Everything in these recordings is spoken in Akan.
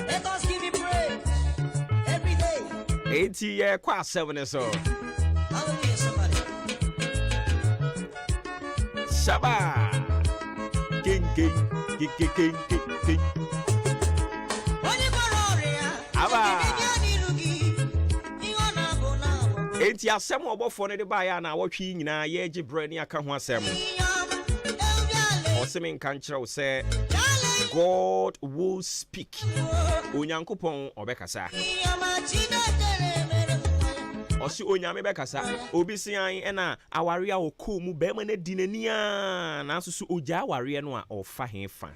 Let us give him praise every day. 80 year kwa 7 so. Hallelujah, somebody. Shaba. King. Aba. Enti asem obofo ne de ba ya na awotwe nyina ye gibre ne aka ho asem. Osemi nka nkyerɛ wo sɛ God will speak. Onyankopɔn obekasa. Osi onyame bekasa. Obi sian ena aware a okɔ mu be ma na di nani a na so ogya aware no a ofa he fa.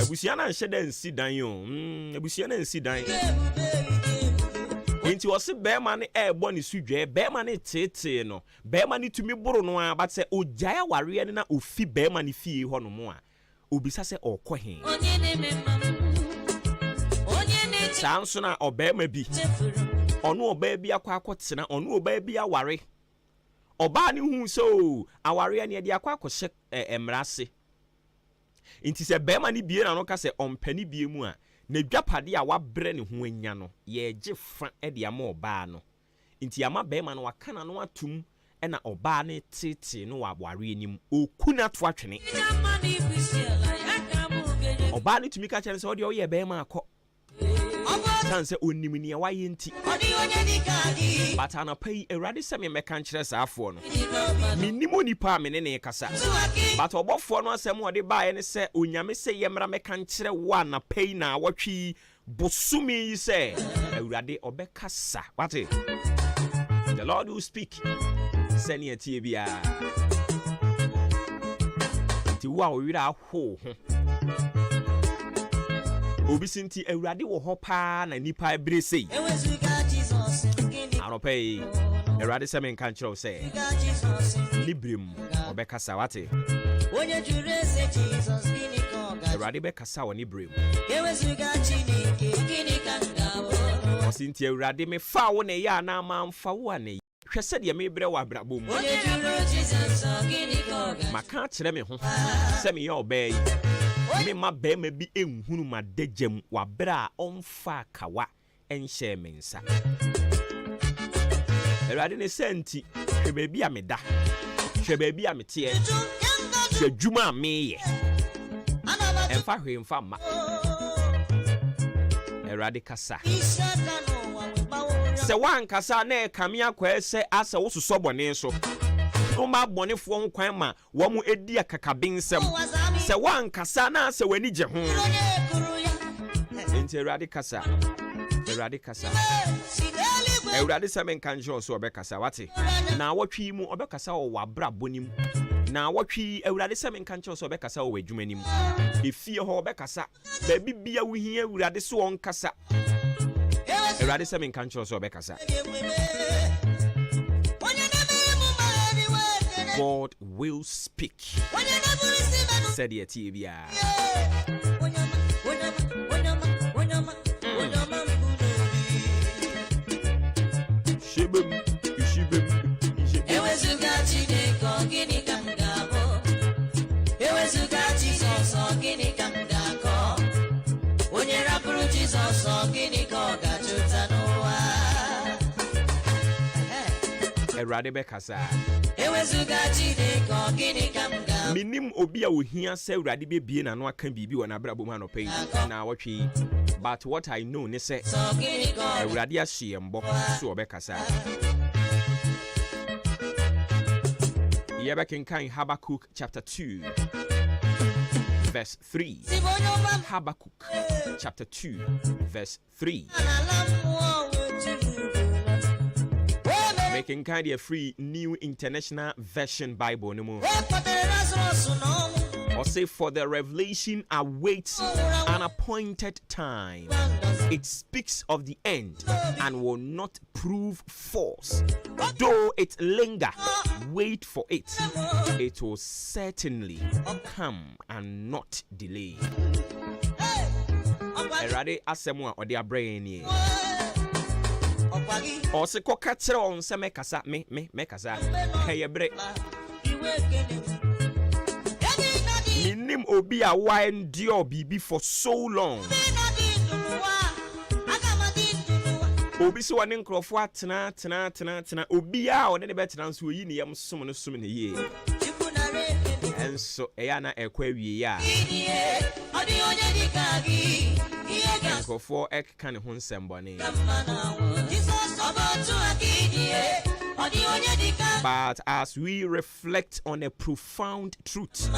Ebusia na nhye da nsi dan yo. Ebusia na nsi dan. Enti wose bema ne ebo ne sudwe bema ne tete no bema ne tumi boro no a but se ogya aware ne na ofi bema ne fie ho no mo a obisa se okɔ he. Sanso na obema bi ono oba bi akwa akotena ono oba bi aware oba ne hu so aware ne de akwa akɔhye emrase nti se bema ne bie na no ka se ompani bie mu a na dwapade a wabrɛ ne ho anya no ye gye fa de ama oba no nti ama bema no wakana no atum na oba ne tete no waware anim okuna to atwene oba ne tumi ka kyerɛ sɛ ode oyɛ bema akɔ sanse onimni ya waye nti bata na pai erade se me meka nkyerɛ saafo no minimo nipa me ne kasa bata obofo no asɛm ode baaye ne sɛ onyame sɛ yemra meka nkyerɛ wa na pai na watwi bosumi sɛ erade obekasa wate the Lord will speak sɛne atie bia ti wa owira ho Obi sinti ewurade wo ho pa na nipa ebre sei. Anopei ewurade se men kan kyerɛw sɛ Librim obekasa wate. Onye jure se Jesus gini konga. Ewurade bekasa wɔ Librim. Osinti ewurade me fa wo ne ya na ma mfa wo ane. Hwɛ sɛ de me brɛ wɔ abrabom. Onye jure Jesus gini konga. Maka kyerɛ me ho sɛ me yɛ ɔbaa yi. Me ma bema bi enhunu ma dejam wabra onfa kawa enhye me nsa. Erade ne senti hwe bia me da. Hwe bia me tie. Hwe dwuma me ye. Emfa hwe emfa ma. Erade kasa. Se wan kasa na e kamia kwa se asa wo sosobone so. Oma bonefo ho kwan ma wo mu edi akakabensem. Se wan kasa na se wani je ho enti erade kasa erade se men kanjo so obekasa wate na wotwi mu obekasa wo wabra bonim na wotwi erade se men kanjo so obekasa wo wadwumanim efie ho obekasa ba bibia wo hia erade so won kasa erade se men kanjo so obekasa. God will speak. Said the TV. Shibum, Erade bekasa. Minim obi a ohia se Erade bebie na no aka bibi wona brabo ma no pay na wotwe. But what I know ne se Erade ahye mbo so obekasa. Yebekinkan Habakkuk chapter 2 verse 3. Habakkuk chapter 2 verse 3. Making kind of free New International Version Bible no more. Or say, for the revelation awaits an appointed time. It speaks of the end and will not prove false. Though it linger, wait for it. It will certainly come and not delay. Erade asemwa odi abrain o se koka kire on se mekasa me kasa kayebre minim obi a wa endure bibi for so long obi so wane nkrofo atena obi a one ne betena nso yi ne yam som ne ye enso eya na ekwa wie ya nkrofo ek kan ho nsembone. But as we reflect on a profound truth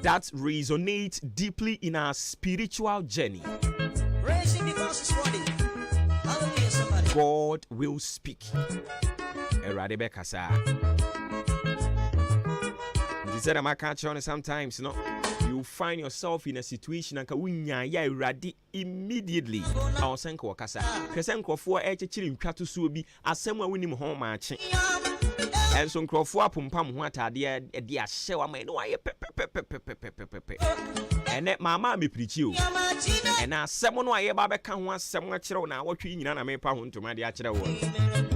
that resonates deeply in our spiritual journey, God will speak. Erade bekasa. This is my culture. Sometimes, you know, you find yourself in a situation and kawunya ya erade immediately. Our senko wakasa. Kesenko for chiri ntwato so bi asem a wonim ho ma ache. Enso nkrofo apompam ho atade e de ahye wa mai no aye pepepepepepepe. Ene mama me preach o. Ena asem no aye ba beka ho asem a kire na wotwe nyina na me pa ho ntoma de akire wo.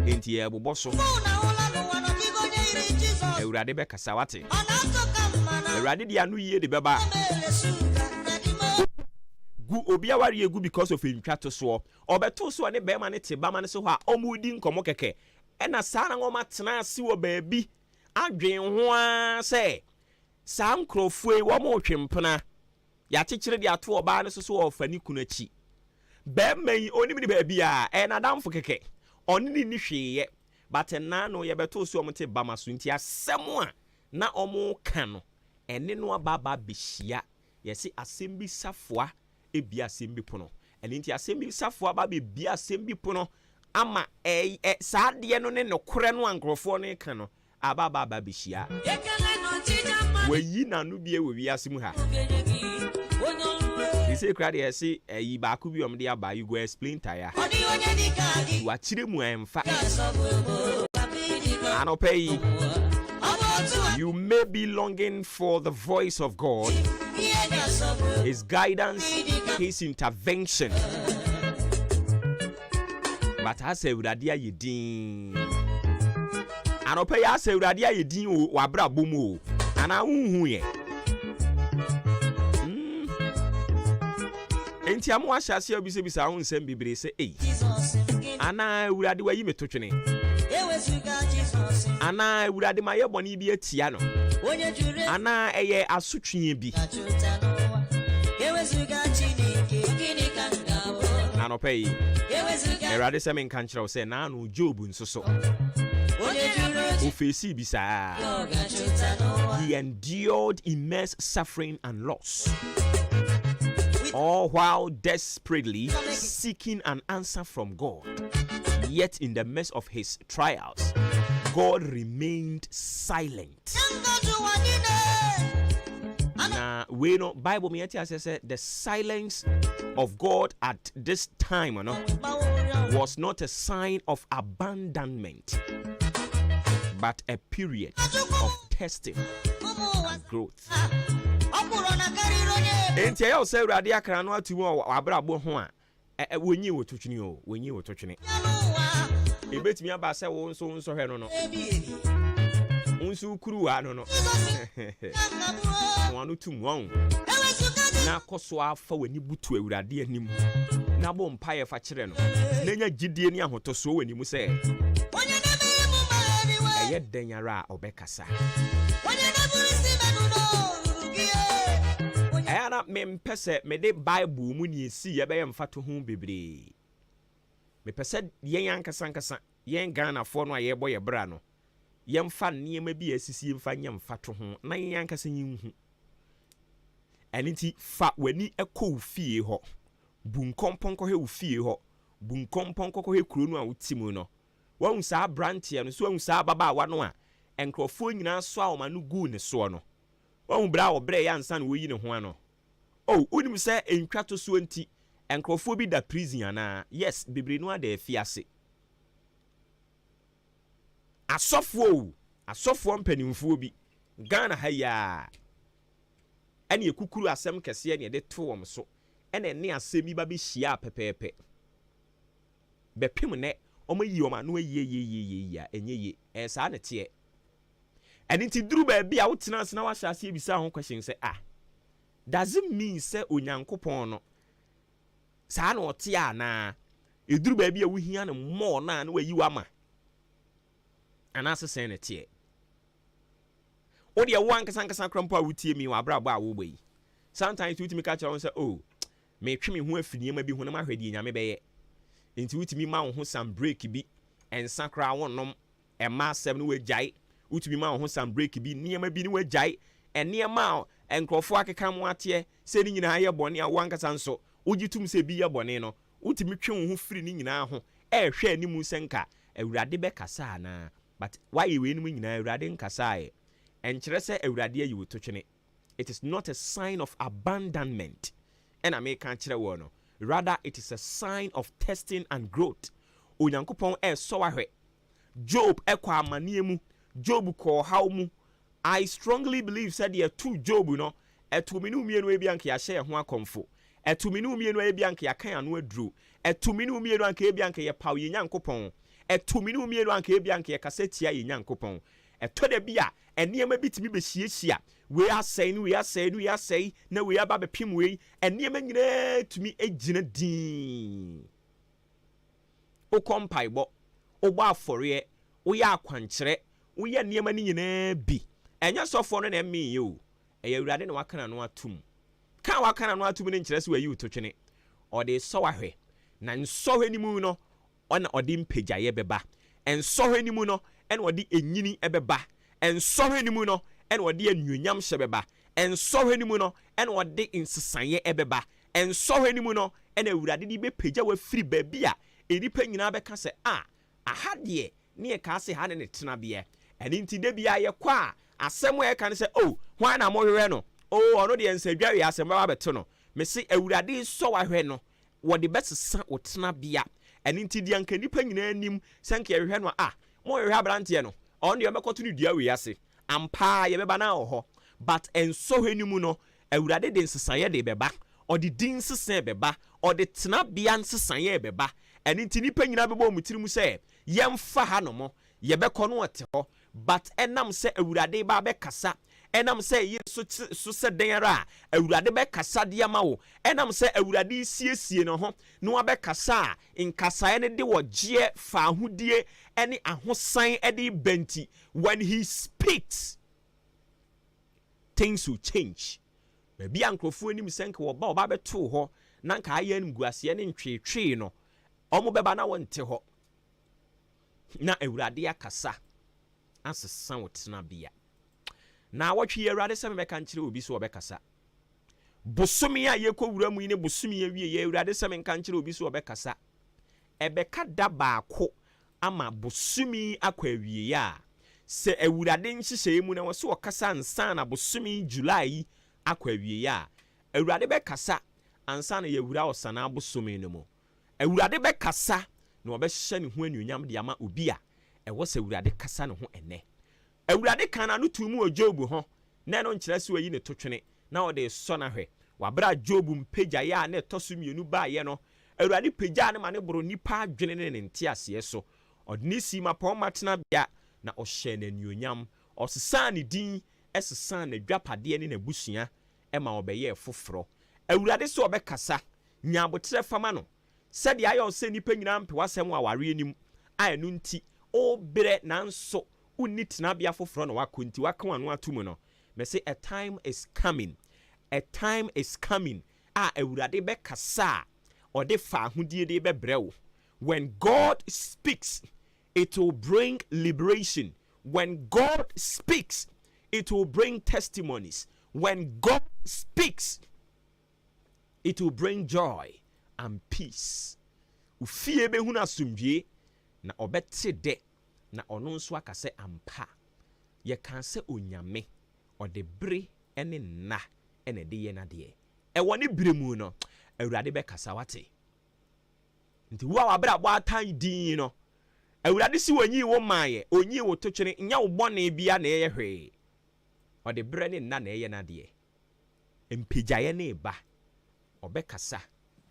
Enti e boboso. Eurade be kasawate. Eurade dia no ye de beba. Gu obi awari egu because of ntwato so. Obeto so ne be ma ne te ba ma ne so ha omudi nkomo keke. Ena sa na ngoma tena ase wo baabi adwen ho a se sa nkrofo e wo mo twempena ya kekere de ato oba ne so ofani kunachi be man onimi ni baabi a ena damfo keke oni ni hweye but na no ye beto so omte ba maso nti asemo a na omo ka no ene no ababa behia yesi asembi safoa ebi asembi pono ene nti asembi safoa ba be bia asembi pono ama saa de no ne no kore no ankrofo no ka no ababa behia wayi na no bie we wiase mu ha say crowd here say yi ba ku bi om de aba you go explain tire wa chire mu emfa anopay. You may be longing for the voice of God, His guidance, His intervention, but I say uradia yedin anopay I say uradia yedin wa bra bomu ana unhu ye. Enti amu ahyase obisebisa ho nsem bibre se ana urade wayi metotwene ana urade maye boni bi atia no ana eye asotwe bi anopay urade se men kan kire se na no Job nsoso ofesi bisa he endured immense suffering and loss, all while desperately seeking an answer from God. Yet in the midst of his trials, God remained silent. Now, we know Bible me says the silence of God at this time was not a sign of abandonment, but a period of testing and growth. Enti ayo se urade akra no atu wo abrabo ho a wonyi wototwini o wonyi wototwini ebetimi aba se wo nso hwe no no unsu kuru a no wanu tum won na koso afa wani butu urade anim na bo mpaye fa kire no na nya gidie ni ahotoso wani mu se ye denyara obekasa ayana mempese me de Bible mu ni esi ye be mfato ho bebre me pese yen ankasa yen Ghana fo no aye boye bra no yen fa niema bi asisi mfa nya mfato ho na yen ankasa yin hu eniti fa wani ekọ fie ho bunkomponko he ufie ho bunkomponko he kuro no a utimu no won saa brantie no so won saa baba wa no a enkrofo nyina so a oma no gu ne so no won bra wo bre ya nsa no woyi ne ho ano unim se entwa to so nti enkrofo bi da prison ana yes bebre no ada afiase asofo mpanimfo bi Ghana ha ya ene ekukuru asem kese ne de to wom so ene ne asem bi ba be hia pepepe bepem ne omayi oma no ye ya enye ye saa ne tie ene nti duru ba bia wotena ase na wa hyase ebisa ho question say does it mean say onyankopon no saa na ote ana eduru ba bia wo hia ne mo na wayi wa ma ana se ne tie odi ya wan kasa krampo a wutie mi wa brabo a wo gbe sometimes wutimi ka kira won say me twe me ho afini ma bi ho na ma hwede nyame beye enti wutimi ma wo ho some break bi ensa kra wonnom ema asem no wajai wutimi ma wo ho some break bi niema bi ni wajai eniema enkrofo akeka mo ate se ni nyina ye bone a wan kasa nso ugitum se bi ye bone no wutimi twe wo ho firi ni nyina ho hwe animu senka awurade be kasa na but why we ni mu nyina awurade nkasa e enkyere se awurade ayi wototwene. It is not a sign of abandonment and I make kire wo no, rather it is a sign of testing and growth. Onyankopon so ahwe Job ekwa amane mu, Job ko haw mu. I strongly believe said there two Job no etumi no mienu e bia nka ya hye ho akomfo, etumi no mienu e bia nka ya kan ano aduru, etumi no mienu anka e bia nka ye paw ye Nyankopon, etumi no mienu anka e bia nka ye kasetia ye Nyankopon. Etoda bia eniema bitimi be hiehyia we asai na we aba be pim we eniema nyina tumi egina din o kompaibo o ba afore o ya akwankyere o ya eniema ni nyina bi enya sofo no na emi ye o eya awurade na wakana no atum ka wakana no atum ne nkyere se we yi utotwene o de so wahwe na nsohwe ni mu no ona ode mpagyaye beba ensohwe ni mu no ene ode enyini ebeba ensohwe ni mu no ene ode anuonyam hyebeba ensohwe ni mu no ene ode insesaye ebeba ensohwe ni mu no ene awurade di be pagya wa firi ba bia enipa nyina beka se aha de ne ye ka se ha ne tena bia eni nti de bia ye kwa asem e ka ne se hwan na mo hwehwe no ono de ensadwawe asem ba beto no me se awurade so wa hwe no wode besesa otena bia eni nti de anka nipa nyina anim senke ye hwehwe no mo hwehwe abrante no on de mekoto ne dua we ase ampa ye beba na ho but ensohwe ni mu no awurade de nsesaye de beba odi din nsesa beba odi tena bia nsesaye beba eni nti nipa nyina beba omutiri mu se yemfa ha no mo ye bekọ no ote ho but enam se awurade ba be kasa enam se yesu so se denra awurade be kasa de ama wo enam se awurade siesie no ho no wa be kasa nkasa ne de wogie fa ahudie ene ahosan ede benti when he speaks things will change. Baby ankrofo anim senke wo ba beto ho na nka aye anim guase ne ntwetwe no omo beba na wonte ho na awurade akasa asesa wotena bia na watwe awurade se meka nkire obi so obekasa bosumi a yekowura mu ne bosumi a wie ye awurade se meka nkire obi so obekasa ebeka da baako ama bosumi akwa wie ya se awurade nhyehyɛ mu na wo so okasa nsa na bosumi July akwa wie ya awurade bekasa ansa na yewura osana bosumi no mu awurade bekasa na obɛhyɛ ne ho anuonyam de ama obi a ɛwɔ sɛ awurade kasa ne ho ene awurade kana no tumu o Job ho na no nkyerɛ sɛ wayi ne totwene na ɔde so na hwɛ wabra Job mpagya ya na ɛtɔ so mienu ba ye no awurade pagya ne ma ne boro nipa adwene ne nte ase so ɔde ne si ma pɔn matena bia na ɔhyɛ n'anuonyam ɔsesa ne din ɛsesa na dwapade ne n'abusua ɛma ɔbɛyɛ foforo awurade sɛ ɔbɛkasa nyabotre fama no sɛde ayɛ ɔsɛ nipa nyina mpe wasɛm aware anim a ɛno nti o bere nanso unit na bia foforo no wakonti waka wano atumu no me say a time is coming a awurade be kasa or de fa ahodie de be brew. When God speaks, it will bring liberation. When God speaks, it will bring testimonies. When God speaks, it will bring joy and peace. Ufie be huna sumdie na obete de na ono nso aka se ampa. Ye kan se onyame o de bere ene na ene de ye na de. E woni bere mu no awurade be kasa wate. Nti wo abra bo atan din no awurade si wanyi wo maaye onyi wo to twene nya wo bone bia na ye hwe. O de bere ne na ye na de. Empejaye ne ba obekasa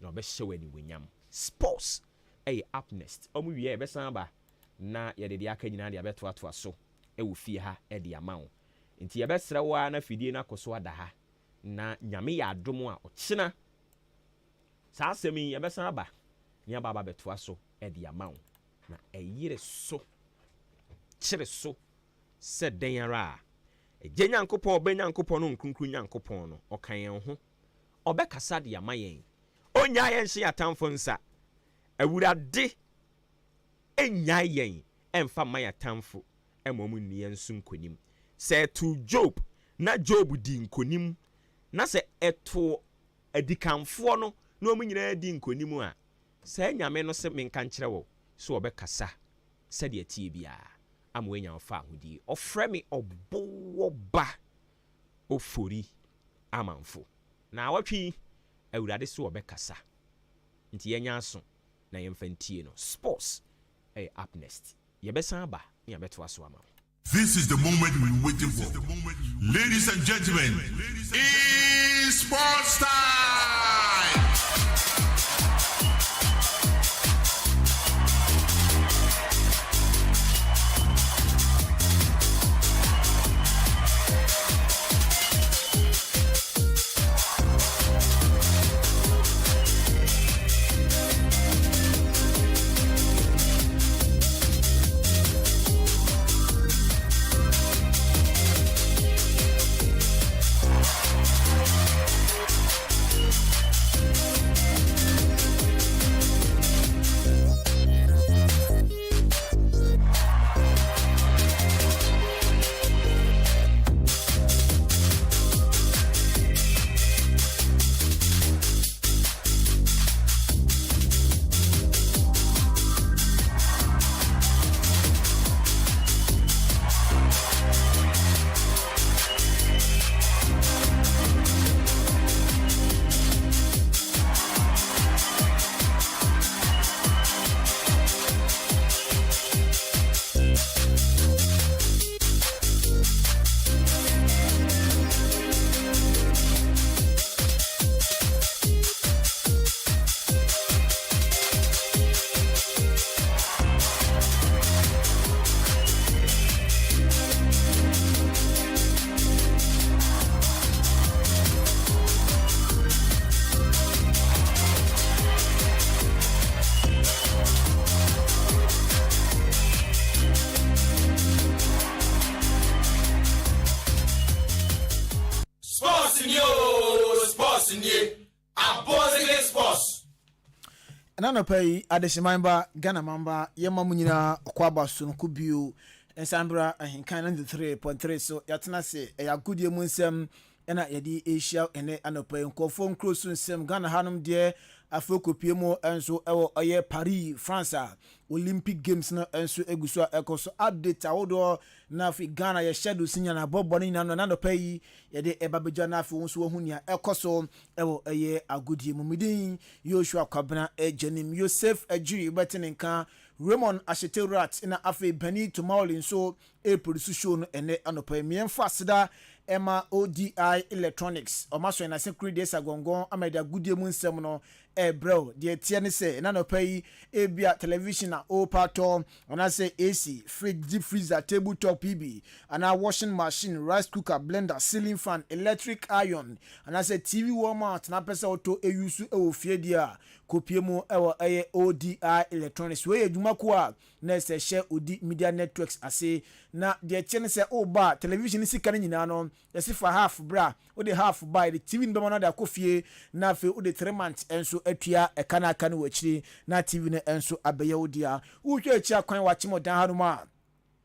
na obehye wani wenyam. Sports up next. Omu wie ebesan ba na ye de aka nyina de abeto ato aso wo fie ha e de amawo. Nti ye besre wa na fidie na koso ada ha na nyame ya adom a okina saa asemi ye besan ba nya baba beto aso e de amawo na eyire so kire so se den ara eje nyankopon obenyankopon no nkunkun nyankopon no okan yen ho obekasa de amayen onya yen hye atamfo nsa awurade enya yen emfa maya tamfo emom ni ensu nkonim se to Job na Job di nkonim na se eto adikanfo no na omu nyina di nkonim a se nyame no se menka nkere wo so obekasa se de atie bia amwe nya ofa ahodi ofre me obo ba ofori amanfo na watwi awurade so obekasa nti yenya aso na yemfantie no. Sports up next. Yebesan ba ya beto aso ama. This is the moment we're waiting for. Ladies and gentlemen, it's sports time! Nana pay adesimamba Ghana mamba yema munyina kwaba so nko bio ensambra ahenkan 93.3 so yatena se ya godie mu nsem ena yedi Asia ene anopa nkofo nkrosu nsem Ghana hanum de afokopie mu enso ewo oye Paris France Olympic Games na enso eguso ekoso update awodo na fi Ghana ye schedule sinya na bobo ni na anopa yi yede ebabeja na afi wonso wohunia ekoso ewo oye agodie mu midin Yoshua Kwabena ejenim Yosef Ejiri betinenka Raymond Asheterat ina afi Beni Tomawlin so produce show no ene anopa miemfa aseda Emma ODI Electronics o maso na secret days agongon ameda gudie mu nsem no bro de tie ne say na no pay ebia television na o pato and say AC fridge deep freezer tabletop PB and washing machine rice cooker blender ceiling fan electric iron and say TV warm out na pesa auto use e fie dia kopie mu e ODI electronics we adwuma ko a na se share odi media networks ase na de tie say o ba television sika na nyina no yesi for half bra o de half buy the TV no na da kofie na fe o de 3 months enso atua e kana aka no wachiri na TV no enso abeye odia wo hwe achi akwan wachi mo dan hanuma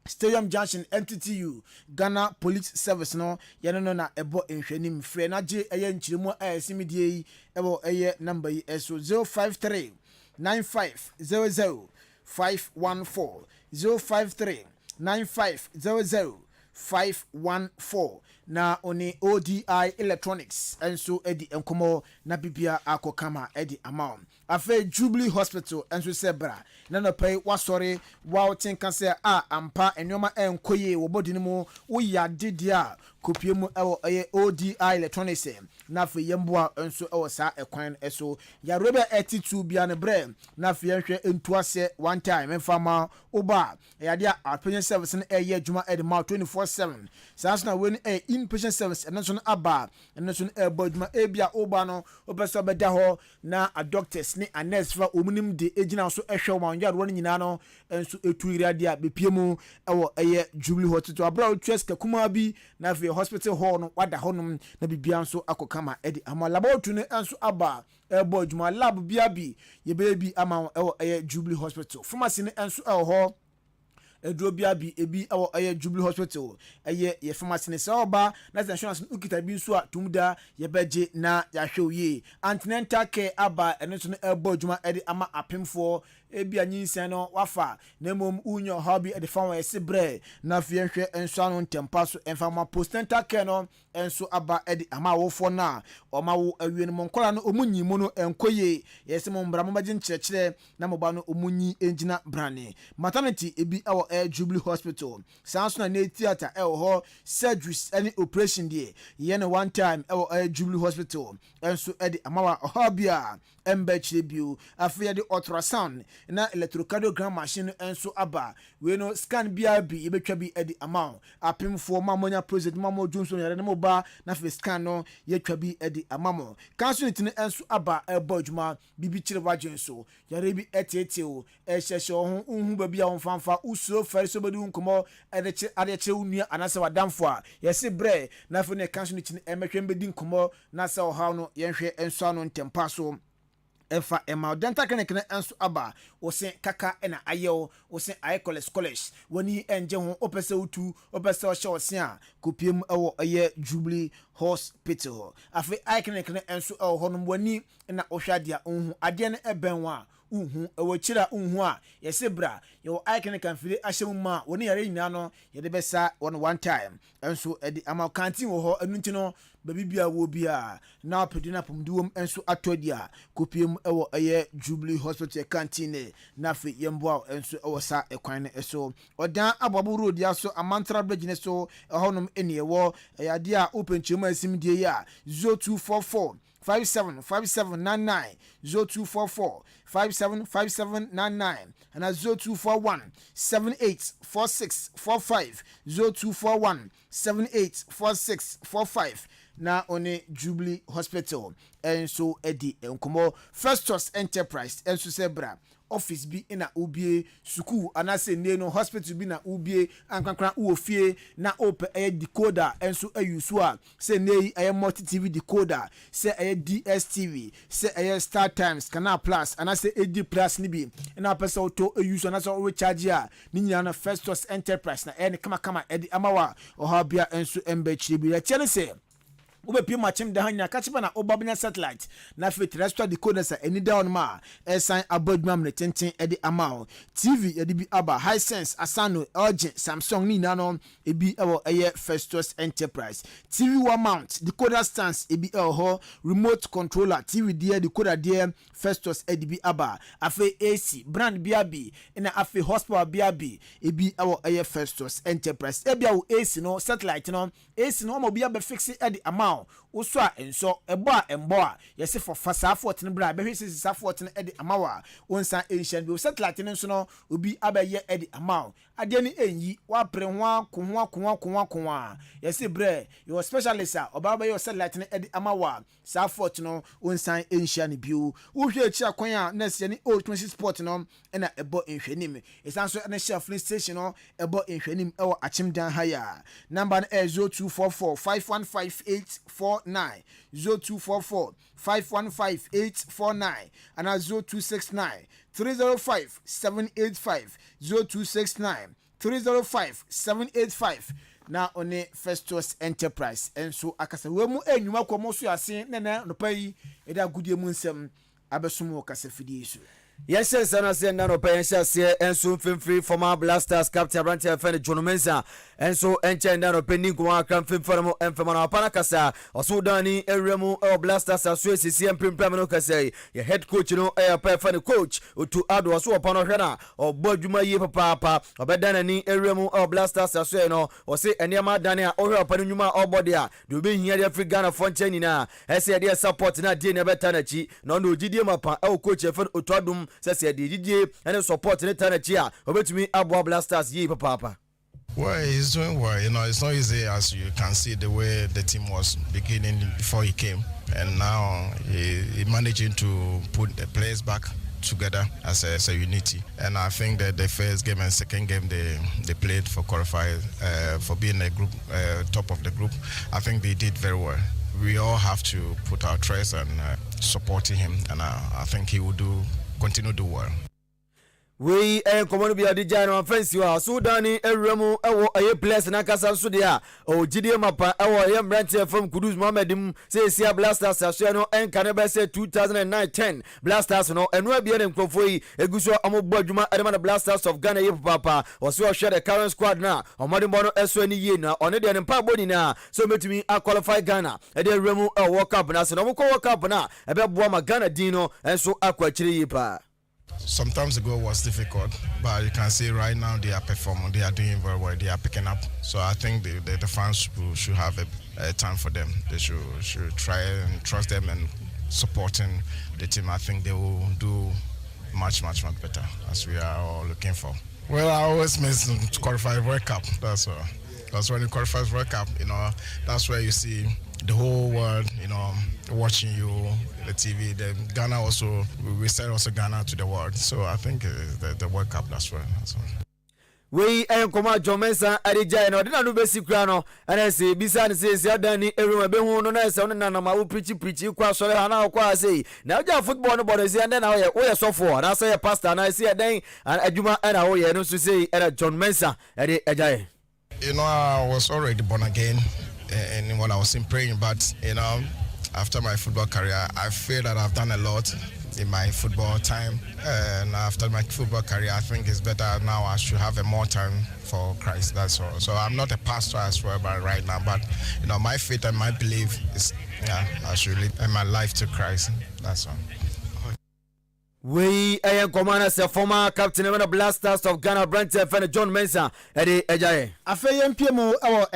Stadium Junction MTTU Ghana Police Service no yeno no na ebo enhwanim frɛ na gye eye nkyiremu a esimidie yi ebo eye number yi eso 053 9500 514 053 9500 514 na oni ODI Electronics enso edi enkomo na bibia akokama edi amount afa Jubilee Hospital enso sebra na no pay wasori wa tinka se ampa enoma enkoye wo bodi mu wo ya didia kopie mu ewo ODI Electronics na fa yemboa enso ewo sa ekwan eso ya robe attitude bia ne bre na fa yenhwe entuase one time mfama oba ya dia apenya service na eye adwuma edi ma 24/7 sanso na wen inpatient service and national aba and national airborne ebia oba no obeso beda ho na a doctors ni a nurse fa omunim de ejina so ehwe ma onja ro nyina no enso etuira dia bepie mu ewo eye Jubilee Hospital abra tres kakuma bi na fe hospital hall no wada honum na bibia nso akokama edi ama laboratory ne enso aba airborne lab bia bi ye bebi ama ewo eye Jubilee Hospital pharmacy ne enso ho edrobia bi ebi awo Jubilee Hospital ye pharmacy ne saoba na insurance ukita bi nso a tumda ye beje na ya hwe antenatal care aba eno so no ebo djuma edi ama apemfo ebi anyinsen no wafa na mom unyo hobby edi fan we sebre na fie hwe enso anu ntempa so enfama postnatal care no enso aba edi ama wofo na o ma wo awie no monkola no omunyi mu no enkoye yesi mo mbra mo bagye nkyerɛkyerɛ na mo ba no omunyi engina brane maternity ebi awo Jubilee Hospital sanso na theater ho surgeries any operation there yen one time Jubilee Hospital enso edi amawa hobia embe chebio afia de ultrasound na electrocardiogram machine enso aba we no scan BRB yebetwa bi edi amount apemfo mamonya project mamo Johnson yare na moba na fe scan no yetwa bi edi amamo council ni enso aba ebodjuma bibi chire wajenso yare bi eteteo ehyehyɛ ho unhu ba bia wonfanfa uso fari so bodi nkomo ade kire unua anase wadamfo a yesi bre na fe ne council ni emehwe mbedi nkomo na se ohaw no yenhwe enso ano ntempa so efa ema dental clinic na enso aba osen kaka na ayew osen aye college woni enje ho opese utu opese o osen a kopiem ewo Jubilee Hospital afi aye clinic na enso ho no woni na ohwadia onhu ade na ebenwa unhu ewo kira unhu a yese bra yo aye clinic kan fili ahyem ma woni yare nyina no ye de besa one time enso edi ama canteen wo ho enu nti no babibia wo bia na pedina pomduom enso atodia kopiem ewo Jubilee Hospital canteen na fe yemboa enso ewo sa ekwan eso odan abobo road ya so amantra bridge ne so ehonum eni ewo yade a open chema asimdie ya 0244 575799 0244 575799 and 0241 784645 0241 784645 na one Jubilee Hospital enso edi enkomo Festus Enterprise enso sebra office bi na ubie suku anase ne no hospital bi na ubie ankankran uofie na ope decoder enso ayusu a se ne multi TV decoder se DSTV se Star Times Canal Plus anase AD Plus ni bi na pesa auto ayusu anase o recharge a ni nyina na Festus Enterprise na ne kama edi amawa ohabia enso embechi bi ya chene se ube pie machem da hanya kachiba na obabnya satellite na fe terrestrial decoder sa eni down ma sign abodma mne tenten edi amount TV edi bi aba Hisense Asano LG Samsung ni nano ebi ewo Festus Enterprise TV one mount decoder stands ebi ho remote controller TV there decoder there Festus edi bi aba afe AC brand biabi na afe horsepower biabi ebi ewo Festus Enterprise ebi awo AC no satellite no AC no mo biabe fix edi amount ama uso a enso ebo a embo a yesi for fasa 14 bra be hwesi sisa 14 edi ama wa wonsan enhyan bi satellite nso no obi abaye edi ama ade ni enyi wa pre ho konwa yesi bre your specialist a oba abaye satellite ne edi ama wa sa 14 no wonsan enhyan bi wo hwe echi akwan a na se ni old 20 sport no na ebo enhwanim esan so na share free station no ebo enhwanim ewo achimdan haya number 0244 515849 0244 515849 and 0269 305 785 0269 305 785 na one Festus Enterprise enso akasa wemu enwuma komo so ase na no pai eda gudie mu nsem abesumo kasa fidie so. Yes, sana se na no pension se enso mfimfiri former Blasters captain Brant FM John Mensa enso enche na no pending ko aka mfimfiri mo emfema na pana kasa osudani ewremu Blasters aso esisi mprimpram no kasa ye head coach no pa fa coach otu ado so opa no hwe na obodwuma ye papa obedana ni ewremu Blasters aso no o se eniama dane a ohwe opa no nwuma obode a de obe hia de Africa na fonche nyina ese de support na die na beta na chi no no ogidie mapa coach fa otu adum sese de gidie and support ne tanachi a obetumi abo Blasters ye papa. Well, he's doing well. You know, it's not easy as you can see the way the team was beginning before he came, and now he managing to put the players back together as a unity. And I think that the first game and second game they played for qualify for being a group top of the group. I think they did very well. We all have to put our trust and supporting him, and I think he will continue to do well. We command be adija no offensive wa Sudani ewremu ewo aye place na kasa so de a o gidie mapa ewo ye mbrante from Kudus Mohammedim say sia Blasters aso no enka ne be say 2009-10 Blasters no eno abie ne nkofo yi eguso amobbo adwuma edema na Blasters of Ghana ye papa o se o hwe the current squad na omodimbo no eso ani ye na one de ne pa boni na so metumi a qualify Ghana e de ewremu World Cup na se no mo World Cup na e be boa ma Ghana din no enso akwachire yi pa. Sometimes ago was difficult, but you can see right now they are performing, they are doing very well, they are picking up. So I think the fans should have a time for them. They should try and trust them and supporting the team. I think they will do much better as we are all looking for. Well, I always miss to qualify World Cup. That's when you qualify World Cup. You know, that's where you see the whole world, you know, watching you, the TV. The Ghana also, we sell also Ghana to the world. So I think the World Cup, that's where. We koma Jomensa adija no de na no besi kura no ana se bisa ne se adani everyone be hu no na se no na ma wo preach kwa so ha na kwa say na oja football no bodo se and na wo ye sofo na say pastor na se den adwuma na wo ye no so say era John Mensa ade ajaye. You know, I was already born again and when I was in praying, but you know, after my football career I feel that I've done a lot in my football time, and after my football career I think it's better now I should have a more time for Christ. That's all. So I'm not a pastor as well but right now, but you know, my faith and my belief is I should live my life to Christ. That's all. We command as a former captain of the Blasters of Ghana Brant FM John Mensa ede ajaye afeye mpiemo ewo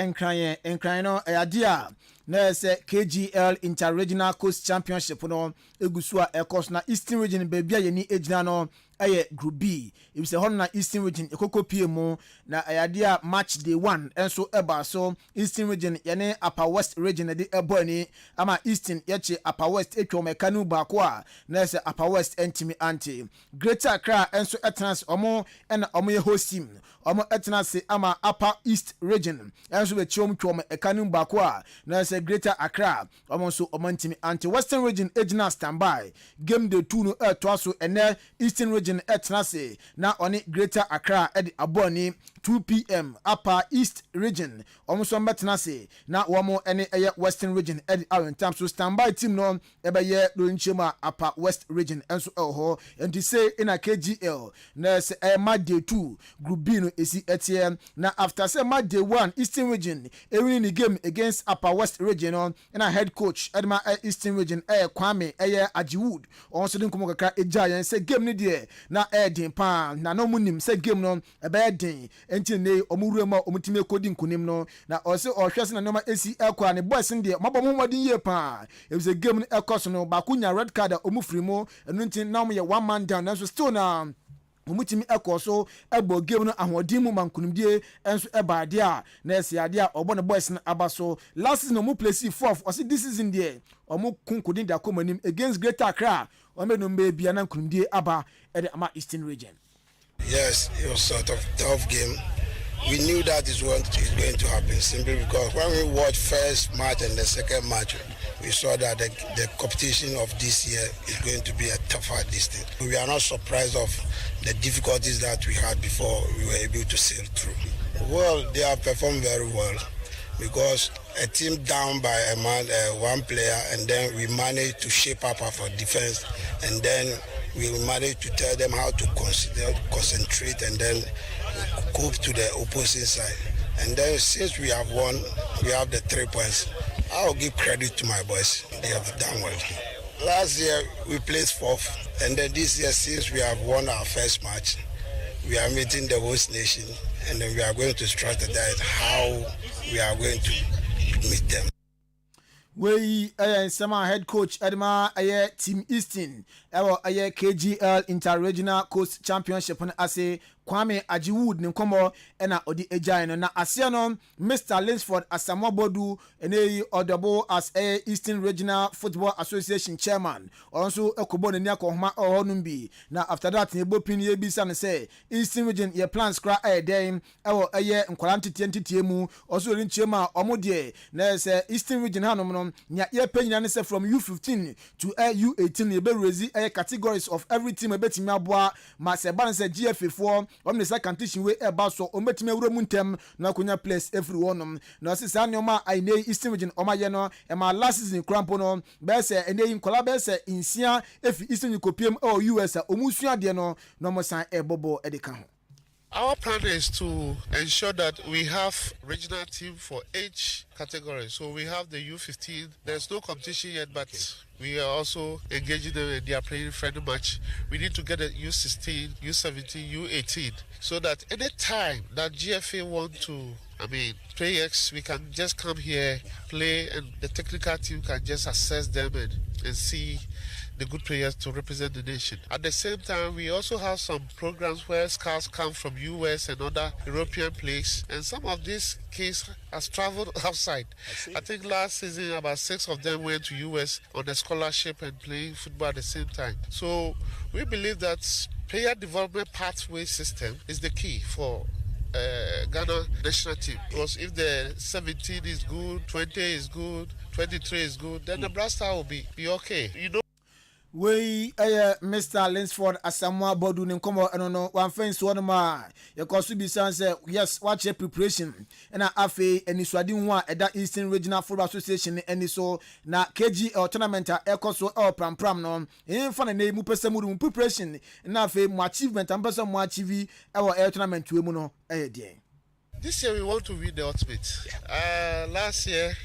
enkran no adia na se KGL Interregional Coast Championship no egusu a ekos na Eastern Region bebia ye ni ejina no aye Group B if se hon na Eastern Region ekoko piemo na adia match day 1 enso eba so Eastern Region ye ne Upper West Region de ebo ni ama Eastern ye che Upper West etwo mekanu ba ko a na se Upper West entimi anti Greater Accra enso etnas omo na omo ye hostim omo etnas ama Upper East Region enso be chiom ekanu ba ko a na se Greater Accra omo so omo entimi anti Western Region ejina standby game day 2 no to so ene Eastern Region etnase na oni Greater Accra edi aboni 2 p.m. Upper East Region omuso metnase na womo ene eye Western Region edi awen time so standby team no ebeye do nchema Upper West Region enso ho enti say in a KGL na se match day 2 Group B no esi etie na after say match day 1 Eastern Region ewin ni game against Upper West Region no na head coach edma Eastern Region Kwame Ajiwood onso din komo kakra eja yen say game ni de na edin pa na no munim say game no ebe edin enti ne omuru ma omutime kodi nkunim no na ose ohwese na noma esi ekwa ne boys ndie mabom modin ye pa it was a game ekos no ba kunya red card omufiri mo enu nti na mo ye one man down na so still na omutimi ekoso ebo game no ahodin mu mankunumdie enso ebaade a na esiade a obo ne boys na abaso last season omu place fourth or this season there omu kunkudin da komanim against Greater Accra omenu mbebia na nkunumdie aba e the ama Eastern region. Yes, it was sort of tough game. We knew that is what is going to happen simply because when we watched first match and the second match, we saw that the competition of this year is going to be a tougher distance. We are not surprised of the difficulties that we had before we were able to sail through. Well, they have performed very well because a team down by a man, one player, and then we managed to shape up our defense, and then we managed to tell them how to concentrate and then cope to the opposing side. And then since we have won, we have the 3 points. I'll give credit to my boys. They have done well. Last year we placed fourth, and then this year since we have won our first match, we are meeting the host nation, and then we are going to strategize how we are going to meet them. We Sama head coach Edma Team Eastern ewo KGL Inter-Regional Coast Championship on ase Kwame Ajiwood nkomo ena odi ejai na asia no Mr. Linsford Asamoah Bodu ene odobo as Eastern Regional Football Association chairman also ekobo ne akohoma ohonum bi na after that ne bopin ye bi san say Eastern Region ye plans kra den ewo nkwalante tientitie mu also rin chema omode na say Eastern Region hanom no nya ye panyina ne say from U15 to U18 ye be raise categories of every team ebetimi aboa ma se ban say GFA4 on the second teaching way about so ometime wuramuntem na konya place every one na se sa nyoma ainei Eastern Region omaye no e ma last season crampo no be se enei nkola be se insia efi Eastern kopiem o US omusua de no no mo san ebobo edeka ho. Our plan is to ensure that we have regional team for each category. So we have the U15. There's no competition yet, but we are also engaging them in their playing friendly match. We need to get a U16, U17, U18, so that any time that GFA want to, play X, we can just come here, play, and the technical team can just assess them and see the good players to represent the nation. At the same time, we also have some programs where scouts come from US and other European places, and some of these kids has traveled outside. I think last season about 6 of them went to US on a scholarship and playing football at the same time. So we believe that player development pathway system is the key for Ghana national team, because if the 17 is good, 20 is good, 23 is good, then the blaster will be okay. You know. We Mr. Linsford Asamoah Bodu nkomo eno one fence one ma ye kosu bi san say yes watch your preparation na afi eniswadi hu a eda Eastern Regional Football Association eni so na KGL tournament a ekoso pram no en fa na mu pese mu preparation na afi mu achievement am pese mu achieve ewo tournament we mu no den. This year we want to win the ultimate. Last year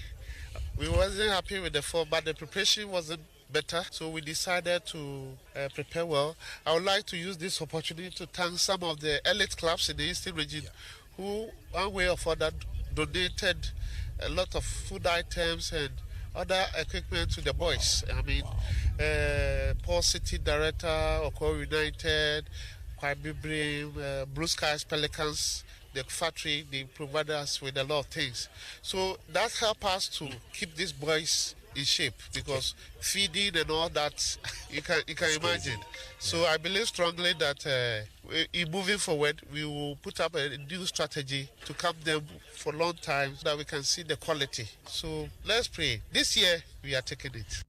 we wasn't happy with the form, but the preparation wasn't better, so we decided to prepare well. I would like to use this opportunity to thank some of the elite clubs in the Eastern region who, one way or other, donated a lot of food items and other equipment to the boys. Paul City Director, Okoro United, Kwabibrim, Blue Skies Pelicans, the factory, they provided us with a lot of things. So that helped us to keep these boys in shape, because feeding and all that you can imagine. So I believe strongly that in moving forward we will put up a new strategy to keep them for a long time so that we can see the quality. So let's pray. This year we are taking it.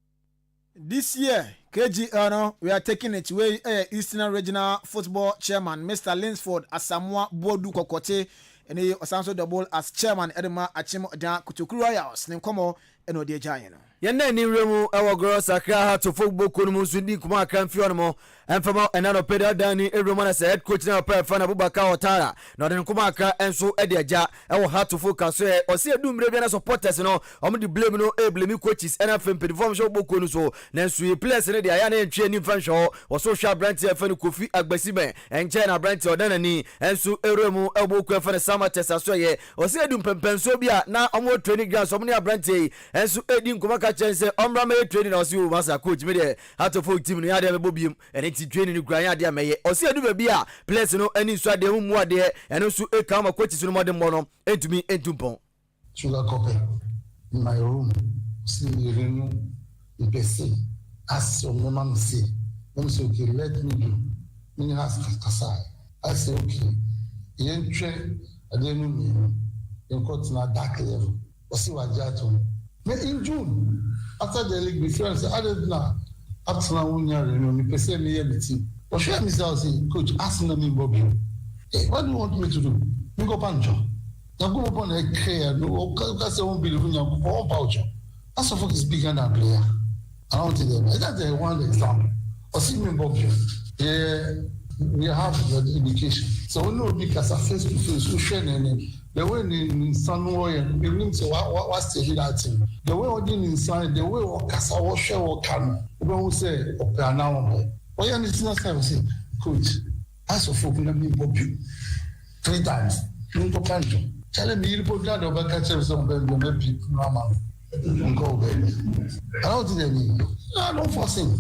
This year, KGL, we are taking it way Eastern Regional Football Chairman Mr. Linsford Asamoah Bodu Kokote and he was also double as Chairman Edema Achim Da Kutukuru Royals Nkomo and Ode Giant. Yenda ni remu ewa gross akra to football kunumu sudi kuma akamfi onmo Fm and Nano Peda Dani, everyone as a head coach now, Fan Abubakar Otara, not in Kumaka, and so Ediaja, I will have to focus or see a doom Reviana supporters, you know, I'm the blame no able coaches, and FM perform show Bokunuso, Nancy Place in the Ayana and training fan show, or social brand FM Kofi Agbesibe, and China brand or Danani, and so Eremo Elbow for the summer test as well, or see a doom Pensobia, now I'm more training grounds, so many brandy, and so Edim Kumaka Chance, Ombrame training as you, Master Coach, media, how to full team, Bobium, and it's training in Grania, may, or see a do be a place no any side de umwa there, and also a come coaches in modern mono, and to me, and to pon. Sugar copper in my room, see the renew, the best, as your mom say, let me say, okay, let me do. Many has Kasai. I say, okay, you train, I didn't mean, you got to a dark level, or see what Jaton. In June, after the league before, I did not. Up to now, when you're in the same year, or share me saying, Coach, ask me Bobby. Hey, what do you want me to do? You go pancho. You go upon a care, no, because I won't be looking at all voucher. That's a fuck is bigger than player. I don't tell them. That's the one example. Or see me Bobby. Yeah, we have the indication. So we know because a face to face, we share the way in somewhere, we mean so what's the that thing? The way we did inside, the way we cast our share or can. We don't say, okay, now, why are you saying, Coach, as a folk, let me bob you 3 times. You don't can't. Tell me you put that over catch some baby, maybe, mama. Go, baby. I don't think they mean. No, don't force him.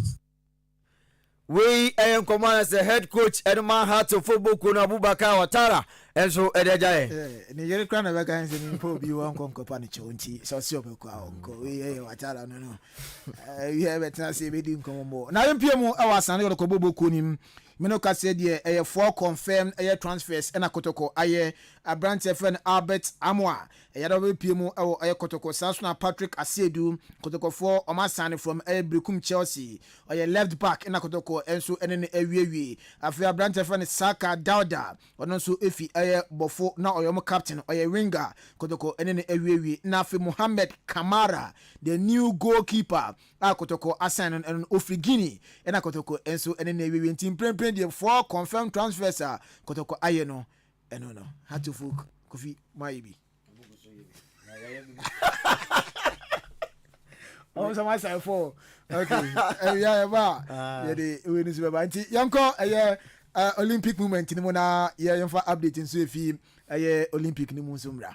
We am command as the head coach at Manhattan to football Kuna Abubakar Watara and so Edejaye. Nigeria crown of vacancy in Poby one company chonchi, so super uncle. We Watara no. We have a chance to be doing more. Now in PMO, our son, Kobo Kunim. Minoka said, yeah, 4 confirmed air transfers and a kotoko aye a branch FN Albert Amwa, a Yadawi PMO or air kotoko Sasuna Patrick Asedu, kotoko 4 Omasani from air Brukum Chelsea, or your left back in a kotoko and so any awe. A fair branch FN Saka Dauda, or also if he air before now or your captain or your winger, kotoko any awe. Nafi Mohammed Kamara, the new goalkeeper, a kotoko Asan and Ofigini, and a kotoko and so any team the 4 confirmed transfers are kotoko ayeno eno no had to folk Kofi Maibi oh so much 4 okay yeah the win is about yanko Olympic movement ni mo na ya yemfa update nso efi Olympic ni mo nsomra.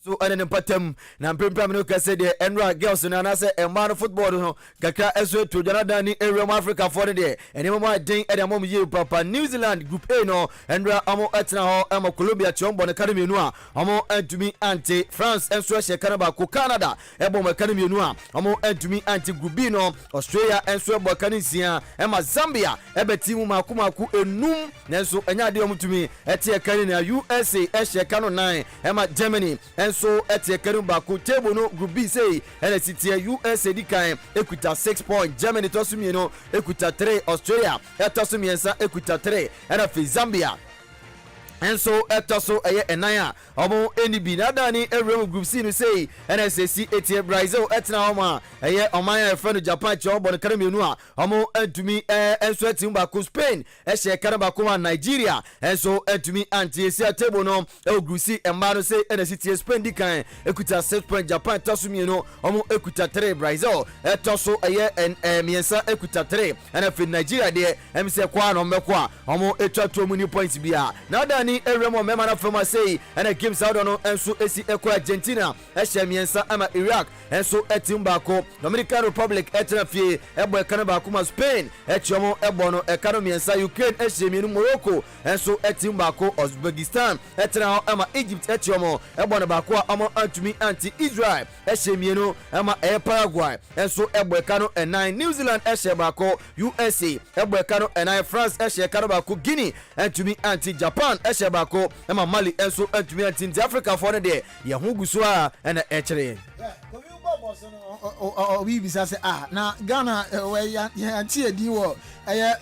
So and in patem na mpempam no kase de enra girls na na say emma football no kakra eso to Canada ni area Africa for de enema ma den e de mom ye papa New Zealand group A no enra amo etna ho amo Colombia chombo ne kane menu a amo entumi anti France enso she Canada ko Canada e bom e kane menu a amo entumi anti group B no Australia enso e bo kane sia e ma Zambia e beti mu makomaku enum nenso enya de omutumi etie kane na USA e she kano 9 e ma Germany so etie kanu baku table no group B say NCT USA di kan equita 6 points Germany to sumi no equita 3 Australia to sumi ensa equita 3 and for Zambia and so etoso enaya omo enibi nadani every group C no say NSC etie Brazil etna oma omanya friend Japan chombo no kare mienu a omo entumi enso etim ba ko Spain she kare ba ko Nigeria and so entumi anti esi table no group C emba no say NSC Spain di kan ekuta 6 point Japan toso mienu omo ekuta 3 Brazil etoso miensa ekuta 3 and for Nigeria de emse kwa no mekwa omo etwa to mu ni points bia nadani Eremo memana from say and a games out on and so esi eko Argentina miensa ama Iraq and so etim bako Dominican Republic etrafie ebo ekano bako ma Spain echomo ebo no ekano miensa Ukraine mienu Morocco and so etim bako Uzbekistan etra ama Egypt echomo ebo no bako ama antumi anti Israel mienu ama Paraguay and so ebo ekano 9 New Zealand bako USA ebo ekano 9 France ekano bako Guinea antumi anti Japan hyɛ baako ɛma Mali enso antumi antinti Africa for no de ye ho guso a ɛna ɛkyerɛ we bisa say na Ghana yanti edi wo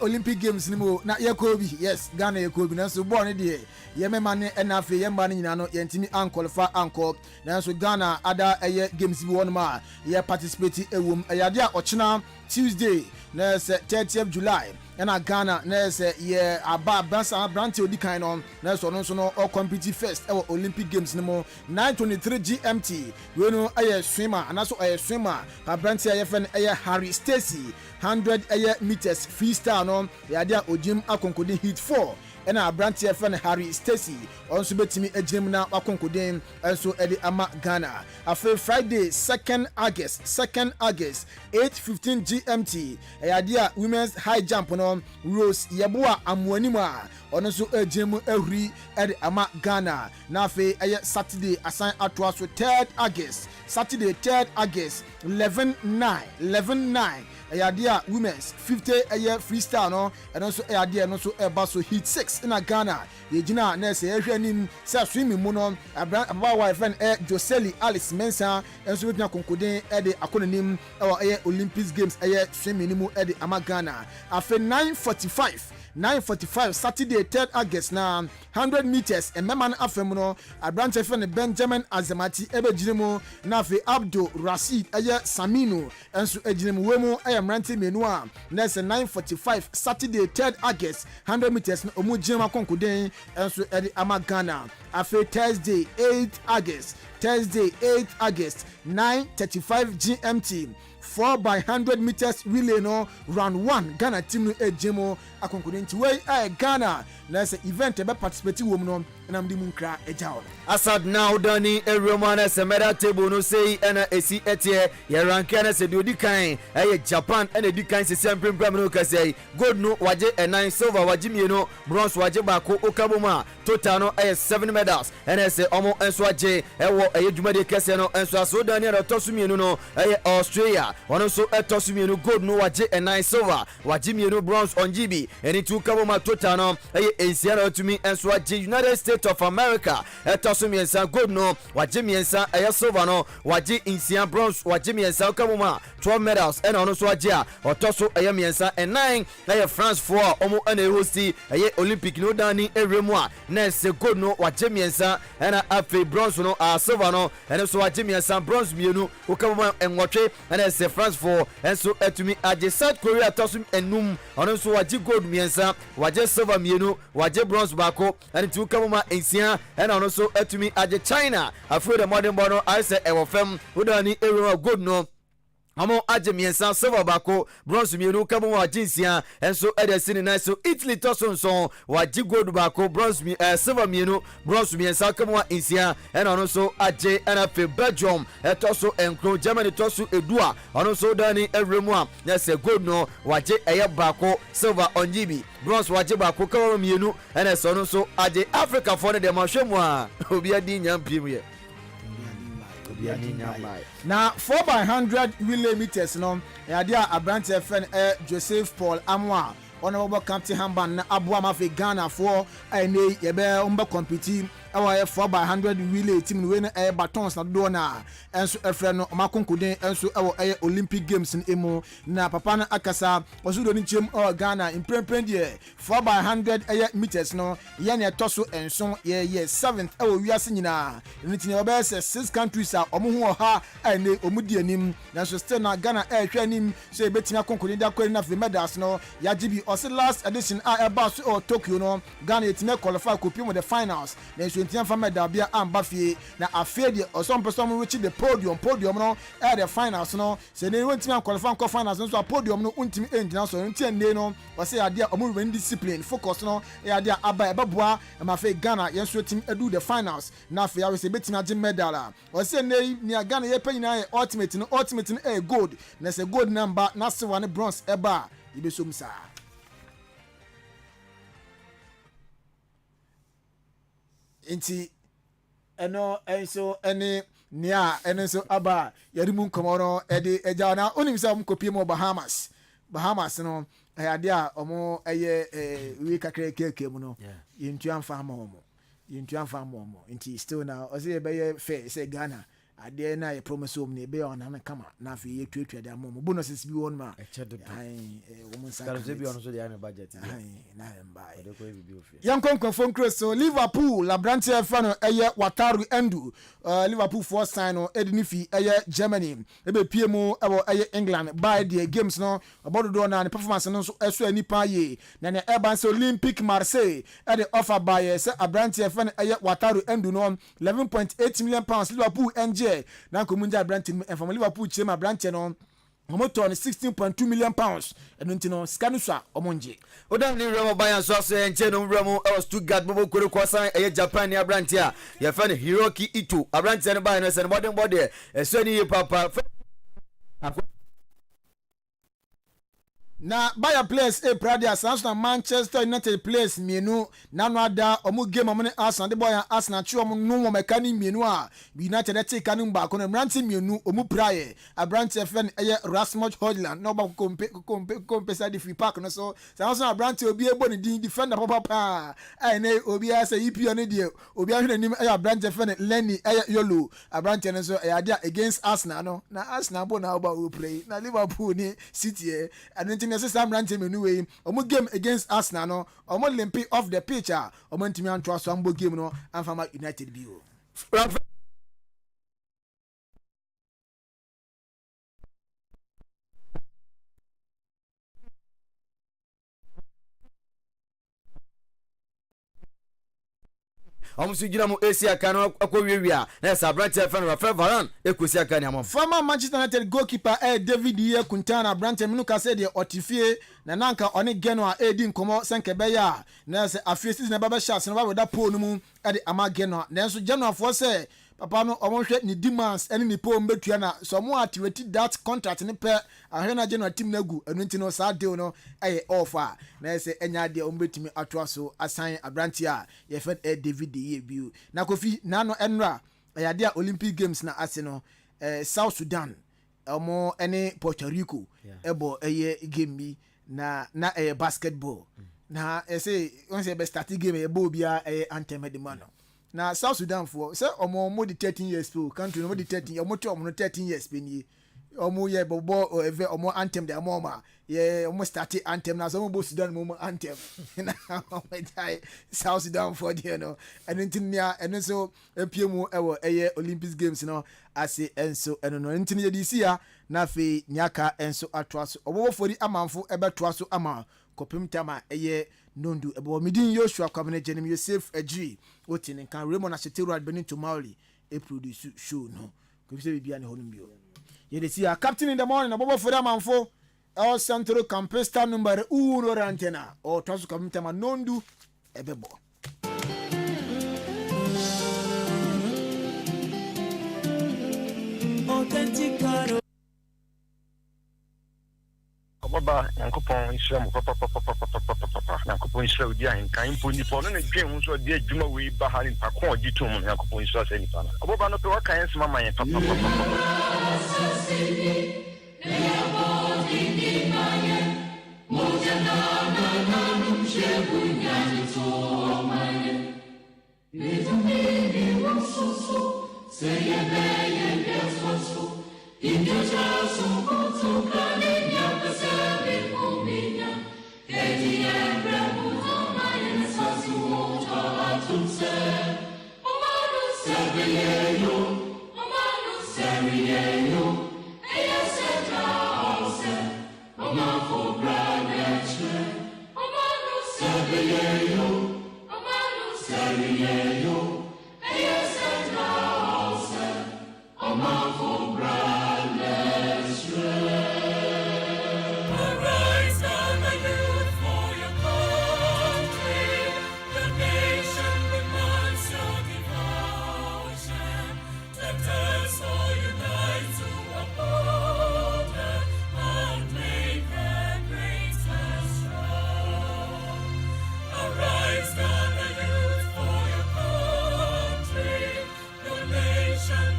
Olympic Games ni mo na ye Kobe yes Ghana ye Kobe na so ball ni de ye mema ne na afi ye mba ni nyina no ye ntimi anqualify anko na so Ghana ada games bi won ma ye participate ewom ayade a ochina Tuesday na 30th July na Ghana na ye aba bansa brante odi kan no na so no all compete first Olympic Games ni mo 9:23 GMT we no swimmer and also swimmer brante ye fen Harry Stacy 100 meters freestyle no yade a ojim akonkodi hit 4 ena abranti e friend Harry Stacy onso betimi ejim na wakonkodin enso edi ama Ghana afi Friday 2nd August 8:15 GMT yade a women's high jump no Rose Yeboa amuanim a onso ejim ehuri edi ama Ghana na afi Saturday assign atwa so 3rd August Saturday 3rd August 11:9 Ayadia women's 50 freestyle no and also ayadia no so eba so hit 6 in Ghana yegina na se ehwanim se swimming mu no aba wife friend Joseli Alice Mensah enso betuna konkoden de akononim Olympics Games swimming ni mu de ama Ghana afi 9:45 Saturday 3rd August na 100 meters and meman afem no abrante friend Benjamin Azamati ebejiremu na afi Abdul Rashid Saminu enso ejiremu wemu mranti menu a na 9:45 Saturday 3rd August 100 meters no omu jema konkuden enso edi ama Ghana afi Thursday 8th August 9:35 GMT 4x100 meters relay no round 1 Ghana team no ejemo akonkuden ti wey Ghana na se event be participate wo no na mdi munkra ejawo Asad now dani everyone as a medal table no say na esi etie ye rank na se di kan Japan na di kan se sempre no ka say gold no waje 9 silver waje mieno bronze waje bako okaboma total no 7 medals na se omo enso aje ewo dwumade kese no enso aso dani na tosu mieno no Australia ono so tosu mieno gold no waje 9 silver waje mieno bronze on GB eni tu kaboma total no Asia to me enso aje United States of America tosu miensa gold no waje miensa silver no waje insia bronze waje miensa kamoma 12 medals and ono so aje a otoso miensa 9 France for omo na hosti Olympic no dani eremu a na se gold no waje miensa na afi bronze no silver no and so waje miensa bronze mienu okamoma enwotwe na se France for enso etumi aje South Korea tosu enum ono so waje gold miensa waje silver mienu waje bronze bako and tu kamoma insia and ono so etumi aje China afro the modern bono I say ewo fam udani eremu gold no amo aje miensa silver bako bronze mienu kabo wa jinsia enso edesini na so Italy tosonson waji gold bako bronze silver mienu bronze miensa kabo wa insia ena ono so aje na fe Belgium etoso enkro Germany toso edua ono so dani eremu a na se gold no waje bako silver on GB bronze waje bako kabo mienu ena so ono so aje Africa for the mahwemu a obi adi nyampiem ye na 4x100 relay meters no yade a abrante friend Joseph Paul Amwa honorable captain Hamban na aboa mafe Ghana for ene yebe umba compete awa 4x100 relay team we na batons na do na enso efre no makonkuden enso ewo Olympic Games in emo na papa na akasa osudo ni chem Ghana imprempren de 4x100 meters no ye na toso enso ye 7th ewo wiase nyina nitine obe se 6 countries a omo ho ha ene omudi anim na so still na Ghana hwe anim so e betimi akonkuden da kwari na medals no ya gibi o last edition eba so Tokyo no Ghana yetime qualify kopim with the finals na so ntian fa medal bia amba fie na afie de osom person reach the podium no the finals no se ne wentime qualify ko finals no so podium no untime engina so ntian ne no o se ade omo remain discipline focus no ade aba ebeboa ma fe Ghana yenso team edu the finals na afie we se betime age medal o se ne ni Ghana ye panyina ultimate no gold na se gold number na silver ne bronze eba ibesom sa inti eno enso ene nia enso aba yarimu nkomo no ede eja na onim se om kopie mo Bahamas no ade a omo eye we kakra keke mu no yintu amfa ma omo into am into still now or say be fair say Ghana ade na ye promise om ne be on na kama na fe ye twetwe de amom bonuses bi won ma woman sa be on so the budget na mba yan konkon cross so Liverpool la branch fa no eye Wataru Endu Liverpool for sign no edini fi eye Germany e be pie mu e eye England by the games no about do na performance no so eso anipa ye na ne Urban Olympic Marseille e de offer by say a branch fa no eye Wataru Endu no 11.8 million pounds Liverpool NG na komunja branch from Liverpool chema branch no omoto on 16.2 million pounds eno ntino sika no so a omonje odam ni remo bayan so so enche no remo e Stuttgart bobo kore kwasan e Japan ya branch a ye fa ne Hiroki Ito a branch ne bayan no se modern body e so ni papa na Bayer place Pradia Arsenal Manchester United place mienu nanu ada omu game amune Arsenal de boy Arsenal chi omu no mekani mienu a United de take kanu ba kono mranti mienu omu praye Abrant FN eye Rasmus Hojland no ba kompe sa di free park no so Arsenal Abrant obi ebo ni defender papa ne obi asa EPO ne de obi ahwe nim eye Abrant FN Lenny eye Yolo Abrant ne so eye dia against Arsenal no na Arsenal bo na oba o play na Liverpool ni City and Sam Ranty Menuwe, omo game against Arsenal no, omo limpi off the pitch omo ntimi antwa so ambo game no, and Farmer United bio. Almost you know Asia can akowia na sa branch fan Rafael Varane ekosi aka ni amom former Manchester United goalkeeper David Ye Kuntana branch menu ka say de otifie na nanka one geno a edi nkomo senke ya na say afie season baba shots na baba da pole mu e de ama geno na so January for say papa no omonhwe ni demands ene ni po mbetua na so mo activate that contract ne pe ahwe na January team na gu enu ntino sa deal no eye offer na say enya de ombetimi atoa so assign abranti a ye fed David Ye biu na kofi na no enra ayade a Olympic Games na ase no South Sudan omo ene Puerto Rico ebo eye game bi na basketball na say once e be start game e bo bia anthem de mano na South Sudan for say omo di 13 years po country no di 13 omo to omo no 13 years pe ni omo ye bobo eve omo anthem de omo ma ye omo start anthem na so omo bo Sudan mo anthem na omo dai South Sudan for there no eno ntinia eno so epiemu ewo eye Olympics Games no ase enso eno no ntinia di sia na fe nyaka enso atwa so obo fori amanfo ebetwa so ama kopim tama eye nondu ebo midin Joshua Kwabene Jenim Yosef Ejri otinin kan Raymond Ashetero Adbenin to Mauli e produce show no ko bi se bibia ne honum bio ye de sia captain in the morning obo fori amanfo El Centro Campesta number 1 rantena o twaso kopim tama nondu ebebo authenticaro Baba Yankopon Islam papa Yankopon Islam dia nkan mpo ni po no na dwen ho so de adwuma we ba ha ni pakon oditom Yankopon Islam se ni pa na Baba no pe wa kan sema man papa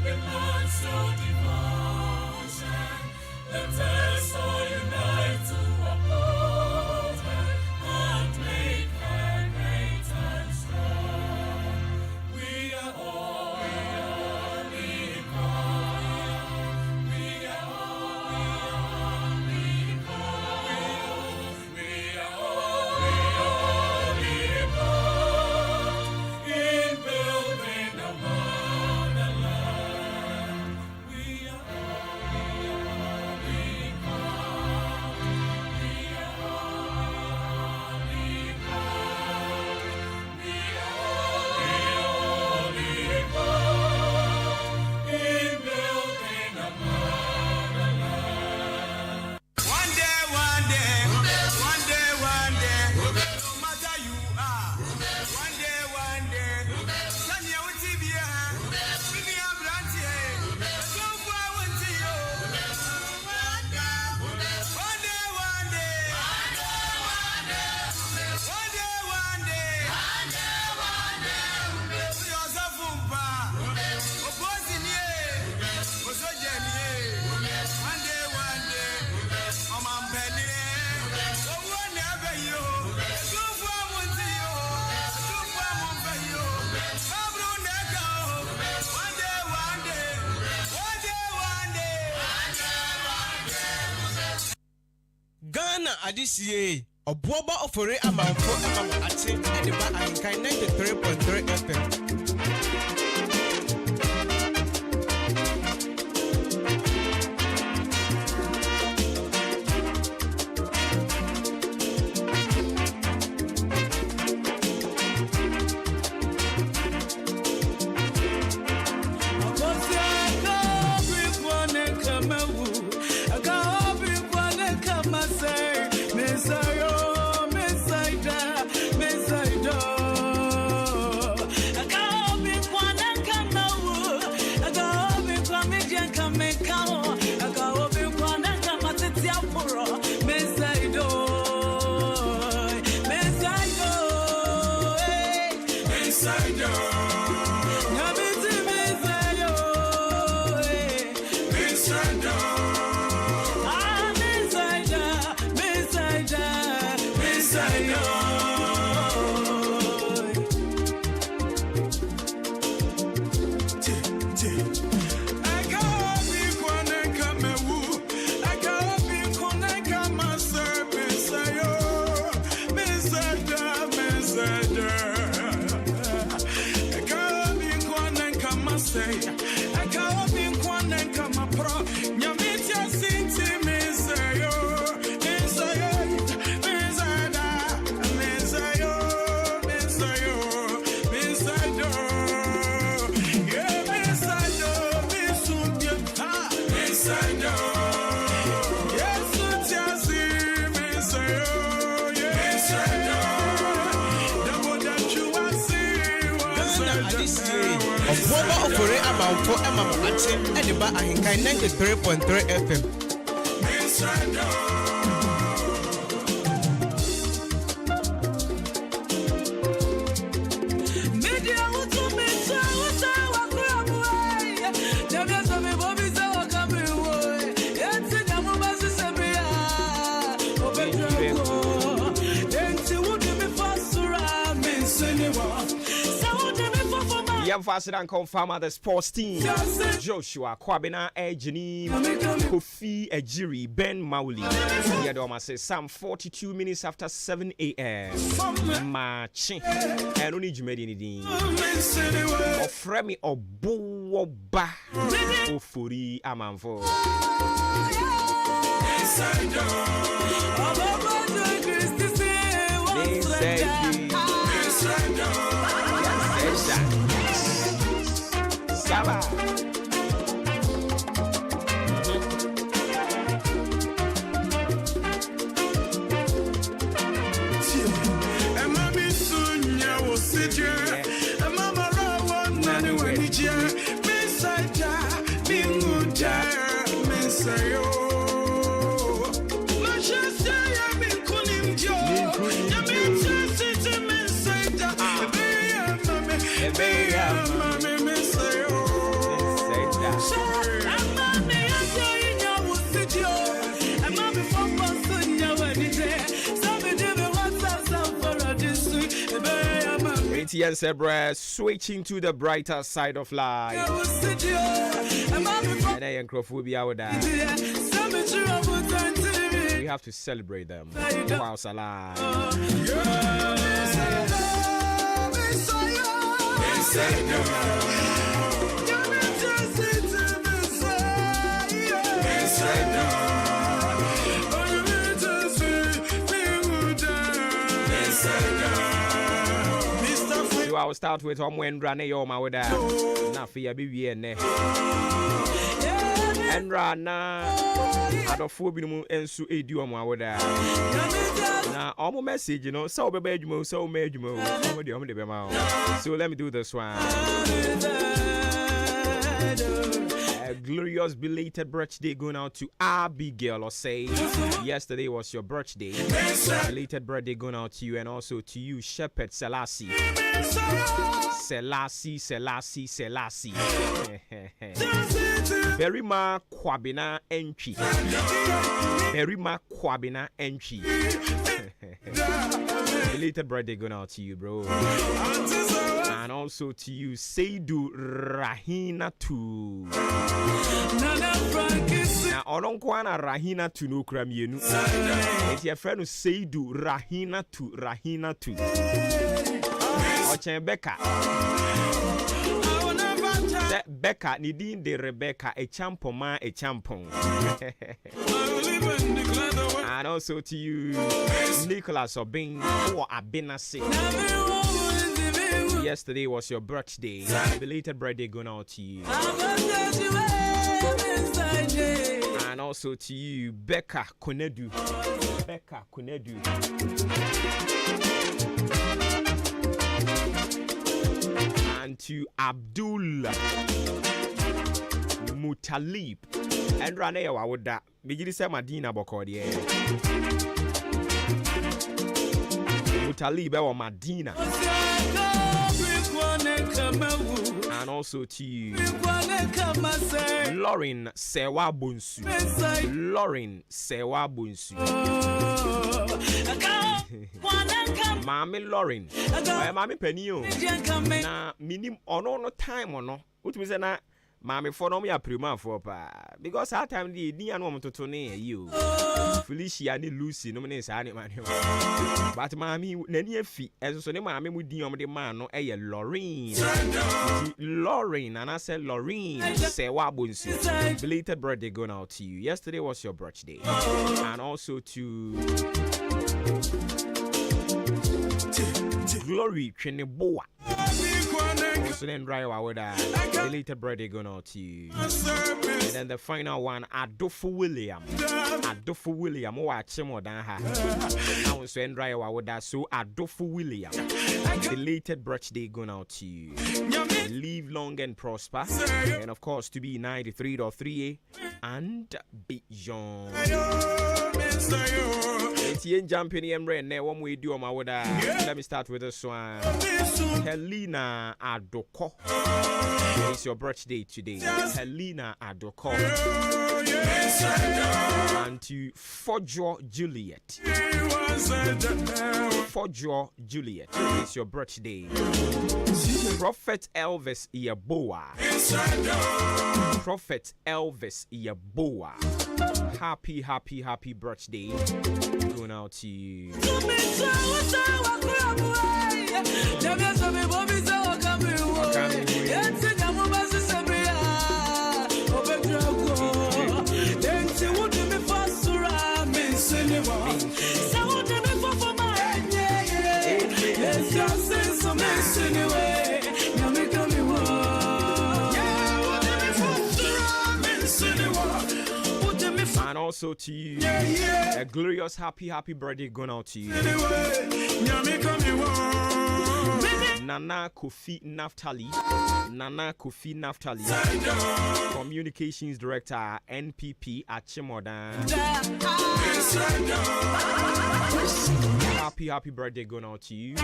Demands so divine. adisiye obuoba ofore amanfo amamo ate de ba ahenkan 93.3 FM. Obuoba ofore amanfo amamo ate de ba ahenkan 93.3 FM. Faster and confirm the sports team. Joshua Kwabena Ejini Kofi Ejiri Ben Mauli. Yadoma says some 42 minutes after 7 a.m. Matching and only Jumedi Ofremi Obuoba Ofuri Amanfo. Saba. Yes, switching to the brighter side of life. And I will be out there. We have to celebrate them whilst alive. I will start with Omwendra ne yo maweda na fia bibi ene Endra na adofo binumu ensu edi omo aweda na omo message you know so obeba adwuma so ma adwuma omo de be ma. So let me do this one. A glorious belated birthday going out to Abigail or say yesterday was your birthday. Belated birthday going out to you and also to you Shepherd Selassie. Selassie. Berima Kwabena entry. Belated birthday going out to you, bro. And also to you, Seidu Rahina too. Now Ononkwana Rahina to no kramienu. It's your friend Seidu Rahina to. Ochen Becca. Becca Nidin de Rebecca a champon a champon. And also to you, Nicholas Obing or Abenasi. Yesterday was your birthday. Belated birthday going out to you. And also to you, Becca Konedu. And to Abdul Mutalib. And Rane Wawoda. Bigidi say Madina Bokodi. Mutalib or Madina. And also to you, Lauren Sewa Bunsu. Mami Lauren. Mami Penio. Na minim ono no time ono. Utumi say na mami for no me aprima for pa. Because that time the anu mtoto ne you. Felicia ni Lucy no me say man. But mami nani afi eso ne mami mu din om de man no eye Lauren and I said Lauren Sewa Bunsu. Belated birthday going out to you. Yesterday was your birthday. And also to Glory Cheneboa. So then Raiwa with a belated birthday going out to you. And then the final one, Adolfo William. Watch him or than her. Now so then Raiwa with that. So Adolfo William. Belated birthday going out to you. Live long and prosper. And of course to be 93.3 and beyond. Etienne jumping in rain. Now one we do on my water. Let me start with this one. Helena Adoko. It's your birthday today. Helena Adoko. And to Fojo Juliet. It's your birthday. Prophet Elvis Iyaboa. Happy birthday. Going out to you. And also to you, a glorious happy birthday going out to you. Nana Kofi Naftali, Communications Director, NPP at Chimodan. Happy birthday going out to you.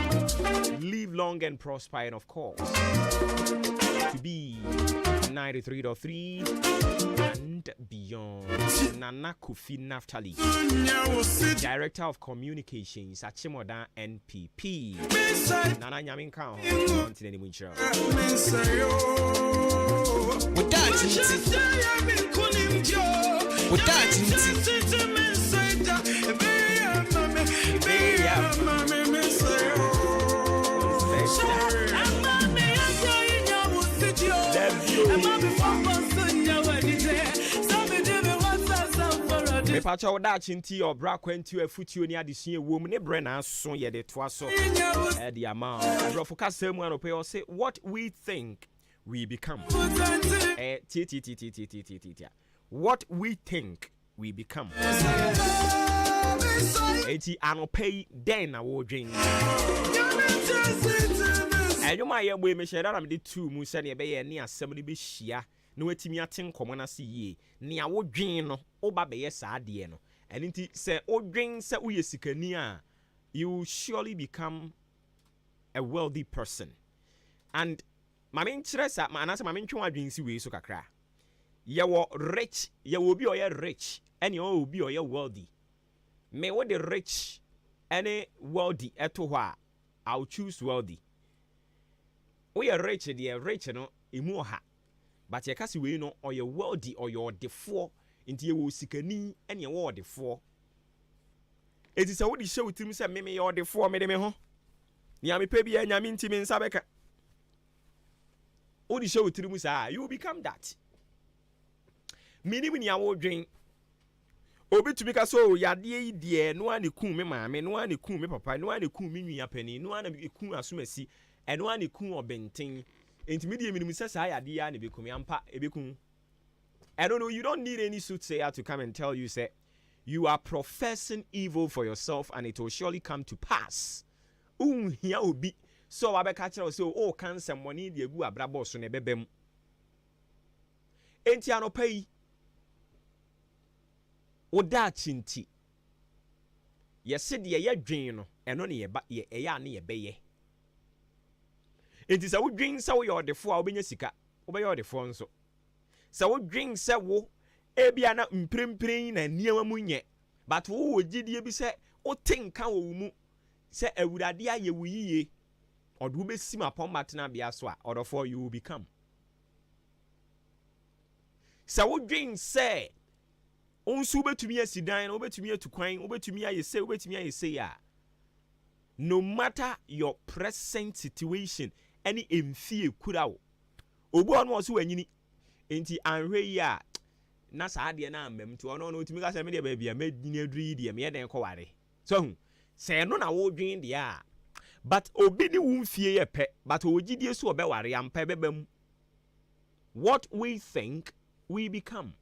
Live long and prosper, and of course, to be 93.3 and beyond. Nana Kofi Naftali, Director of Communications at Chimodan NPP. Nana Nyaminka. Me pacha oda chinti obra kwantu afutuo ni adesun ewom ne bre na so ye de to aso e de ama bro focus same one pay say what we think we become what we think we become eti anopay den na wo dwen ayuma ye boy me share na me de two mu se ne be ye ne asem ne be hia na watimi aten komo na se yie ne awodwen no oba be ye saade no enti se odwen se uye sikani a you surely become a wealthy person. And mamen chiresa manase mamen twen adwen si we so kakra ye wo rich ye wo bi oye rich ene o bi oye wealthy me wo the rich ene wealthy eto ho a I'll choose wealthy. We are rich no emu ha. But ye kasi we no or you wealthy or your defo nti ye wo sikani ene ye wo odefo eti se wo di hye wotim se me ye odefo me de me ho nia me pe bia nyame ntimi nsa beka wo di hye wotirim sa you become that minim nia wo dwen obetumi ka so yade yi de no ane kun me maame no ane kun me papa no ane kun me nwia pani no ane kun asomasi eno ane kun obenten enti me de minim se sa yade ya ne bekumi ampa ebekun. I don't know, you don't need any soothsayer to come and tell you say you are professing evil for yourself and it will surely come to pass. Here will be so abeka say oh cancer money de gu abrabo so ne bebem. Enti anopai oda chinti yesi de ye dwen no eno ne ye ba ye eya ne ye beye. Enti sa wo dwen sa wo ye odefo a obenya sika wo be ye odefo nso. Sa wo dwen se wo ebia na mprempren na niam mu nye but wo gidie bi se o tenka wo mu se awurade aye wo yiye odo be sim upon matena bia so a odofo you will become. Sa wo dwen se onsu betumi asidan na obetumi atukwan obetumi ayese obetumi ayese ya no matter your present situation any emfie kura wo obu ono so wanyini enti anhwe ya na saa de na amem to ono no timi ka se me de ba bia medini aduri de me den ko ware so se no na wo dwen de a but obi ni wo mfie ye pe but ogidie so obe ware ampa bebam. What we think we become.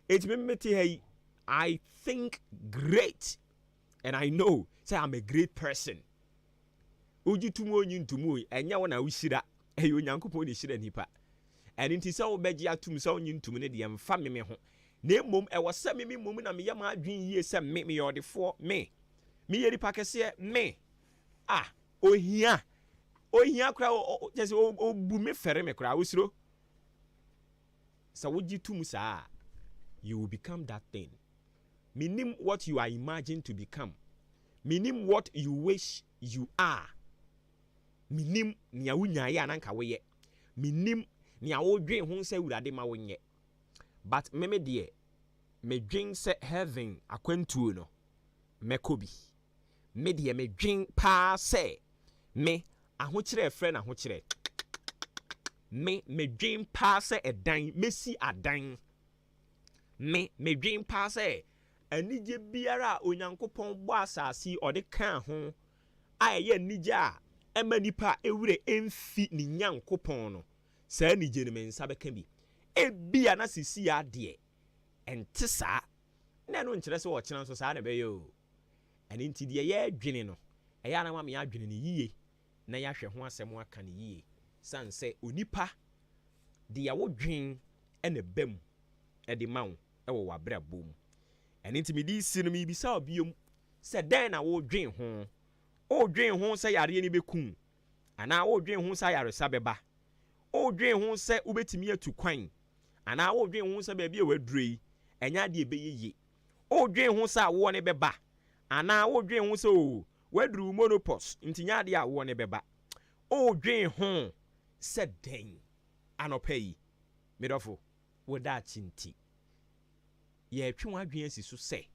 It meti hey I think great and I know say I'm a great person. Oji tumo nyintumo enya wona wo hira eyo nyankopon ne hira nipa. And inti sa obeji atum sa onyintum ne de mfa me ho na emom e wo se me mom na me yam adwen yie se me yodefo me yeri pakese me ohia kra just obu me fere me kra wosiro sa wojitum sa you will become that thing. Minim what you are imagined to become. Minim what you wish you are. Minim nia wunya ya nanka weye. Minim nia wo dwen ho se urade ma wonye. But meme de me dwen se heaven akwantuo no mekobi. Me de me dwen pa se me ahokyere frɛ na ahokyere. Me dwen pa se edan mesi adan. Me dwen pa se anije biara onyankopɔn bɔ asase ɔde kan ho ayɛ anije a ɛma nipa ewure emfi ni nyankopɔn no saa anije ne mensa bɛka bi ebia na sisi ya de ente saa na no nkyerɛ sɛ wɔkyena nso saa na bɛyɛ o ɛne nti de yɛ adwene no ɛyɛ na ma me adwene ne yie na yɛahwɛ ho asɛm aka ne yie san sɛ onipa de ya wo dwen ɛna bam ɛde ma wo ɛwɔ wabra bom ɛne nti me di sinu mi bisa obiom sɛ dan na wo dwen ho sɛ yare ni bekum ana wo dwen ho sɛ yare sa beba wo dwen ho sɛ ubetimi atu kwan ana wo dwen ho sɛ ba bia wadurei ɛnya de ebeyeye wo dwen ho sɛ awo ne beba ana wo dwen ho sɛ o waduru monopause nti nya de awo ne beba wo dwen ho sɛ den anopai medofo woda chinti ye twe wa dwen asi so sɛ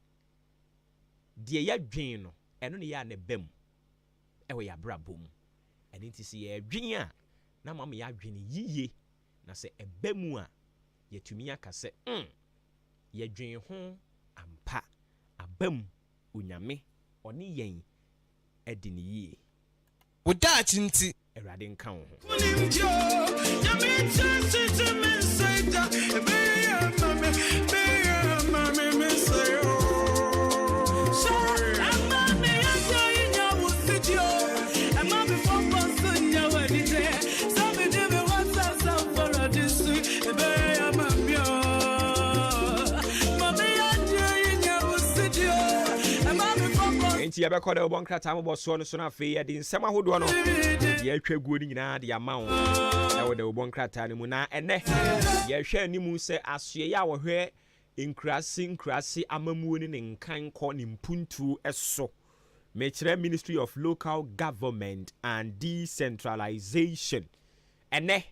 de ya dwen no ɛno ne ya ne bam ɛwɔ ya brabom ɛne nti sɛ ye dwen a na mama ya dwen yiye na sɛ ɛbamu a yetumi aka sɛ ye dwen ho ampa abam onyame ɔne yɛn ɛdi ne yie woda chinti awurade nka wo ho nti yɛbɛkɔ da wobɔ nkrata mobɔ soɔ no so no afei yɛde nsɛm ahodoɔ no yɛatwa guo no nyinaa de ama wo ɛwɔ da wobɔ nkrata no mu na ɛnɛ yɛhwɛ animu sɛ asoɛyɛ a wɔhwɛ nkurase amamuo ne nkankɔ ne mpuntuo ɛso mekyerɛ Ministry of Local Government and Decentralization ɛnɛ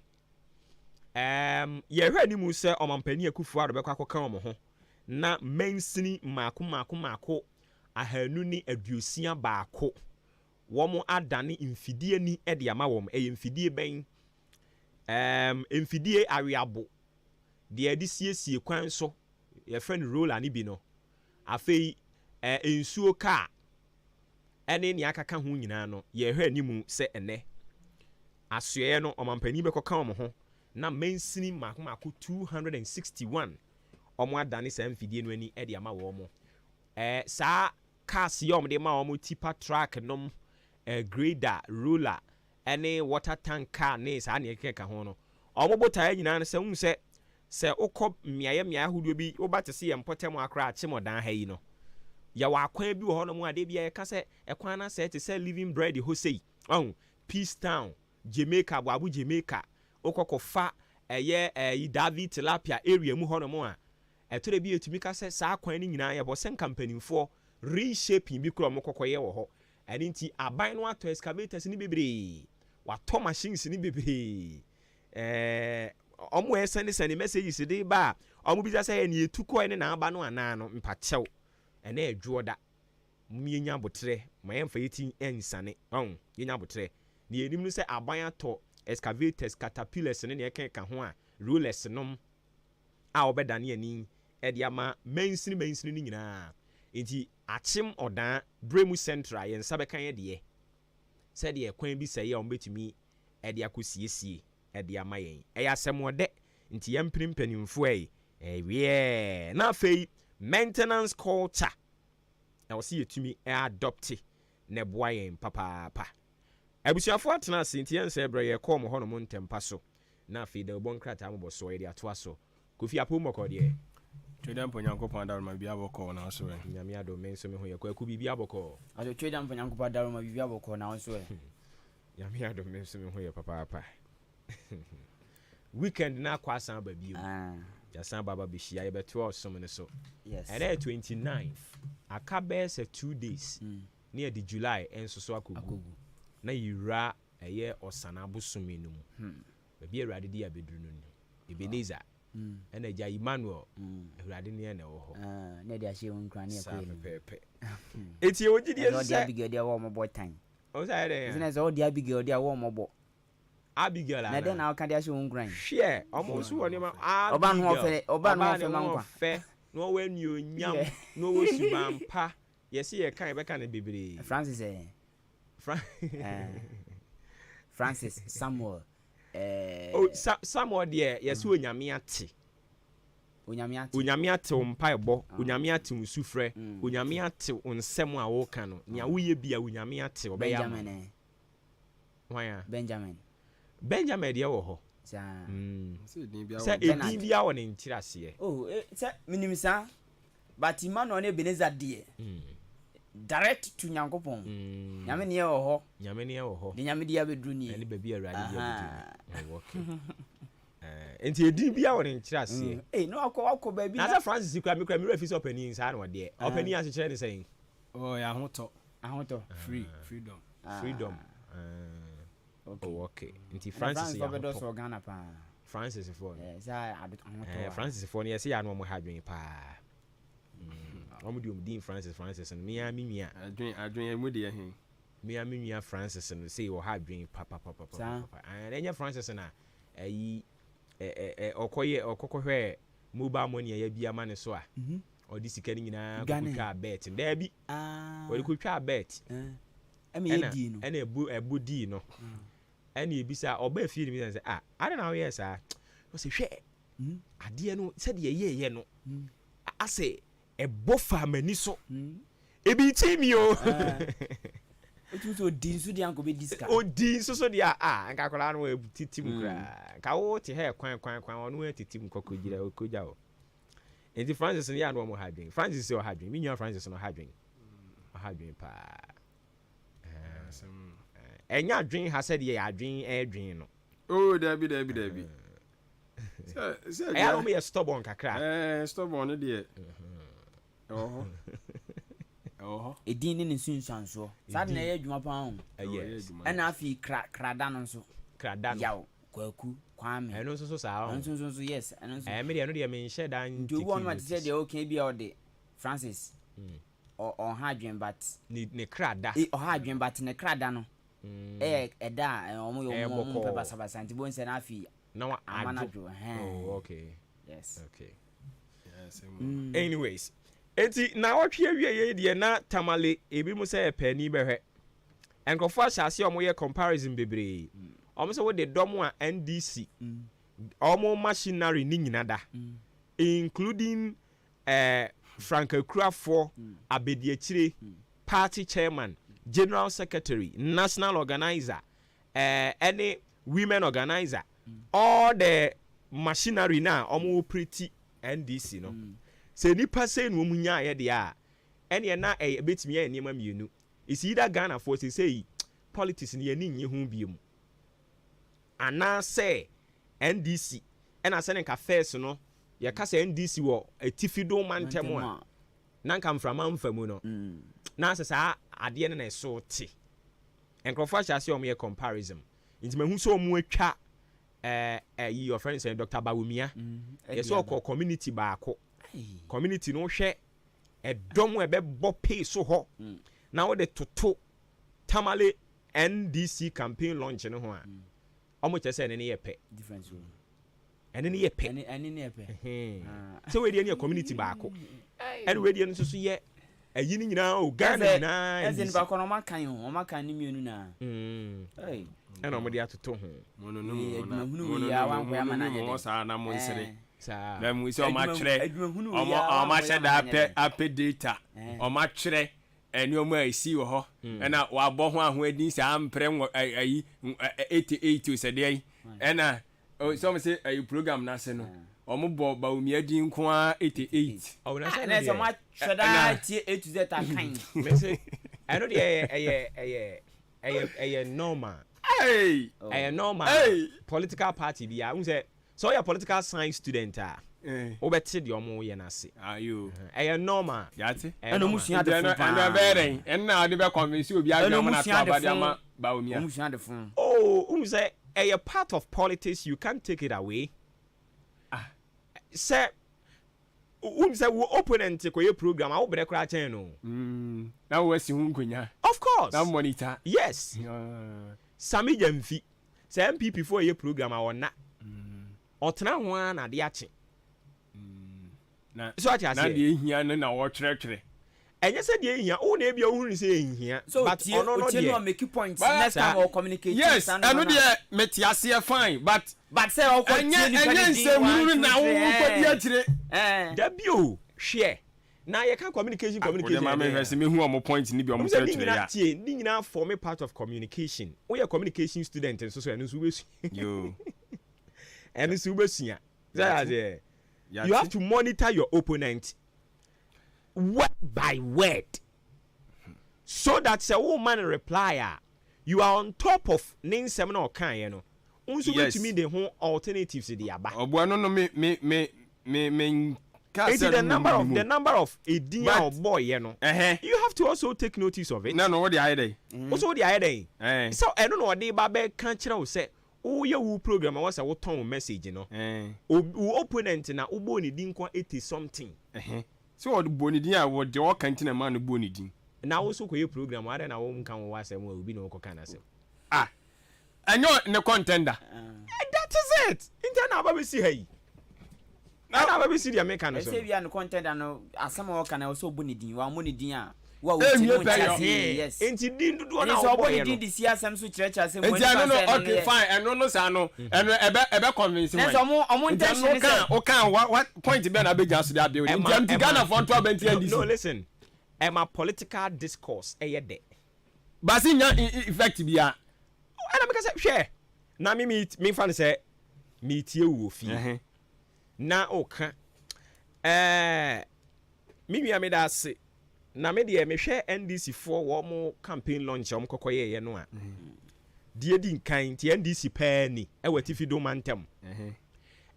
yɛhwɛ animu sɛ ɔmampani Akufo-Addo bɛkɔ akɔka wɔn ho na mensini mako ahanu ni aduosia baako wɔn adane mfidie ni de ama wɔn ɛyɛ mfidie bɛn mfidie awiabo deɛ de siesie kwan so yɛfrɛ no roller ni bi no afei nsuo kaa ɛne ne akaka ho nyinaa no yɛhwɛ animu sɛ ɛnɛ asoɛ no ɔmampani bɛkɔka wɔn ho na mensini mako 261 ɔmo adane saa mfidie no ani de ama wɔn saa cars yɛ ɔmo de ma wɔn tipa truck nom grader roller ɛne water tank car ne saa ne ɛkeka ho no ɔmo botaeɛ nyinaa no sɛ hu sɛ wokɔ mmeaeɛ ahodoɔ bi woba te sɛ yɛ mpɔtam akora akyemɔdan ha yi no yɛwɔ akwan bi wɔ hɔ no mu ade bia yɛka sɛ ɛkwan na sɛ te sɛ living bread ho sei Peace Town Jamaica Boabu Jamaica wokɔkɔfa ɛyɛ David Tilapia area mu hɔ no mu a ɛtɔre bi etumi ka sɛ saa kwan no nyinaa yɛbɔ sɛ nkampanimfoɔ reshaping bi kora mo kɔkɔyɛ wɔ hɔ ɛne nti aban no atɔ excavators ni bebree watɔ machines ni bebree ɔmo ɛsɛne messages de ba ɔmo bi sɛ ne etu kɔ ne na aba no anaa no mpakyɛw ɛna adwo da mienya botre ma yɛmfa yɛti ɛnsane yɛnya botre ne yɛnim no sɛ aban atɔ excavators caterpillars ne ɛkeka ho a rollers nom a wɔbɛdane ani ɛde ama mensini no nyinaa nti akyem ɔdan bremu central yɛn nsa bɛka yɛ deɛ sɛdeɛ kwan bi sɛ yɛ a wɔbɛtumi ɛde akɔsiesie ɛde ama yɛn ɛyɛ asɛm ɔdɛ nti yɛn mpanimfoɔ ɛwiɛ na afei maintenance culture ɛwɔ sɛ yɛtumi adopte na ɛboa yɛn papaapa abusuafoɔ atena ase nti yɛn sɛ brɛ yɛkɔɔ mo hɔ no mo ntɛmpa so na afei da wɔbɔ nkrataa mobɔ so yɛde atoa so kofi apo mmɔkɔ deɛ tweda mpo nyankopɔn adaroma bia bɔkɔ na so nyame adɔ me nso me ho yɛkɔ aku bibia bɔkɔ aso tweda mpo nyankopɔn adaroma bibia bɔkɔ na so nyame adɔ me nso me ho yɛ papaapa weekend na akɔ asan ba bio yɛsan baba bɛhyia yɛbɛtoa ɔsom no so ɛnɛ 29 aka bɛyɛ sɛ 2 days ne yɛde July ɛnso so akɔgu na yɛwura ɛyɛ ɔsana abosome no mu baabi awurade de abɛduru no ni Ebenezer ɛna agya Emmanuel awurade ne ɛna ɛwɔ hɔ na de ahyɛ wɔn nkran ne ɛkɔ pɛpɛ eti ɛwɔ gyidie sɛ Abigail de awɔ mɔbɔ tan ɔsɛ ayɛ dɛ sɛ sɛ ɔde Abigail de awɔ mɔbɔ Abigail na de na ɔka de ahyɛ wɔn nkran hwɛ ɔmo so wɔ ne ma ɔba no ɔfɛ man kwa fɛ na ɔwɔ anuonyam na ɔwɔ subampa yɛsi yɛ kan yɛbɛka ne bebree Francis Samuel Samuel deɛ yɛsi onyame ate onyame ate wo mpaebɔ onyame ate wo sufrɛ onyame ate wo nsɛm a woka no nea woyɛ bia onyame ate ɔbɛyɛ ama Benjamin deɛ wɔ hɔ sɛ edin bia wɔ ne nkyerɛ aseɛ sɛ minim saa but Emmanuel ne Ebenezer deɛ direct to Nyankopɔn nyame ne wɔ hɔ de nyame de abɛduru nie ɛne baabi awurade de abɛduru enti edin bia wɔ ne nkyerɛ aseɛ na wakɔ baabi na sɛ Francis kura me refi sɛ ɔpani saa na ɔdeɛ ɔpani ahyekyerɛ ne sɛn ahotɔ freedom okay nti Francis yɛ ahotɔ Ghana pa Francis for Francis for ne yɛsɛ yɛ ano ɔmo ha adwene paa ɔmo de ɔmo din Francis no mea me nua adwene mu de ɛhe mea me nua Francis no sɛ wɔ ha adwene papa ɛnyɛ Francis na ayi ɔkɔhwɛ mobile money a yɛbi ama ne so a ɔde sika no nyinaa kɔtwa bet daabi ɔde kɔtwa bet ɛna ɛbu dii no ɛna ebisa ɔba fie ne mi sɛ ade na ɔyɛ saa ɔsɛ hwɛ adeɛ no sɛdeɛ yɛyɛ no asɛ ɛbɔ fa mani so ebi ti mi o otu odi nso de anko be diska odi nso so de nka kola no titim kra ka wo te he kwan ɔno titim kokogira okoja o enti Francis ne ya no mo hadwen Francis se o hadwen mi nua Francis no hadwen pa enya adwen ha sɛ de yɛ adwen adwen no dabi sɛ ya no me stubborn kakra stubborn ne de edin ne nsunsuanso saa de na ɛyɛ adwuma pa ho ɛna afi krada no nso krada no yaw kwaku Kwame. ɛno nso so saa Nso yes, ɛno nso. me de no de me nhyɛ dan Do one what say the okay be all the Francis. Or hadwen but ne krada. Or hadwen but ne krada no. Eda omo yo pepper sabasa nti bon se na afi. Na amanajo. Oh, okay. Yes. Okay. Yes. Anyways, enti na wotwe awie de na tamale ebi mu say pani behwe. Enkofo ahyase omo ye comparison bebre. Omo say wo de dom a NDC. Omo machinery ni nyina da. Including Frank Akurafo, Abediachire, party chairman, general secretary, national organizer, any women organizer, all the machinery now almost pretty NDC no. Se nipa say no munya ye dia, any na a bit me any mam you know. Is either Ghana for say politics ni ye hu biom. Ana say NDC, and I send a first no. Ya kasa NDC wo etifido mantemo a na nka mframa mfamu no na asesa ade ne na so te enkrofo ahyase omo ye comparison nti mahu so omo atwa your friend say Dr. Bawumia ye so ko community baako community no hwe edom ebebo pay so ho na wo de toto tamale NDC campaign launch no ho a omo chese ne ye pe difference. And then ye pay. And in ye So we dey community baako. And we dey nso so ye ayini nyina o Ghana na. As in baako no makan o makan ni mienu na. Hey. And omo dey atoto ho. Hunu ya wan ko ya mana je. Mo sa na mo nsere. Sa. Na mu isi o ma kyerɛ. O ma hyɛ da apɛ data. O ma kyerɛ ɛni o ma isi wɔ hɔ. Ɛna wa bɔ ho ahoɔdin sa ampre ayi 88 o sɛ dey. Ɛna so me say a program na se no omo bo Bawumia din ko a 88 oh na say na so ma tweda tie 8 to z kan me say I know the normal normal political party bia un say so your political science student o beti de omo ye na se ayo normal yati and omusua de fun and bere and na de be convince obi agba na to abade ama Bawumia omusua de fun oh say a part of politics, you can't take it away. Say, we opponent ko your program. I will break right channel. Now we see hunkunya. Of course. That monitor. Yes. Sami Jamfi. Say MPP for your program. I will not. Otna one na diachi. Na. So what you say? Na di here na wo trere. And you said yeah, oh, maybe you say here. So, but no make points next time or communicate. Yes, I know the metiasia fine, but say all say we na wo W share. Now you can communication. Me who am point ni bi omo say ya. Ni nyina form part of communication. We are communication student and so enu so yo. Enu so besia. You have to monitor your opponent word by word, so that a woman reply, you are on top of name seminar kan you know. Unso to me the whole alternatives to the aba. Obo no me the number of a dear or boy you know. You have to also take notice of it. No what the idea. Also the idea. So I don't know what the babe can chira say. Oh your program was a what tone message you know. Opponent na ubo ni din kwa 80 something. So what bonidin a what the all canteen man bonidin. Na also ko your program why na wo nkan wo asem wo bi na wo kan asem. And you're the contender. That is it. Interna ba be si hey. Na ba be si the American so. Say we are the contender no asem wo kan also bonidin wa monidin a wa wo yes. Enti din dudu na wo bonidin di si asem so church asem when no okay fine and no say no and ebe convince me. So omo intention say o kan what point be na be just there build. Enti Ghana for 20 NDC. No listen. My political discourse de. But see effect bia. And I say share. Na me fan say me tie wo fi. Na oka me me da se na me de me hwe NDC for wo mo campaign launch om kokoye ye no a. Die di nkan tie NDC pa ni e watifi do mantem.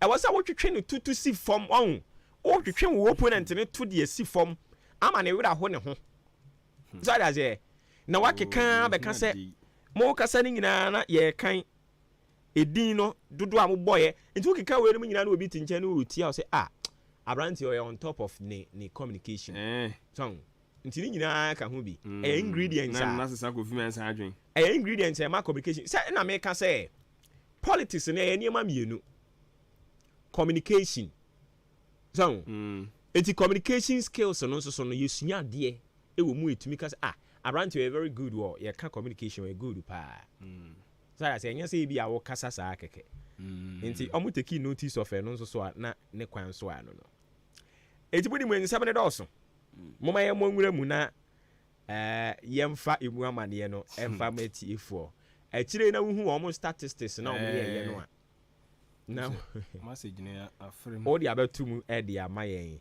E was a wo twetwe ne tutu si form on. O twetwe wo opponent ne to de si form ama ne wira ho ne ho. So that say na wakeka be ka say mo kasa ni nyina na ye kan edin no dodo a mo boye nti wo keka we no nyina na obi tinche na o tia o say abranti o on top of ne communication so nti ni nyina ka ho bi ingredients na sesa ko fi mensa adwen ingredients ma communication say na me ka say politics na e niam mienu communication so enti communication skills no so no yesunya de e wo mu etumi ka say abranti we very good wo ye ka communication we good pa so I say nya say bi a wo kasa saa keke nti omo take notice of no so na ne kwan so ano no enti bodi mu nsɛm ne dɔɔso moma yɛ mo nwura mu na yɛmfa emu amane no ɛmfa mati efo akyire na wuhu wɔn statistics na wɔn yɛ no a na message ne afrem odi abetum ɛde ama yɛn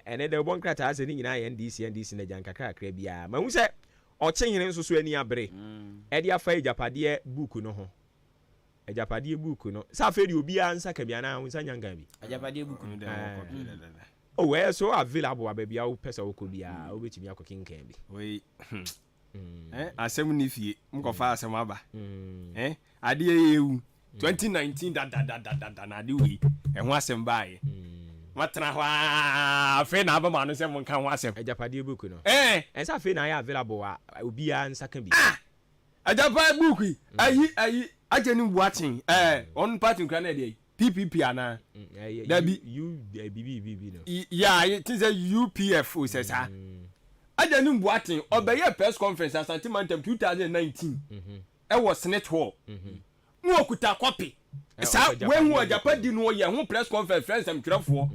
ɛne de bon krata ase ni nyina yɛ NDC na gyan kakra kra bia ma hu sɛ ɔkyenyene nso so ani abere ɛde afa ejapade book no ho ejapade book no sa fe de obi ansa ka bia na nsa nyanga bi ejapade book no oh well so available baby awu pesa okobia obetimi akokinkan bi we asem ni fie mkofa asem aba ade yewu 2019 da na ade we ho asem baaye matna hwa fe na aba ma no sem nkan ho asem ejapade book no ensa fe na ya available obia nsaka bi ejapade book ayi ajeni buatin on party kra na dey PPP ana that be you BBB no yeah it is a UPF o sesa ajani buatin obeye press conference asante mantem 2019 e was Senate hall mu okuta copy sa we hu ajapadi no ye hu press conference friends am kirafo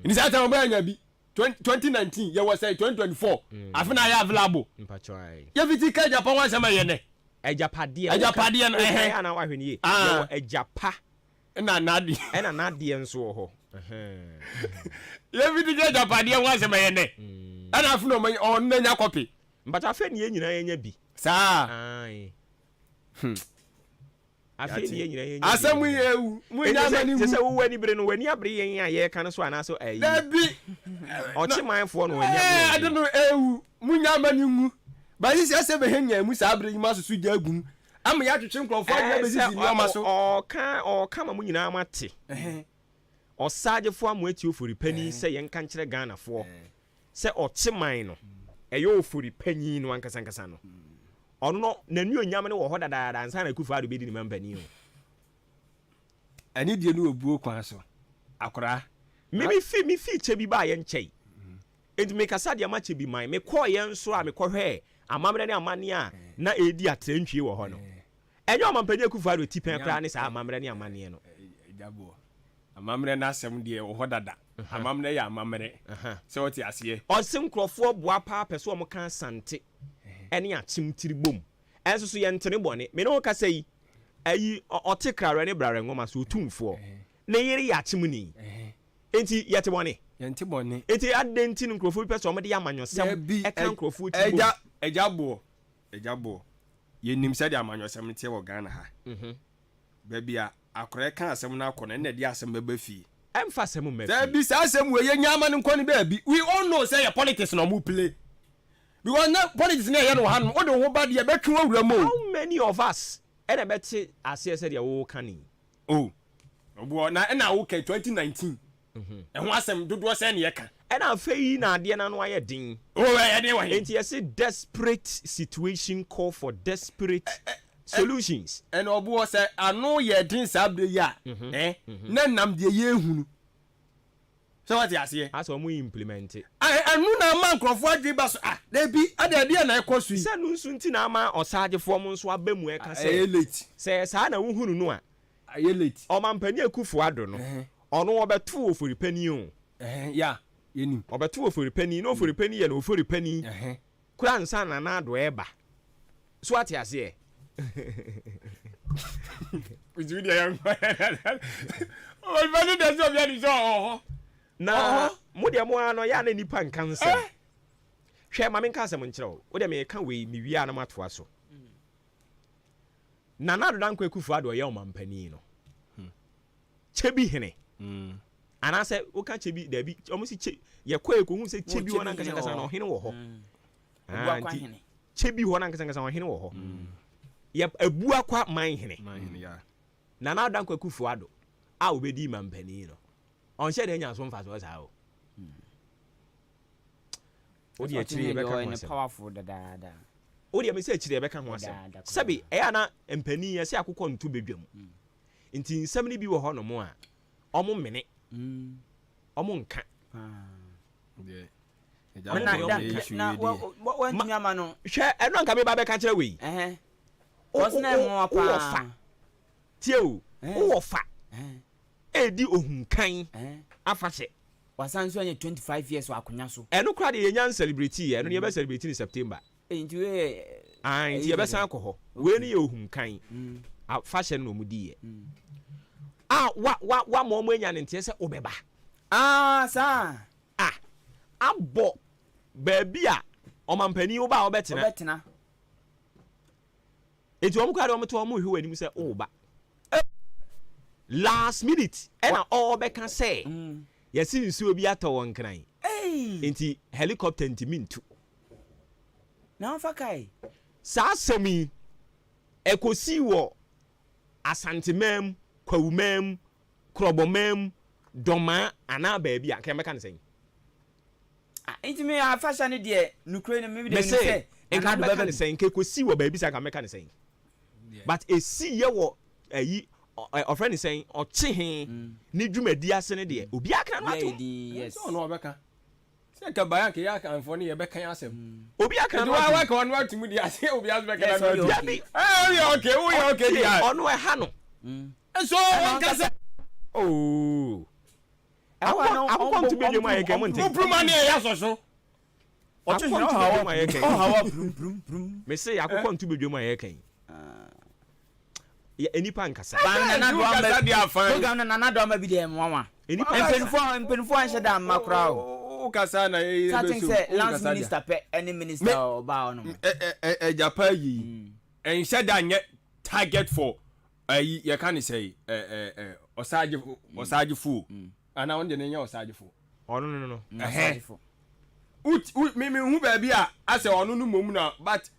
ni sa ta obaya nya bi 2019 ye was 2024 afina ya available mpachoi ye fiti ka japan wa sama ye ne ajapade no ana wa hwene ye yo ajapa na nadi nso ho ye fiti ka japade wa sama ye ne ana afuna on na nya copy but afa ni nyina nya bi sa ai afa ni nyina nya asemu yewu mu nya mani mu se wo wani bere no wani abere yen a ye kan so ana so ayi dabi ochi manfo no wani abere I don't know ewu mu nya mani mu ba yi se be henya mu sa abere ma so ja agum am ya twetwe nkrofo anya be sisi ni ama so o ka ma mu nyina amate o sajefo amoati ofori pani se yen kan kire Ghana fo se ochi man no eyo ofori pani no ankasa no ono no nanu onyam ne wo ho dadaada nsa na kufa do be di ni mampani o ani die no obuo kwan so akora mi fi che bi ba ye nchei enti me kasa de ama che bi man me kɔ ye nso a me kɔhwɛ amamre ne amane a na edi atrantwie wo ho no enyo amampani kufa do tipen kra ne sa amamre ne amane no ejabo amamre na asɛm de wo ho dada amamre ya amamre se wote ase ɔsem krɔfo boa pa pɛso ɔmo kan sante ene achim tiribom enso so ye ntene bɔne me ne wo kasa yi ayi ɔte krare ne brare ngoma so otumfo ne yere ya achim ni enti yete bɔne yente bɔne enti adenti no krɔfo pɛso ɔmo de amanyɔsɛm ɛka krɔfo tibom ejabo ye nim sɛ de amanyɔsɛm tie wɔ Ghana ha baby a akora ka asɛm na akɔ na ne de asɛm bɛba fi emfa asɛm mɛfi baby sa asɛm we ye nyama ne nkɔ ne baby we all know say your politics no mu play because na politics na ye no ha no o de ho ba de betwe awura mo how many of us ene beti ase ese de wo kani obo na wo ka 2019 ho asɛm dodo sɛ ne ye ka ena afei na ade na no ayɛ din ye de wa enti ye say desperate situation call for desperate solutions and obo sɛ ano ye din sabre ya na nam de ye hunu so what you say as we implement it anu na man krofo adwe ba so da bi ade na ekɔ so yi sɛ no nso nti na ama ɔsaagefo mo nso abemu ɛka sɛ sɛ saa na wohunu no a late ɔmampani akufo ado no ɔno ɔbɛto ofori pani o ya yeni ɔbɛto ofori pani no ofori pani yɛ no ofori pani kura nsa na na ado ɛba so ate ase uju dia yang o bani da so bia ni so na mo de mo ano ya na nipa nkan nsem hwɛ ma me nka asɛm nkyerɛw wo de me ka we mi wi ana matoa so na do dankwa kufu ado yɛ ɔmampani no chebi hene ana sɛ wo ka chebi da bi ɔmo si che ye kɔ ekohu sɛ chebi wona nka kasa na ɔhene wɔ hɔ anti chebi wona nka kasa ɔhene wɔ hɔ ye abu akwa man hene ya na na dan kwakufu ado a obedi mampani no on share dey nya so mfa so sa o odi e chiri e be ka ho powerful da odi e me se chiri e be ka ho asem sabi e ya na mpani ya se akokɔ ntu bedwam nti nsɛm ni bi wɔ hɔ no mo a ɔmo mene ɔmo nka na wantumi ama no hwɛ ɛno nka me ba bɛka kyerɛ wei wɔsena mo pa tie o wo fa edi ohunkan afa hyɛ wasan so anya 25 years akonya so ɛno kra de yenya celebrity ɛno ne yɛbɛ celebrity in September nti we nti yɛbɛ san akɔ hɔ we ne yɛ ohunkan afa hyɛ no mu di yɛ wa mo mo anya ne ntie sɛ obɛba sa abɔ baabi a ɔmampani wo ba obɛtena eti ɔmo kra de ɔmo to ɔmo hwe w'anim sɛ oba last minute ɛna ɔbɛka sɛ yɛsi nsuo bi atɔ wɔn kran nti helicopter ntimi ntu na ɔfa kai saa asɛm yi ɛkɔsi wɔ asantemam kwawumam krɔbɔmam dɔma anaa baabi a kɛmɛka ne sɛn nti me afasha ne deɛ nukure ne me de sɛ nka bɛka ne sɛn kɛkɔsi wɔ baabi sa kɛmɛka ne sɛn but esi yɛ wɔ ayi ɔfrɛ ne sɛn ɔkye he ne dwumadi ase ne deɛ obi akra no ato yes ɔno ɔbɛka sɛ ka bayan ke ya kan fo ne yɛ bɛka asɛm obi akra no wa ka ɔno atumi di ase obi aso bɛka na no bi o okay di ɔno ɛha no so wɔnka sɛ akokɔ nto bɛdwam a yɛka mu nti puma ne yɛ asɔso ɔkye he ɔhawa ma yɛka ɔhawa me se akokɔ nto bɛdwam a yɛka enipa nkasa program na nana do ama bi de mwawa enipa mpenfo anhye da amma kra o kasa na e beso say lance minister pe any minister oba ono Japan yi enhye da nye target for ye can say osagefo ana on de ne nya osagefo ono no osagefo me hu ba bi a ase ono no mom na but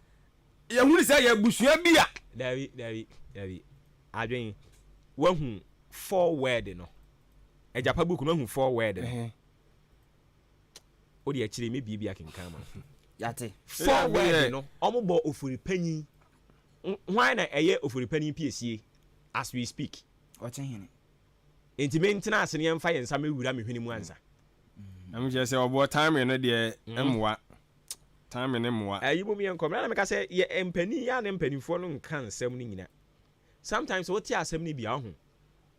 ye hu say ye busua bi a David adwen wahu 4 word no Ejapa book no hu 4 word o de akire me bibia kenkan ma yate 4 word no omobo ofuri panyin why na eye ofuri panyin piesie as we speak oche hene enti me ntena ase ne yemfa yensa mewura me hwene mu ansa am je say obo time no de emwa time ne mwa ayi bo me enkom na me ka say ye empani ya ne mpanifo no nkan nsem no nyina sometimes what you asem ni bia ho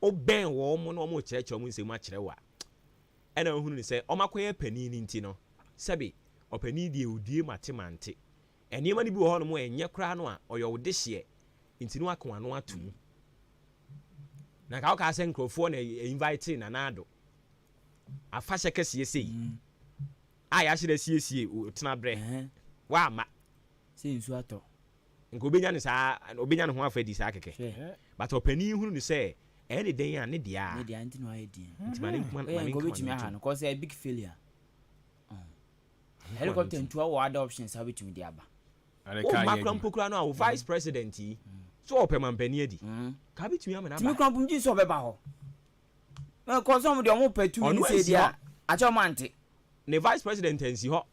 oben wo mo no mo cheche mo nsem a kire wa ena hunu ni say o makoye pani ni nti no sebe opani die odie matemante enema ni bi wo ho no mo enye kra no a oyo wo de hye nti no akwa no atum na ka o ka se nkrofo na invite na nado afa hye kese sei a ya hye sie o tena bre wa ma se nsu ato nko obenya ne saa obenya ne ho afadi saa keke but opani hunu ni say any den ya ne dia nti no ayedi nti mane nko betimi aha no cause a big failure helicopter ntu awo other options how betimi dia ba o makram pokura no a vice president yi so opemampani adi ka betimi amana ba timi krampum ji so obeba ho na cause om de omo patu ni say dia a chomante ne vice president ensi ho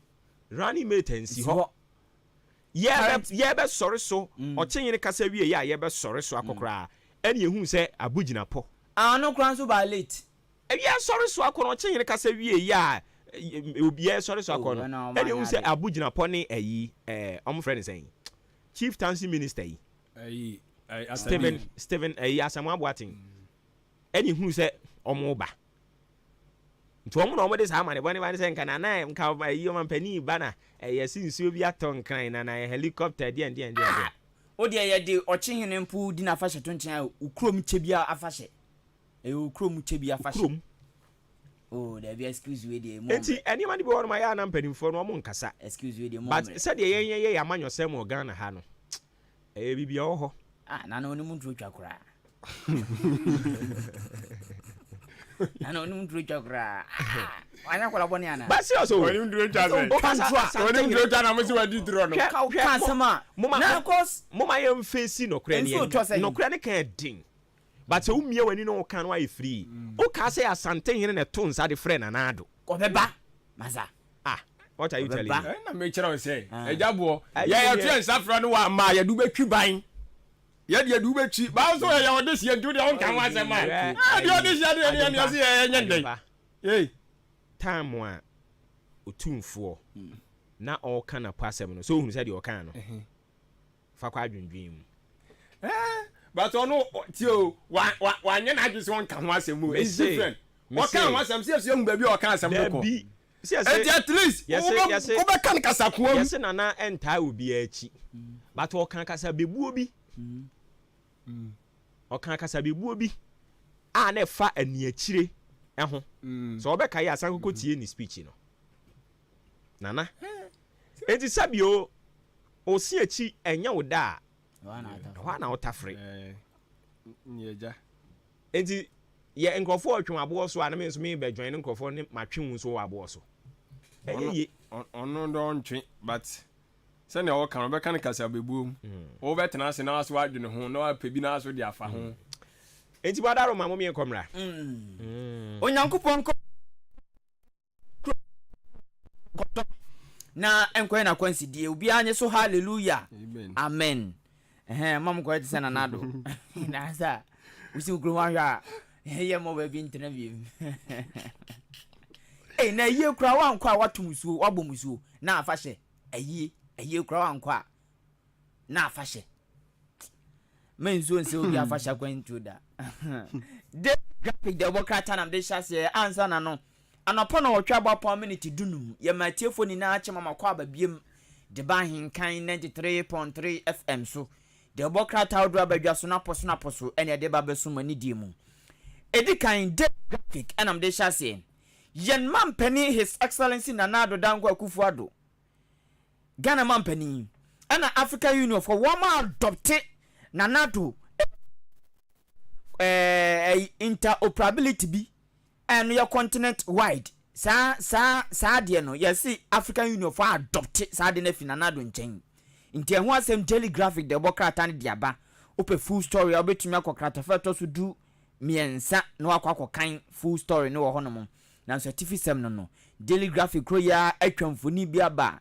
running mate ensi ho yebe sorry so ochenye ne kasa wie ya yebe sorry so akokra ene ehu se abugina po no kran so ba late ye sorry so akoro ochenye ne kasa wie ya obi ye sorry so akoro ene ehu se abugina po ne ayi omo friend say chief tansi minister yi ayi Steven ayi Asamoah Boateng ene ehu se omo ba nti omo na omo de sa amane bani se nka na nka ayi o mampani bana yesi nsuo bi aton kran na helicopter de o de ye de ochihene mpu di na afahye tonchen ukrom chebia afahye ukrom chebia afahye oh there be excuse we de mo enti eni ma de bi won ma ya na mpanimfo no omo nkasa excuse we de mo but said ye amanyosem Ghana ha no bibia wo ho na oni mu ntro twa kura ana oni mu ntro twa kura anya kwala boni ana basi oso oni nduro twa oni nduro twa na mo si wadi duro no ka sama na cause mama yem face no kra ne kan din but so umie wani no kan wa free o ka say asante hene na to nsa de friend anado ko beba maza what are you telling me na me kira o say ejabo ya tuen nsa fra no wa ma ya du betwi ban ya de du betwi ba so ya o de sie ndu de on kan wa se ma de o de sie de ne se ya nyende eh time wa otumfo na all kind of passem no so hu say de o kan no fa kwa adwendwen mu but ono tio wa nye na adwese on kan ho asem mu is different o kan ho asem se mu ba bi o kan asem ko at least yes o be kan kasa ko yes na na enta obi achi but o kan kasa bebuo bi o kan kasa bebuo bi a na fa ani achire ho so obe kai asan kokko tie ni speech no nana enti sabio o si achi enya wo da wana otafre nyeja enti ye nkofo otwen abo so ana me so me be join nkofo ne matwen so abo so ono don twen but se ne o kan be kan kasa bebuom o be tena se na so adwene ho na apebi na so de afa ho enti badaro mamo me nkomra onyankopon na enkwen na kwansi die obi anye so hallelujah amen mam ko etse na nado na sa usi ukruwa ya ye mo ba bi interview na ye kura wa nkwa watumusuo wabomusuo na afahye ayi kura wa nkwa na afahye menzo nse obi afahye kwantu da de graphic de bokata na de hyase ansa na no anopo na otwa bapa minute dunum ye matiefo ni na ache mama kwa babiem de ba hinkan 93.3 FM so de bokata odwa badwa so na poso ene de ba beso mani die mu edikan de graphic anam de hyase yen mampani his excellency Nanado Dango Akufo-Addo Ghana mampani ana African Union for wama adopte Nanado interoperability bi and your continent wide sa de no yes African Union for adopte sa de na fi Nanado nchen nti ho asem daily graphic de bokrata ne diaba ope full story obetumi akokrata feto so du miensa no akwakokan full story no ho no mo na certificate no daily graphic kro ya atwamfoni bi aba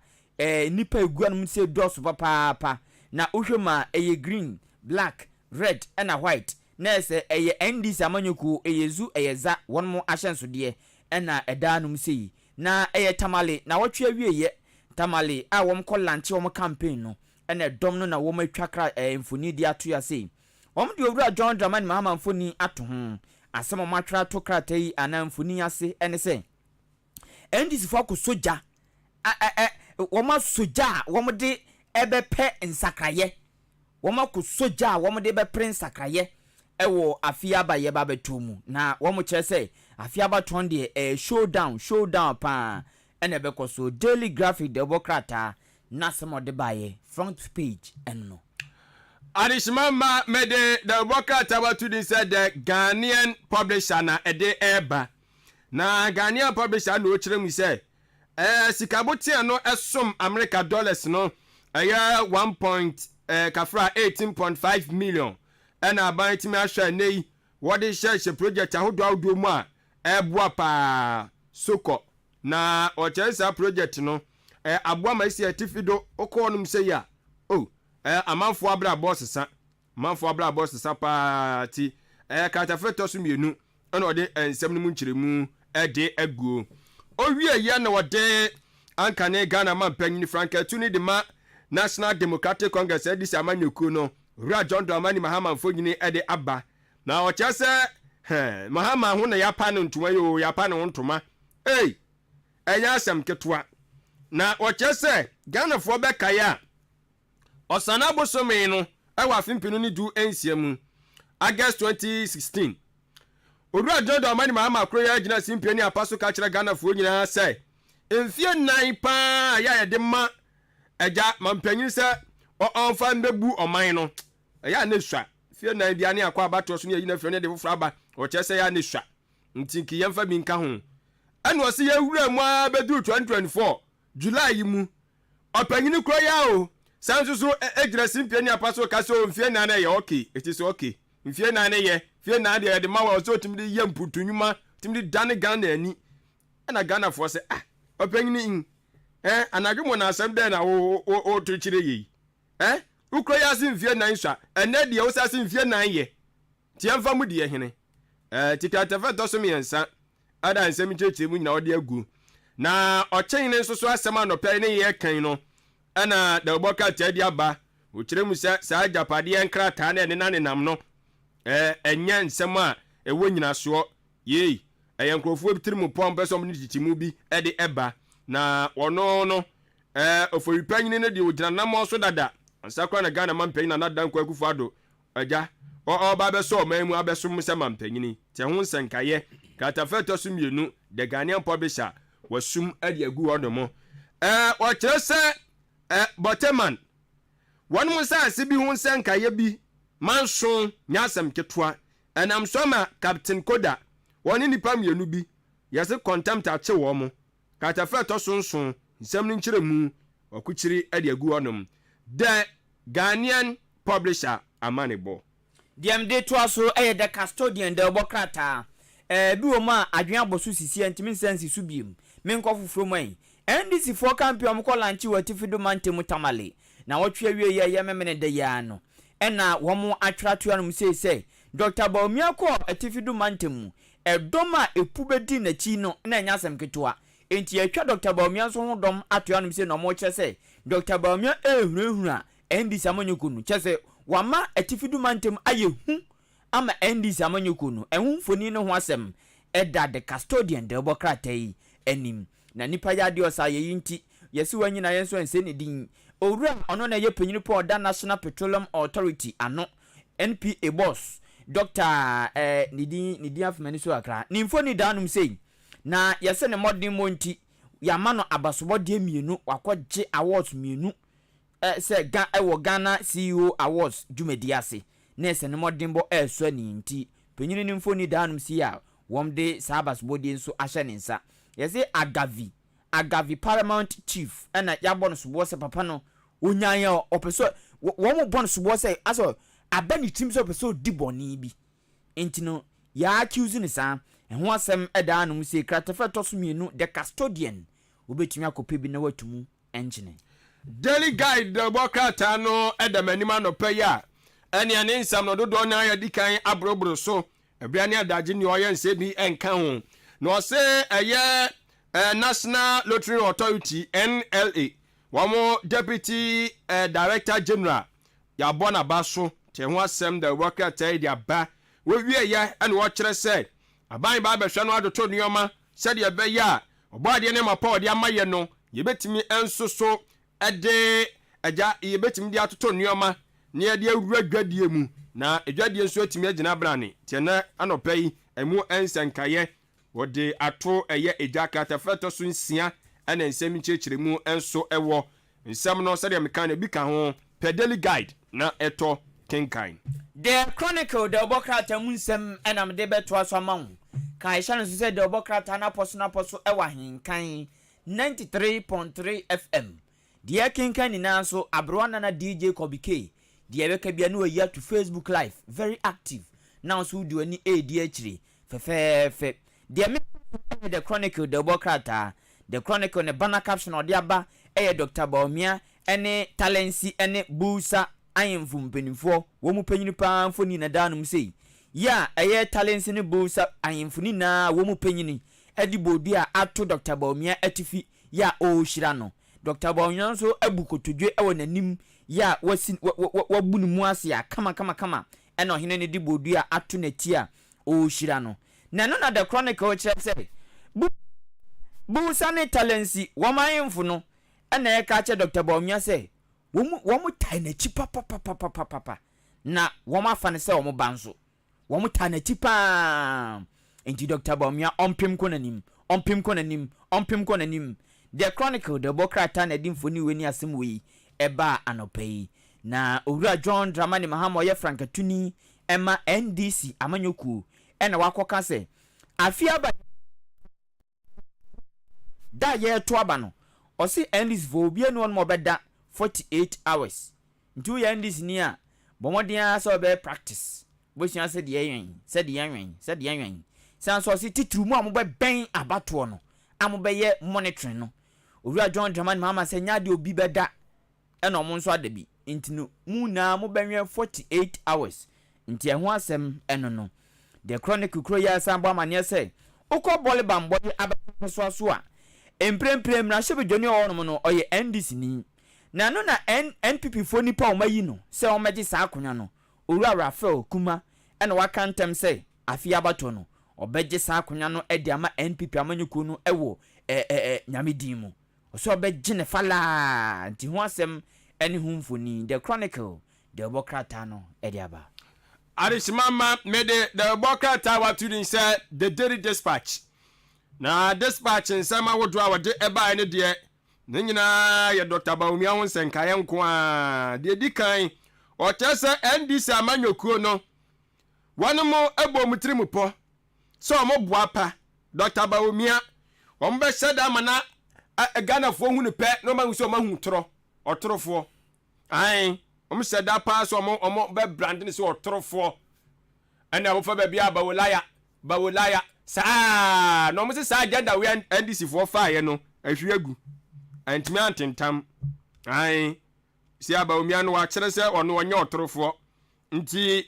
nipa eguanum se dos papa na uhwema green black red and white na se NDC amanyoku eyezu eyeza wonmo ahyenso de na edanum sei na tamale na wotwe awieye tamale a wom ko lanche wom campaign no na dom no na wom atwakra mfoni di ato ya sei wom de owura John Dramani Mahama mfoni ato ho asem matwa to kratai ana mfoni ase ene se NDC fo ko soja wom soja wom de ebepe nsakraye wom ko soja wom de be prince sakraye ewo afiaba ye ba betumu na wom kire se afiaba ton de showdown pa ene be ko so daily graphic de bokrata na some de baye front page enno Adishmama mede the bokrata wa to said the Ghanaian publisher na ede eba na Ghanaian publisher no kire mu se sikabote no esom America dollars no aya 18.5 million and aban timi ahwa nei what is share project ahodo mu a eboa pa soko na o chensa project no aboa ma isi atifido okonum se ya amanfo abra boss sa party katafeto so mienu na ode ensem no mu nkyeremu ede aguo owie ya na ode ankane Ghana mampanyin Franka tuni de ma National Democratic Congress edisi amanyoku no Ura John Dramani Mahama mfonyini ede aba na o chese Mahama ho na yapa no ntoma yo yapa no ntoma enya asem ketwa na o chese Ghana fo be kaya osana bosome no ewa afimpinu ni du ensiamu August 2016 Ura John Dramani Mahama kroya gina simpiani apaso ka kire Ghana fo nyina sai emfie nan pa ya de ma eja mampanyin se onfa mbebu oman no ya ne swa fie nan bia ne akwa abato so ne yi na fie ne de fofra aba o chese ya ne swa ntinki yemfa bi nka ho ene o se ya wura mu abedu 2024 July yi mu opanyin kro ya o sanso so ejira simpie ne apaso ka so mfie nan na ye okay it is okay mfie nan ye fie na de ma wa so timi de yam putu nyuma timi de dane Ghana ani na Ghana fo se opanyini anadwo na asem de na o to kire yi ukro ya sin fie nan swa ene de wo sa sin fie nan ye tiamfa mu de hene tikatafa to so miensa ada nsem cheche mu nyina ode agu na ochen ne nso so asem anopɛ ne ye kan no ana da oboka tadi aba o kire mu sa japade enkrata na ne nanenam no enya nsem a ewo nyina so ye eyankrofo bitirimu pom beso mu titimu bi de eba na wono no oforipanyin ne de ogina nam so dada ansakwa na Ghana mampanyin na dan kwa kufu ado aja ba beso mamu abeso mu se mampanyin te ho nsankaye katafeto so mienu the Ghanaian publisher wasum ade agu odomo o kire se Boteman wonu mu sa se bi ho nsankaye bi manso nyasem ketwa enam so ma Captain Koda woni nipa mienu bi yase contempt ache wo mo katafeto sonson nsem ni nkiremu okuchiri ade agu onom the Ghanaian publisher Amanebo DMD to aso the custodian the bokrata bi wo ma adwen aboso sisi antimi sense su biem menkofo from an NDC for campion ko lanchi watifido mantemu tamale na wotwe wie ye memene de ya no na wo mo atwatu anum sei Dr. Baumia ko atifido mantemu edoma epubedi na chi no na nyasem ketoa enti atwa Dr. Baumia so ho dom atu anum sei no mo che sei Dr. Baumia ehurehura NDC amanyukunu che sei wama atifido mantemu aye hu ama NDC amanyukunu ehun foni no ho asem eda the custodian de bokrata yi anim na nipa ya de osa ye yinti yesi wanyina yenso ense ne din owura ono na ye panyini po da National Petroleum Authority ano NPA boss Dr. Nidi afmani so akra ni mfoni danum sei na yese ne modern monti ya mano abasobode mienu wakogye awards mienu se ewo Ghana CEO Awards jumedi ase na ese ne modern bo so ni nti panyini ni mfoni danum si ya womde sabasobode nso ahye ne nsa yese Agavi Paramount Chief ena ya bon subo se papa no onyanya opeso wo mo bon subo se aso abani tim so opeso di boni bi enti no ya accuse ni sa ho asem eda anum se kratafa to so mienu the custodian obetumi akope bi na watumu engine Daily Guide the bokata no eda manima no paya ene ane nsam no dodo nya ya dikan abrobro so ebia ne adaje ni oye nse bi enka ho no se eye National Lottery Authority NLA wamo Deputy Director General ya bona baso te ho asem da worker tell dia ba we wie ya and wo kire say aban ba behwe no adoto nioma se de be ya obade ne mapa de amaye no ye betimi ensoso ede aja ye betimi de atoto nioma ne de awura dwadie mu na edwadie nso atimi agina brane te na anopai emu ensankaye wode ato eye ejaka tafeto so nsia ana nsem chechiremu enso ewo nsem no sade mekana bi ka ho pedally guide na eto kenkan the chronicle the obokrata munsem enam de beto aso mawu kan isha no se the obokrata na poso ewa hinkan 93.3 FM the kenkan ni na so abroana na DJ Kobike the ebeka bia no ya to Facebook live very active now so do ani edi achire fe the chronicle the bokrata the chronicle ne banner caption odi aba Dr. Baumia ene talensi ene busa ayemfu mpenifo wo mu panyini pa mfoni na danum sei ya talensi ne busa ayemfu ni na wo mu panyini edi bodu a ato Dr. Baumia atifi ya o hira no Dr. Baumia nso abukotodwe ewo nanim ya wabu ni mu ase ya kama ene ohene ne di bodu a ato na ti a o hira no na no na the chronicle chere say busa ne talensi wo mayemfu no ena ye ka che Dr. Baumia say wo mu tai na chi papa na wo ma fa ne say wo mu banso wo mu tai na chi pa enti Dr. Baumia ompem ko nanim the chronicle the bokrata na di mfoni weni asem wi eba anopai na owura John Dramani Mahama ye Frankatuni ema NDC amanyoku ena wakoka say afia ba da ye to aba no o si NDC vo bia no mo beda 48 hours ntu ye NDC ni a bomodin asa be practice bosia said yen san so si titru mu amobe ben abato no amobe ye monitoring no owura John Dramani mama say nya de obi beda e no mo nso adabi intinu mu na mo benwe 48 hours nti ehho asem eno no the chronicle kro ya san bo amane say ukọ bọọlụ bambọdị abaso aso a empremprem na hye bedwani ọnum no oye NDC ni na no na NPP fo nipa o mayi no se o meji sa akonya no owura Rafael Kuma na waka ntem se afi abato no obeje sa akonya no edi ama NPP amanyuku no ewo nyamedin mu so obeje ne fala nti ho asem eni humfoni the chronicle the bokrata no edi aba Arishimama made the Boka Tower to say the Daily Dispatch. Na dispatch in Sama would draw a eba any dear. Nina, ya Dr. Baumian Senkayan Kwa, the Dikai, or Tessa and this Amanyo Kuno. One more ebo mutrimupo. So mo guapa, Dr. Baumia. Ombe said Amana a gun of 100 pet, no man so mahutro or trofo. Aye. Said that pass or more branding so trofo. And I will for baby Bawulaya. Sa no Mrs. Agenda we and this for fire no. If you go. And me antin tam. Aye. See about me and watch say or no one your trofo. Nti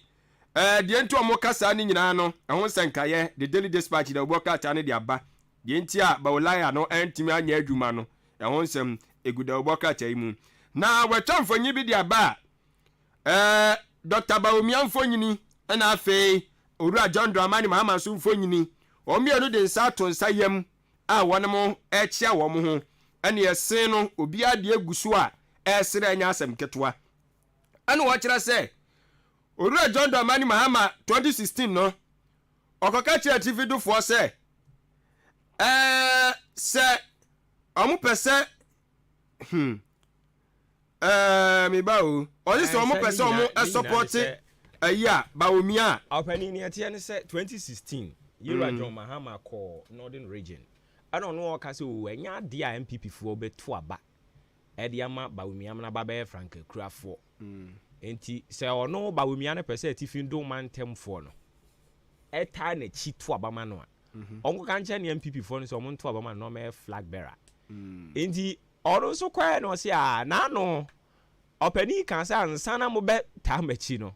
the ento amokasa ni nyina no. Ehon senkaye the Daily Dispatch the work out ane the aba. The entia Bawulaya no antimi anya adwuma no. Ehon sem eguda work out imu. Na we twan for nyi bi the aba. Dr. Baumian Fonyini, and I fay, Ura John Dramani Mama soon Fonyini, or me no de Saturn Sayem, one more, Chia Womo, and ye seno, Ubia de Gusua, Sereniasem Ketua. And what shall I say? Ura John Dramani Mahama 2016, no? Okachi TV do for say. Sir, Amupese, me bao or this one person support yeah Baumia openi ni ati say 2016 Yura John Mahama call Northern Region I don't know ka say o enya de a MPP fo beto aba e de ama Baumia na ba be Frank Kurafo enti say ono Baumia na pese tifin do man temfo no eta na chi to aba ma no onko kan che ne MPP fo no so mo to aba ma no me flag bearer enti ọrụ so kwa no si a na no openi kan sa ansana mo be ta machi no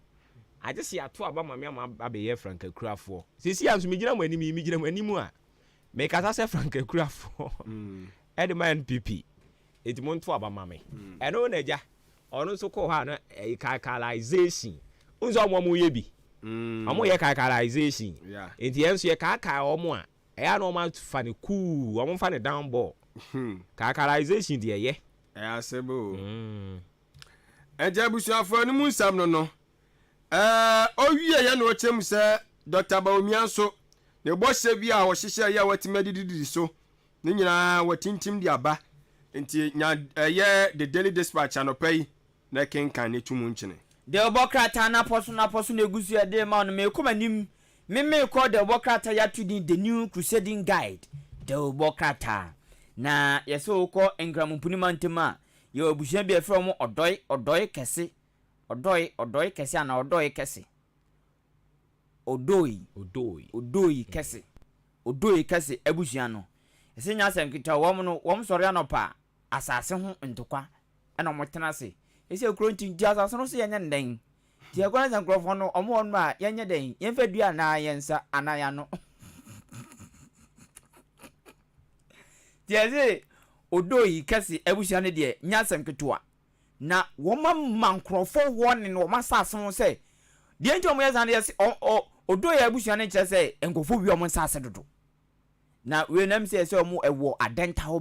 aje si ato aba mame ama abeye Frank Kurafo sisi anso mi gina mo animu a me kasa se Frank Kurafo edman NPP etimo nto aba mame eno na ja ọrụ so ko ha no calculation unzo mo ye bi amo ye calculation enti enso ye kaka omo a ya no ma fa ne cool omo fa ne down ball calculation de ye asebo ejabusu afọ ni munsam no owie ye no chem se Dr. Baumia so ne bose bi a wo hihye ya watimedididi so ni nyina watintim di aba nti nya ye the Daily Dispatch anopai na kenkan ne tumu nchene de obokrata na poso na egusu e de ma no me komanim me call the obokrata ya to the new crusading guide the obokrata na yeso ko engramumpuni mantema ye obuhia bi efro mo odoi kese ana odoi kese odoi kese ebuhia no ese nya asem kita wom sori anopa asase ho ntokwa ana motena se ese okronti ndi asase no se yenya nden ti akwana san krofo no omo on ma yenya den yemfa dua na yensa anaya no tiaze odoi kase ebuhia ne de nya asem kitoa na woma mankrofo woni no woma sase ho se de nti omo yesa ne odoi ebuhia ne kire se enkofo wi omo sase dodo na we nam se omo ewo adentawo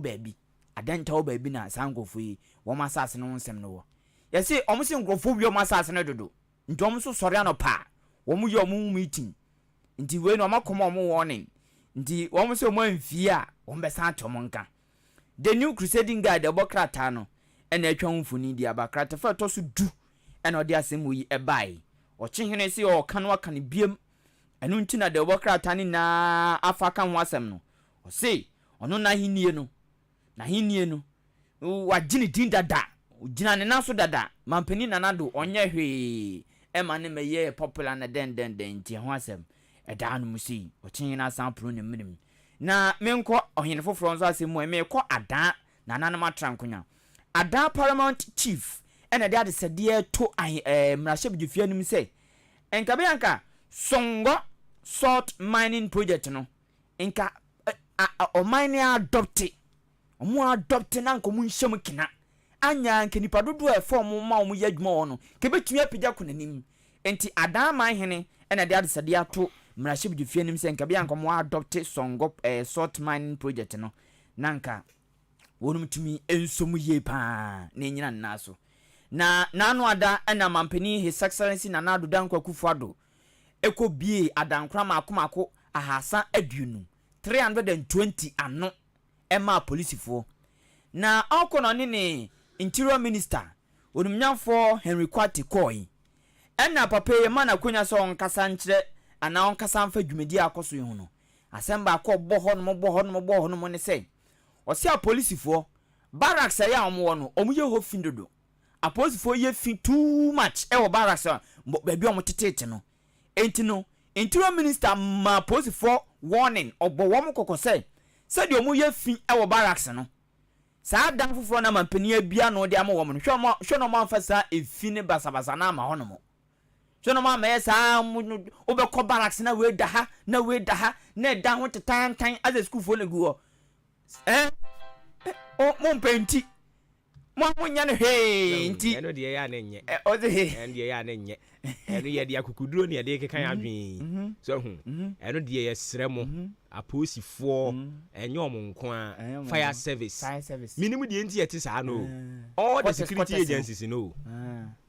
baabi na sankofo yi woma sase no nsem no wo yesi omo se nkrofo wi omo sase no dodo nti omo so sori anopa womo yi omo meeting nti we no makoma omo warning nti womo se omo anfie a womo be san tomo nka the new crusading guide obokrata no ena atwa mfuni di abakrata fa to so du ena odi asem yi ebai o chihene se o kan waka ne biem enu nti na the obokrata ni na afaka ho asem no o se ono na hinie no wagini din dada ugina ne naso dada mampani nanado onye hwe Emma ne me popular na den nti ho asem eda no musi o chin na sample ne minim na menko ohene foforo nso asem mo me ko ada na nanom atrankonya ada paramount chief ena de adesede to mrahye bidufia nim say enka be anka songo salt mining project no enka o mine adopt na nko mu nhyem kina anya nke nipa dodo e form ma o yadwuma wo no ke betumi apigya konanim enti adama hene ena de adesade ato mrahye bidufia nim se nka bia nko mo adopt songo salt mining project no nanka wonum tumi ensom ye pa na nyina nnaso na nanu ada ena mampani his excellency na nado dankwa kufuado eko bie adankra makomako ahasa aduonu 320 ano ema policefo na akono ne interior minister onumnyafo Henry Kwati Koi ena papa ye mana konya so onkasa nkyere ana onkasa mfa dwumedi akoso yehu no asemba akọ bọ hɔ no ne say osi a policefo barracks ya omo no omo ye ho findodo a policefo ye fin too much e wo barracks ba bi omo tetete no enti no interior minister ma policefo warning obo wo mo kokose said omo ye fin e wo barracks no saa dan foforo na mampani bia no de ama wo no hwe no ma mfasa efine basabasa na ama hono mo hwe no ma ma yesa obekọ barracks na we da ha na da ho tetan as a school fo na guo mo mpenti mo nya ne he nti eno de ya na nye o de he eno de ya na nye eno ye de akukuduro ne de kekan adwen so hu eno de ye srɛ mo aposifo enye omo nko a fire service minimum de enti yete saa no all the security agencies no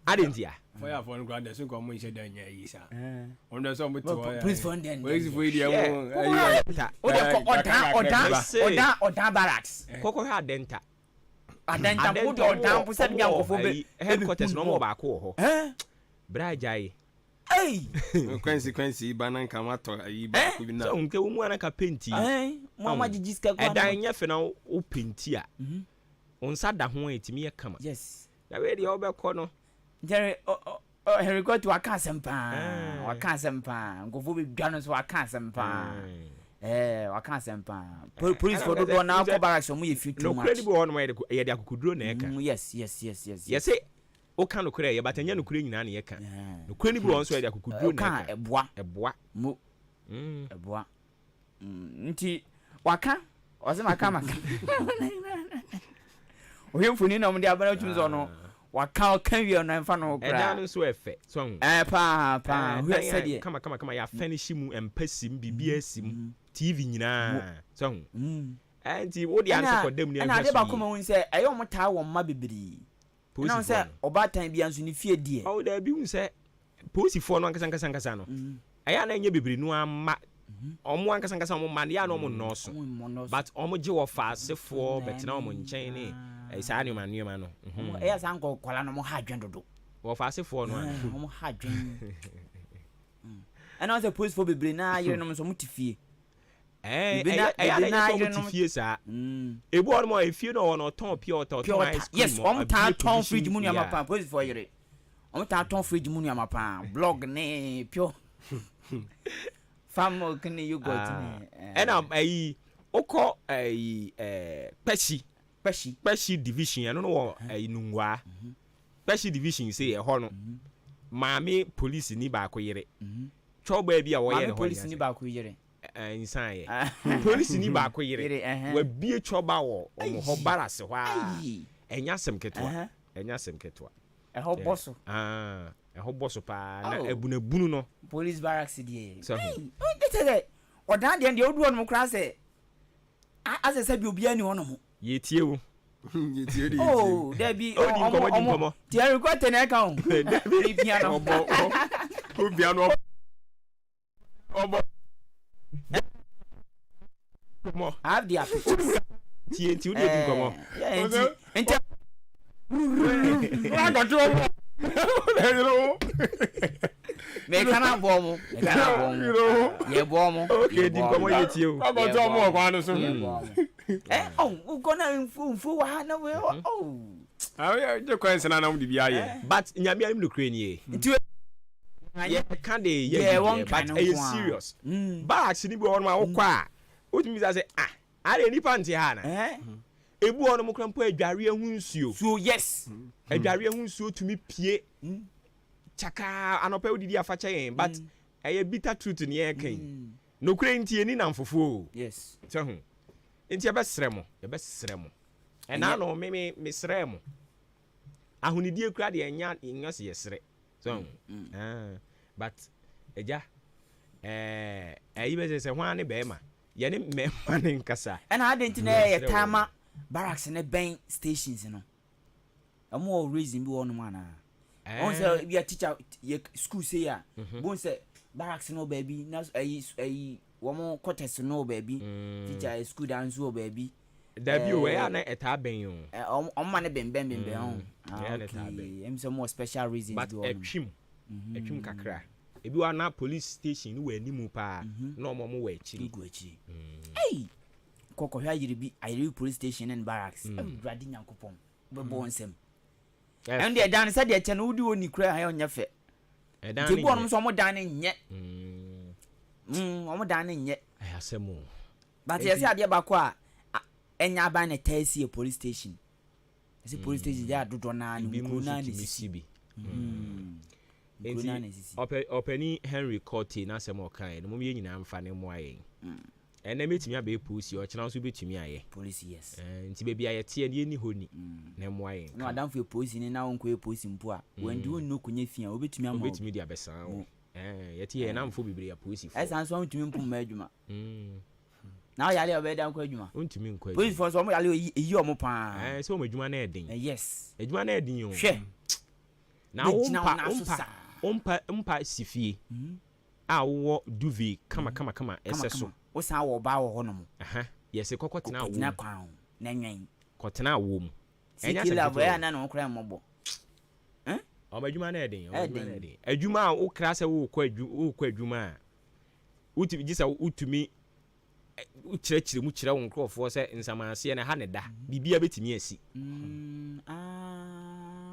adentia fire for no ground so ko mo ise dan nya yi sa on do so mo ti wa police for den police for dia mo oda barracks koko ha denta ko do dampu se bia nkofo be headquarters no mo ba ko ho brajai consequence banan kama to yi ba ko bi na so nke wo mu ana ka penti mo ma jijiska kwa edan nya fe na o penti a onsa da ho etimi ye kama yes na we de obekọ no Jerry Henry got waka asempa nkofo be dwa no so waka asempa waka asempa police for do na ko barracks mo ye fit too much no credible one way ye de akukuduro na eka yes yes o kan no kure ye batanya no kure nyina na ye kan no credible one so ye de akukuduro na eka eboa mo eboa nti waka maka ohemfuni na mo de abana twunzo no waka kan wi no mfa no kra edan so efe so hu pa hu said kama ya finish mu empasim bibia sim TV nyina so hu anti wo di answer for them ni na de ba kuma hun say ayo mo taa wo ma bibiri na say obatan bia nso ni fie die o da bi hun say posifo no ankasa no aya na nya bibiri no amma omo ankasa omo man ya no omo noso but omo je wo faasefo betina omo nchen ni saa ni man no eya san ko kwala no mo ha dwen dodo wo faasefo no omo ha dwen ana say posifo bibiri na yire no so mutifie ya na so mutifie sa ebu on mo efie no no ton pure water ice cream yes omo ta ton fridge mu ni amapa posifo yire omo ta ton fridge mu ni amapa blog ne pure famo kini you got me and ayi oko ayi peshi division ano no ayi nungwa peshi division say e ho no maami police ni ba ko yire choba bia wo yire police ni ba ko yire insan ye police ni ba ko yire wa bie choba wo omo ho barase ho a enya sem ketwa e ho boso e ho boso pa na ebunabunu no police barracks die so odan de odu on kra se ase bi obi ani hono mo yetie wo yetie di oh there be omo ti e record ten e kan bi piano obi ano omo have the pictures ti udi obi komo enti wa go to me kana bomo ye bomo okay di komo yetie wo go to mo kwa no so uko na mfu wa na we awe je kwense na na mu di bia ye but nyame alim no kure ni nti yeah can't yeah but are serious barracks ni bi on ma wokwa otimi say are ni panti ha na ebu on mo krampo adware hu nsuo so yes adware hu nsuo tumi pie chaka anopa odidi afacha yen but bitter truth ni e kan no kure ntie ni namfofo yes so hu ntie be sremo na no me sremo ahunidie kura de enya nyose yesre so but eja be say hwan ne be ma ye ne me ma ne nkasa na adenti na ye tama barracks ne ben stations no amo reason bi wonu mana on say we teacher ye school say ya bon say barracks no baby na ayi womo quarters no baby teacher school dance o baby dabi o ya na eta ben yo on ma ne ben on em some more special reasons but etwim kakra ebi wa na police station ni wa animu pa na omo wa akiri hey kokko hwa yiri bi ayiri police station and barracks everybody nyankopon bebo nsem and the dan said the chen wudi oni kura ha onya fe ti bo no so mo dan nye omo dan nye asemo but yes ade ba ko a enya ba na tasi police station ese police station ya dodo na ni ko na ni CB openi Henry Cote na asemo kan no mo ye nyina mfa ne mo ayen ene metimi abe police o chena so betimi aye police yes nti bebi aye tie ne ni honi na mo ayen no adam for police ni na wonko police mpo a wendi wonno kunya fia obetimi ama obetimi dia besan yeti ye na mfo bibiri ya police fo esan so wonтуми mpo ma adwuma na yale obeda nko adwuma wonтуми nko adwuma police for so mo yale eyi omo pa so mo adwuma na edin yes adwuma na edin yo hwe na umpa sifie a wo duvet kama eseso wo san wo ba wo honom yes kokotena wo na kwan na nwen kotena wo mu enya se la ya na no kra mobo o madwuma na edin adwuma a wo kra se wo kwa adwuma a utimi gisa utumi uchirechire mu kire wo nkrofo se nsamanse na ha ne da bibia betimi asi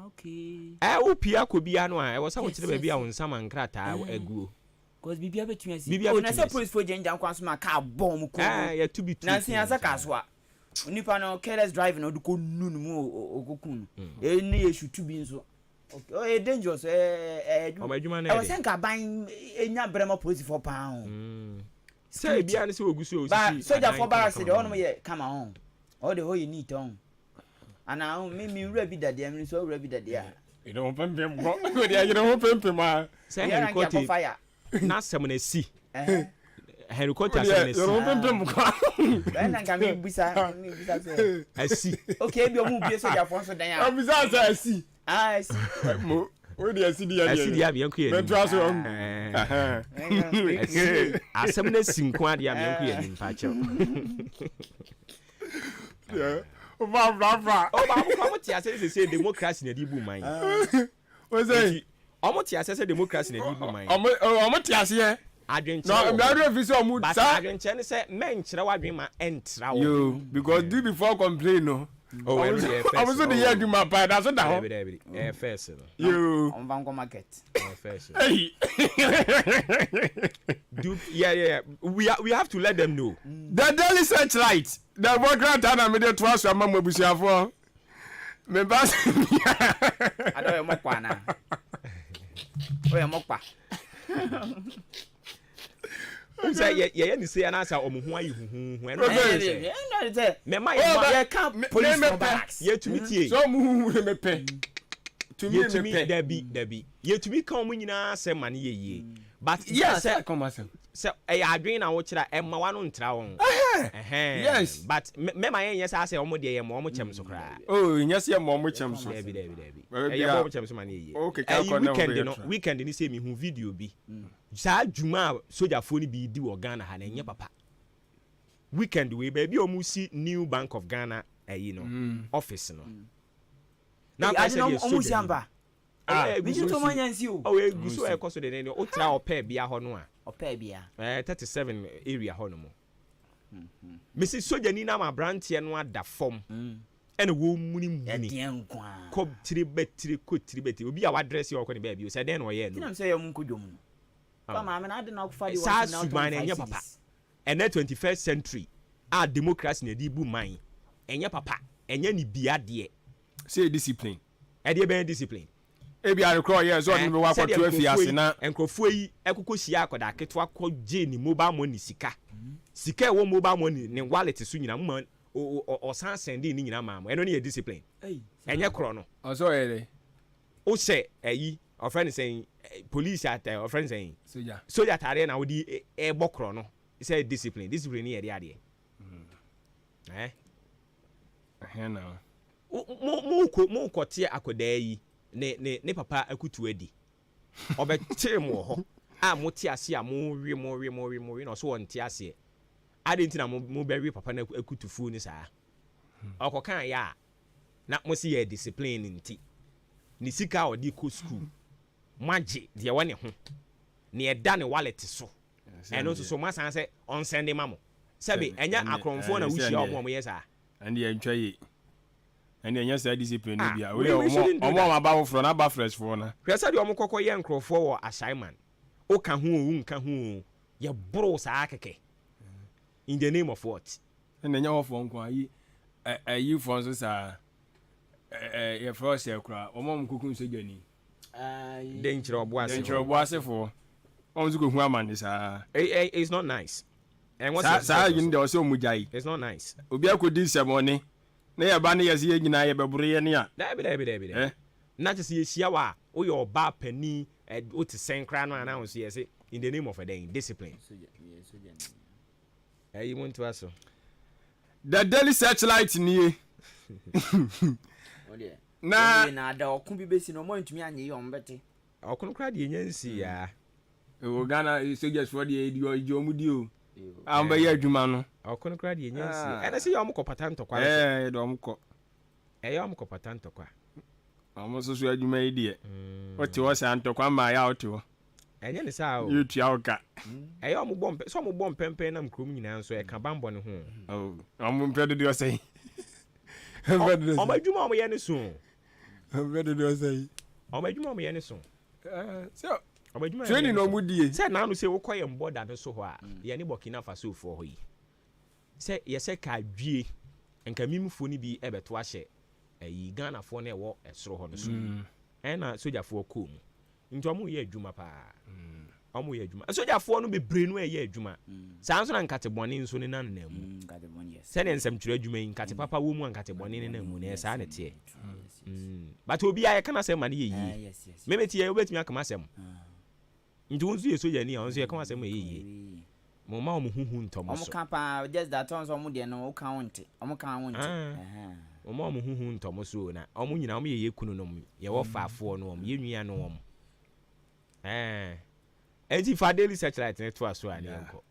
okay upia ko bia no a e wo sa wo kire ba bia wo nsamankrata aguo cause bibia betumi asi o na se police for jenja nkwan so ma ka bom ko ya to be na sin asa ka so a onipa no careless driving no ko nunu mu okokun eni yesu to be nso okay o dangerous o madwuma na e wo sen ka ban enya brema police for pound say bia ne se ogusu o sisi soldier for barracks de ono ye come on all the whole you need on ana me rebi dade am so rebi dade a you don't pem go go dia you don't pem ma say Henry Cote na sem na si Henry Cote asem na si you don't pem go ben na ka me bisa say asi okay bi o mu bi soldier for so dan ya bisa say asi asi mo o dia si dia bi enku ye me twa so asem na si nko ade am enku ye ni pa chew o ba ko ti ase say democracy na di bu man o say omo ti ase say democracy na di bu man omo ti ase e adwenche no me adu fi so omo sa adwenche ne say men kire wadwen ma entra wo yo because do before complain no omo so the year do my pa that so da ho first yo on bank market first hey do yeah we have to let them know the daily searchlight the background and media to us among busiafo me ba ado yo mokwa na o yo mokwa say ye ni say na say omo ho ayi huhu no say me ma ye can police for barracks ye tumi tie so mu hu me pe tumi dabi ye tumi kan mu nyina say mane ye but yes I come myself so adwen na wo kira emma wa no ntra won yes but me ma yen yes say omo de ye mo chem so kra oh yes ye mo chem so dabi ye mo chem so mane ye okay ka ko weekend ni say me hu video bi sa djuma soldier phone bi di wo Ghana ha na nye papa weekend we baby o mu si New Bank of Ghana office no na ka say o mu si amba bi to manya nsi o we guso e koso de ne o tra opa bia ho no a opa bia 37 area ho no mo Mrs. Soja ni na ma brantie no ada form ene wo muni ko tiri ko tiri obi a wa dress yo ko ne ba bi o se den no ye no tinam say yo mun kodwom no pa ma me na de na ko fa di wa na enye papa ene 21st century a democracy na di bu man enye papa enye ni bia de say discipline e de ben discipline e bia recall ye so no wa kwa to afiase na enkrofo yi ekoko sia akoda keto akọ je ni mobile money sika e wo mobile money ni wallet so nyina mo o san send ni nyina ma mo eno ni discipline enye kro no so ere o se ayi our friend saying police at our friend saying soja tare na odi e bokro no say discipline ni e de ade na mo ko tie akoda yi ne papa akutu adi obete mo ho a mo tie ase a mo wi no so won tie ase ade na mo be wi papa na akutufu ni saa okokan ya na mo si ye discipline nti ni sika odi ko school maji de wone ho ne eda ne wallet so eno so masan se on send mamo sebe enya akromfo na wuhia omo yesa and ye ntwa yi and enya say discipline no bia we omo ba wo fro na ba fresh for na kwesa de omo kokko ye nkrofo wo assignment o ka ho o nka ho ye bro saa keke in the name of what and enya wo fo nko ayi fo so saa ye frost ye kra omo mkukun so gani danger obuase for on zuko hu amande saa it's not nice and what's saa yin de o se omujai it's not nice obi akodi semone na ye ba na ye se ye nyina ye beburu ye ne a da na just ye hia wa o ye oba pani o ti senkra no ana so ye say in the name of a day discipline you want to ask the daily searchlight ni na da okun bi besi no mo ntumi anye yo mbete okun kra de nyansi ya o Ghana soldiers for the idio omudi o amba ye adwuma no okun kra de nyansi ena se yo mo kopata ntokwa do mo ko yo mo kopata ntokwa amo so so adwuma yi de o ti wo sa ntokwa ma ya o ti wo enye ne sa o you tia o ka yo mo bompe so mo bompempe na mkrom nyina nso e ka bambo ne ho o amo mpedo de o sei o ma dwuma mo ye ne so mpedo de o sei o ma dwuma mo ye ne so so training no mudie say na no say wo koye mboda no so ho a ye ne Burkina Faso fo ho yi say ye say ka dwie enka mimfo ni bi ebeto ahye ayi Ghana fo na ewo esoro ho no so na soja fo ko mu nti omo ye adwuma pa omo ye adwuma soja fo no bebre no ye adwuma saa nso na nkate bone nso ne nan na mu nkate bone yes say ne nsam twere adwuma yi nkate papa wo mu nkate bone ne na mu na saa ne te but obi aye kana say ma ne ye yi memeti ye obetumi akama asem nti wonso ye soja ni a wonso ye kama asem ye mo ma mo huhu ntomo so omo kan pa just that on so mo de no o kan wonte omo kan wonte mo ma mo huhu ntomo so na omo nyina omo ye kunu no ye wo faafo no omo ye nwia no omo enti fa daily searchlight ne to aso ani enko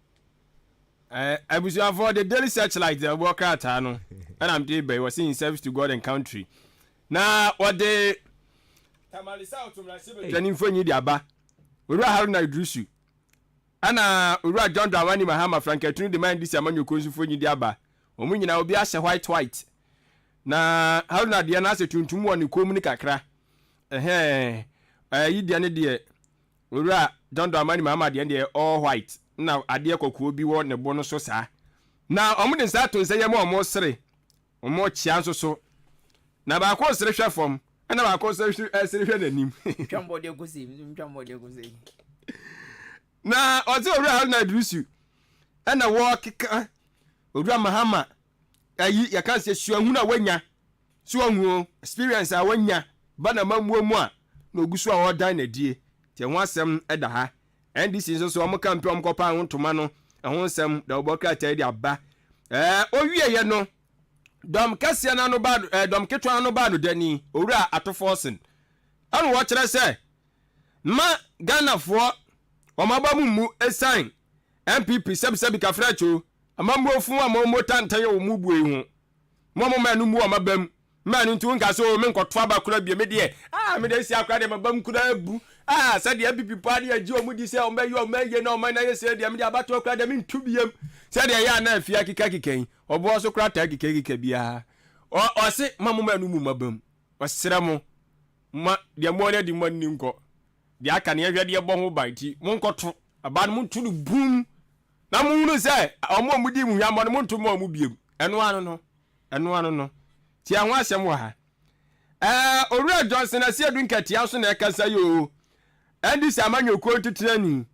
abusia for the daily searchlight the worker ata no and I'm dey was in service to God and country na what the tamalisa otumra sebe tani mfonyi di aba Uru Haruna Idrisu ana Uru John Dramani Mahama Franketunu de man this amanyo konsufonyi di aba omu nyina obi ahye white na Haruna de na ase tuntum woni komu ni kakra yi de ne de Uru John Dramani Mahama de all white na ade kokuo bi wo ne bo no so saa na omu de sa to nse ye mo sere omo chia nso so na ba ko sere hwe fom na ba ko sere hwe nanim twambode kusi na ozi Uru Haruna Idrisu na wo keka Uru Mahama ayi ya kan se suahu na wanya suahu experience a wanya bana mamuo mu a na ogusu a odan na die te ho asem eda ha ndc nso so mo kampe om kopa ho ntoma no ho nsem da obokra ta di aba owie ye no dom kase na no ba dom ketwa no ba no dani Uru Atoforsen anu wo kire se ma Ghana fo omaba mu esan MPP sebi kafracho amambo fun amomo tantaye wo mu bue hu momo manu mu omabam manu ntu nka so me nkoto abakura bie me de me de si akura de mabam kura bu se de MPP party agi omu di se o meye na o man na ye se de me de abato akura de me ntu biem se de ya na afia kika kikan obo so kura ta kika bia o se mamuma no mu mabam o sere mo ma de mo ne di man ni nko de aka ne hwede bo ho banti mo nkoto aba no ntu no bum na mo hunu se omo mudi mu hwambo no mo ntu mo mu biem eno ano no ti anwa asem wa ha Owura Johnson asie du nkatia so na ekasa yo endi se amanyo ko titira ni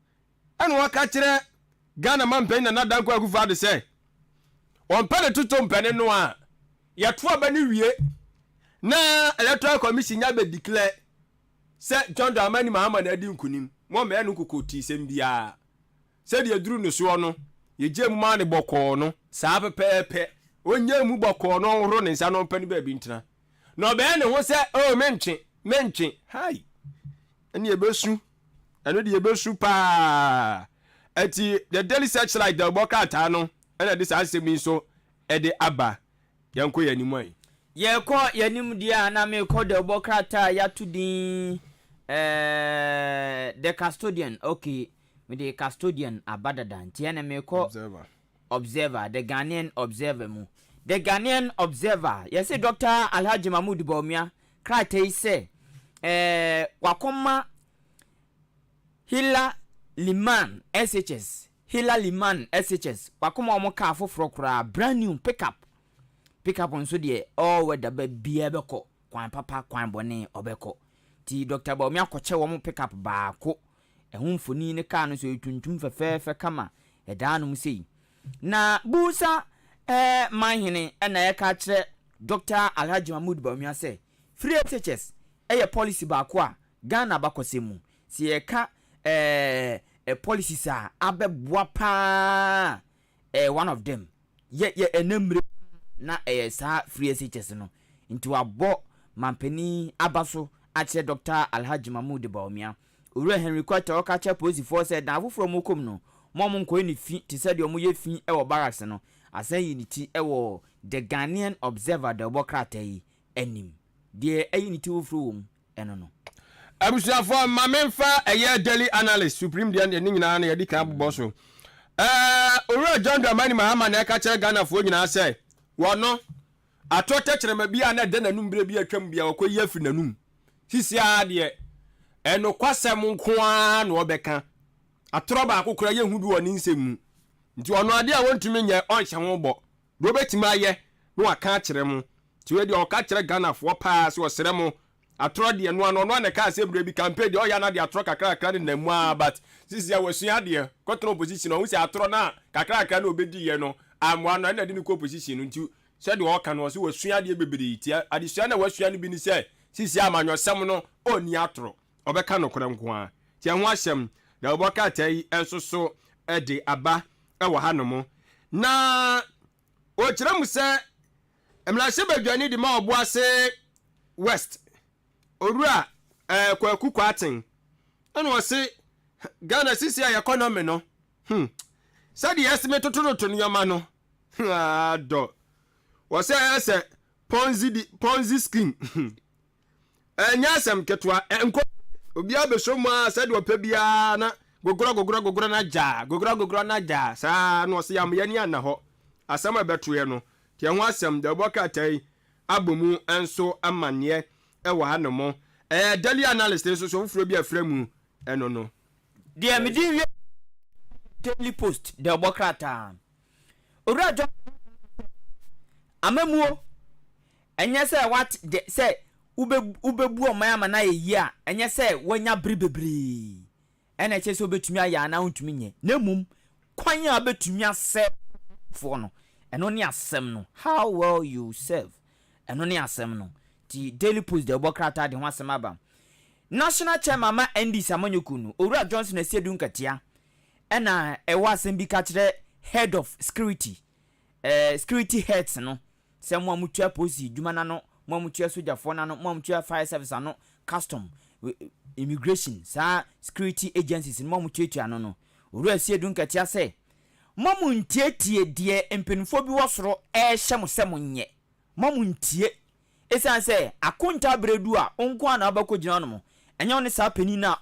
eno waka kire Ghana mampen na nadanko akufa de se ompane tuto mpane no a yeto aba ni wie na electoral commission ya be declare se John Dramani Mahama na adi nkunim mo me enu kokoti sem bia se de aduru no so no ye gye mu ma ne bokọ no saa pepepe onye mu bokọ no horo ne nsa no mpane ba bi ntena no be ne ho se o mentwe hai eni ebesu eno de ebesu pa ati the daily searchlight the bokata no ena de saa semi so e de aba yanko yanim ai ye ko yanim dia na me ko de bokata ya tudin the custodian okay me the custodian abadadan tie na me ko observer the Ghanaian observer mu the Ghanaian observer yes Dr. Alhaji Mahmoud Bawumia krate say wakoma Hila Liman SHS wakoma omo ka afoforo kura brand new pickup nso de all weather be bia beko kwan papa kwan bone obeko ti Dr. Bawumia koche wo mo pickup baako ehunfoni ne ka no so etuntum fefefe kama edanum sei na busa manhene na ya ka kire Dr. Alhaji Mahmoud Bawumia say free SHS policy baako a Ghana bakosemu si ye ka policy sa abeboa pa one of them ye enamre na sa free SHS no into abo mampani abaso ache Dr. Alhaji Mahmoud Bawumia Owura Henry Kwata o ka che policy for said na afoforo mu kom no mom nko ni fi ti said o mu ye fi barracks no asan unity the Ghanaian observer the bokrata yi anim de unity ofro mu eno no abusuafo mamemfa daily analyst supreme de ne nyina na yedi kan bobo so Owura John Dramani Mahama na ka kire Ghana fo nyina say wono atota kire ma bia na de nanum bre bia twam bia wakoyi afi nanum sisia de eno kwasem nkoa na obeka atroba akokora ye hu bi woni nsemu nti ono ade a wontumi nye onhye ho bo do betima ye no aka kire mu ti we de o ka kire Ghana fo pa se osere mu atro de no ano no na ka se bre bi campaign de o ya na de atro kakra de namu a but sisi ya wasua de control opposition o hu se atro na kakra na obedi ye no amwa no na de ni opposition nti se de o ka no se wasua de bebere ti adesua na wasua no bi ni se sisi amanyosem no oni atro obeka no kora nko a ti ho ahyem da oboka tai enso so de aba ewo hanom na o kire mu se emlase badwani de ma obo ase west Owura kwaku kwaten eno o se Ghana sisi ya economy no sadi estimate to nyoma no do wo se ponzi scheme nyasem ketwa enko obi abesomu a sadi opa bia na gogoro na ja sa no se yam yani ana ho asem abetoe no ti ho asem da boka tai abomu enso amane ewo hanom daily analyst so furo bi aframu eno no dia me di daily post da bokrata Owura John amamuo enye say what say ubebu oman na ye a enye say wanya bribebri ena che so betumi aya na hontumi nye na mum kwanya abetumi ase fo no eno ne asem no how well you serve eno ne asem no ti daily post de bokrata de ho asem aba national chairman ma NDC amanyoku no Owura Johnson asiedu nkatia ena ewa asem bi ka kire head of security heads no se mo amutua police dwuma na no mo amutua soldier fo na no mo amutua fire service no custom immigration sa security agencies mo amutua no no Owura asiedu nkatia se mo muntie de empenfo bi wosoro hye mo se mo nye mo muntie esan se akonta bredu a onko ana abakogina no mo enye one sa pani na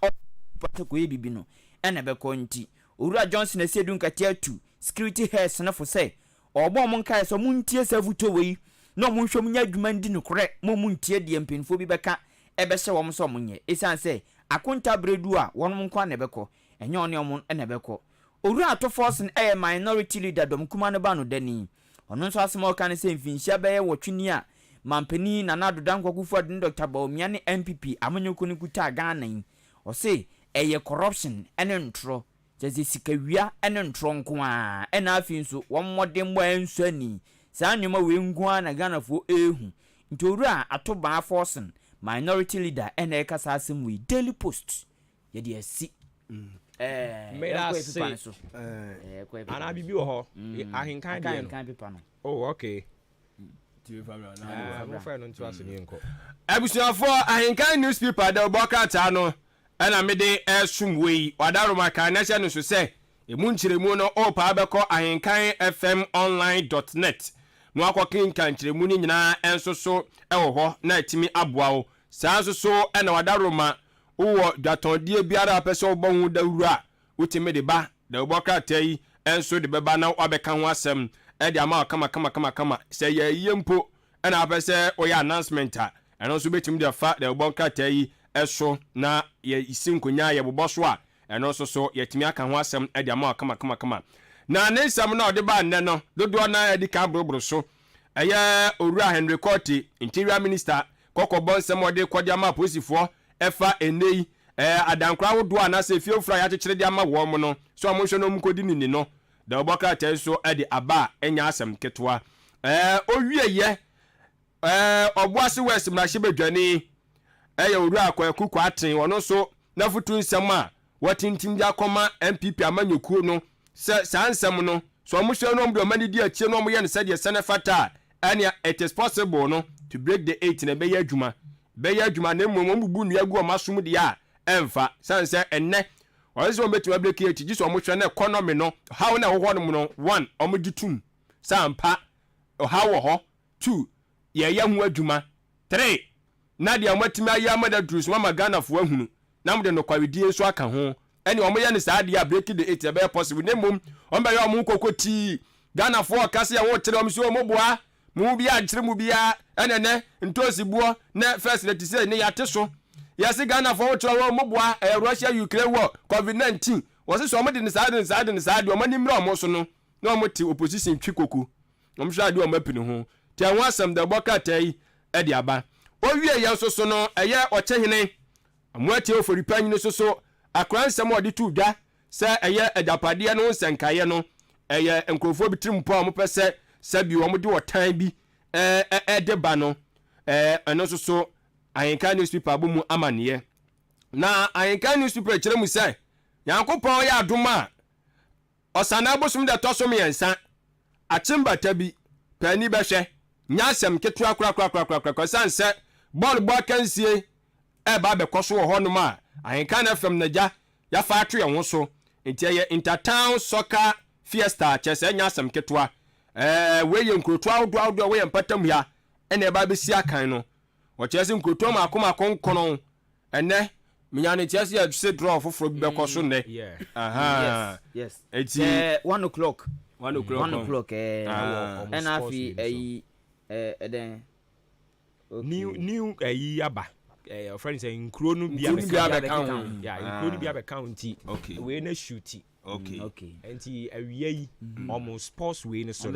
patako ye bibi no ena beko nti Owura Johnson asiedu nkatia tu security heads na fo se obo mo nkai so muntie sa vuto wei no mo nhwom nya adwuma ndi no korɛ mo ntie de mpinfo bi bɛka ɛbɛhyɛ wɔn so mo nyɛ esan sɛ akonta bredu a wɔn nkwa na ɛbɛkɔ ɛnyɛ ɔne ɔmo na ɛbɛkɔ owura ato force no ɛyɛ minority leader dɔm kuma no ba no dani ɔno nso asɛm ɔka ne sɛ mfinhyia bɛyɛ wɔtwini a mampani na na dodan kwakufu adin Dr. Baumia ne MPP amanyoko ne kuta Ghana yi ɔse ɛyɛ corruption ɛne ntro kyɛsɛ sikawia ɛne ntro nko a ɛna afi nso wɔn mmɔden mbɔ ɛnso ani saa nnwuma wee nko a na Ghana fo ehu ntowura ato ban force minority leader ɛna ɛkasa asɛm wi Daily Post yɛde asi mera se ana bibi wɔ hɔ ahenkan deɛ no paper no oh okay abusuafoɔ ahenkan newspaper da ɔbɔkrataa no ɛna mede ɛsom wei wadaroma kan na hyɛ no so sɛ emu nkyerɛmu no ɔpaa bɛkɔ ahenkanfmonline.net no akɔkenka nkyerɛmu no nyinaa ɛnso so ɛwɔ hɔ na ɛtumi aboa wo saa nso so ɛna wadaroma wowɔ dwatɔndeɛ biara apɛ sɛ wobɔ ho dawuro a wotumi de ba da ɔbɔkrataa yi ɛnso de bɛba na wabɛka ho asɛm ɛde ama kama sɛ yɛ yie mpo ɛna apɛ sɛ ɔyɛ announcement a ɛno nso bɛtumi de fa da ɔbɔkrataa yi ɛso na yɛ isi nkonya yɛ bobɔ so a ɛno nso so yɛtumi aka ho asɛm ɛde ama kama na ne nsɛm na ɔde ba nnɛ no dodoɔ na ɛde ka boroboro so ɛyɛ owura Henry Korte interior minister kɔkɔbɔ nsɛm ɔde kɔde ama polisifoɔ ɛfa enei adankora wodoɔ a na sɛ fiefura yɛakyekyere de ama wɔn mo no so ɔmo hwɛ no mu kɔdi nini no da ɔbɔkrataa so ɛde aba ɛnya asɛm ketewa owieyɛ ɔboase west mmarahyɛ badwani ɛyɛ owura akɔɛku kwaten ɔno nso na fotu nsɛm a wɔtintim de akɔma MPP amanyokuo no sɛ saa nsɛm no so ɔmo hwɛ no ɔmo de ɔma ne di akyire no ɔmo yɛ no sɛdeɛ sɛne fata ɛnea it is possible no to break the 8 na ɛbɛyɛ adwuma na mmom ɔmo bubu nnua gu ɔmo asom deɛ a ɛmfa sane sɛ ɛnnɛ ɔyɛ sɛ ɔmbɛtumi abreki akyi gye sɛ ɔmo hwɛ no economy no how na ɛwɔ hɔ nom no 1 ɔmo gye tum sɛ ampa ɔhaw wɔ hɔ 2 yɛyɛ ho adwuma 3 na deɛ ɔmatumi ayɛ amada drus mama Ghanafoɔ ahunu na mode no kwaredie nso aka ho ɛne ɔmo yɛ no saa deɛ a break the 8 ɛbɛyɛ possible na mmom ɔmbɛyɛ ɔmo nkɔkɔ tii Ghanafoɔ ɔka sɛ yɛwo kyerɛ ɔmo sɛ ɔmo boa mu bia nkyerɛ mu bia ɛnɛnɛ ntosi buo na first let say ne yate so yɛse Ghanafoɔ wo kyerɛ ɔmo boa Russia Ukraine war COVID-19 wɔse so ɔmo de ne saa de ɔmo ni mmerɛ ɔmo so no na ɔmo te opposition twi koku ɔmo hwɛ ade ɔmo apini ho te ho asɛm da bɔkrataa yi ɛde aba owie yɛ nso so no ɛyɛ ɔkyɛhene amoatie oforipa nyine so so akora nsɛm ɔde tu dwa sɛ ɛyɛ agyapadeɛ no nsɛnkaeɛ no ɛyɛ nkurɔfoɔ bi tirim po a ɔmo pɛ sɛ bi ɔmo de wɔtan bi ɛde ba no ɛno nso so ahenka newspaper abɔ mu amanneɛ na ahenka newspaper kyerɛ mu sɛ Nyankopɔn yɛ adom a ɔsana abosom da tɔ so mmiɛnsa akyembata bi pani bɛhwɛ nya asɛm ketewa korakora san sɛ bɔɔl bɔ akansie ɛba bɛkɔ so wɔ hɔnom a ahenka na fam nagya yafa atwe ho so nti ɛyɛ intertown soccer fiesta kyɛ sɛ nya asɛm ketewa weyɛ nkurotoa ahodoɔ weyɛ mpatam ya ɛna ɛba bɛsi akan no wɔkyerɛ sɛ nkurotoa maako nkono ɛnɛ menya ne kyerɛ sɛ yɛse draw foforɔ bi bɛkɔ so nnɛ yes eti 1 o'clock ɛna afi ayi ɛdɛn new ayi aba friend say nkuro no bia bɛka ho nti we na shoot okay enti awia yi almost sports we no so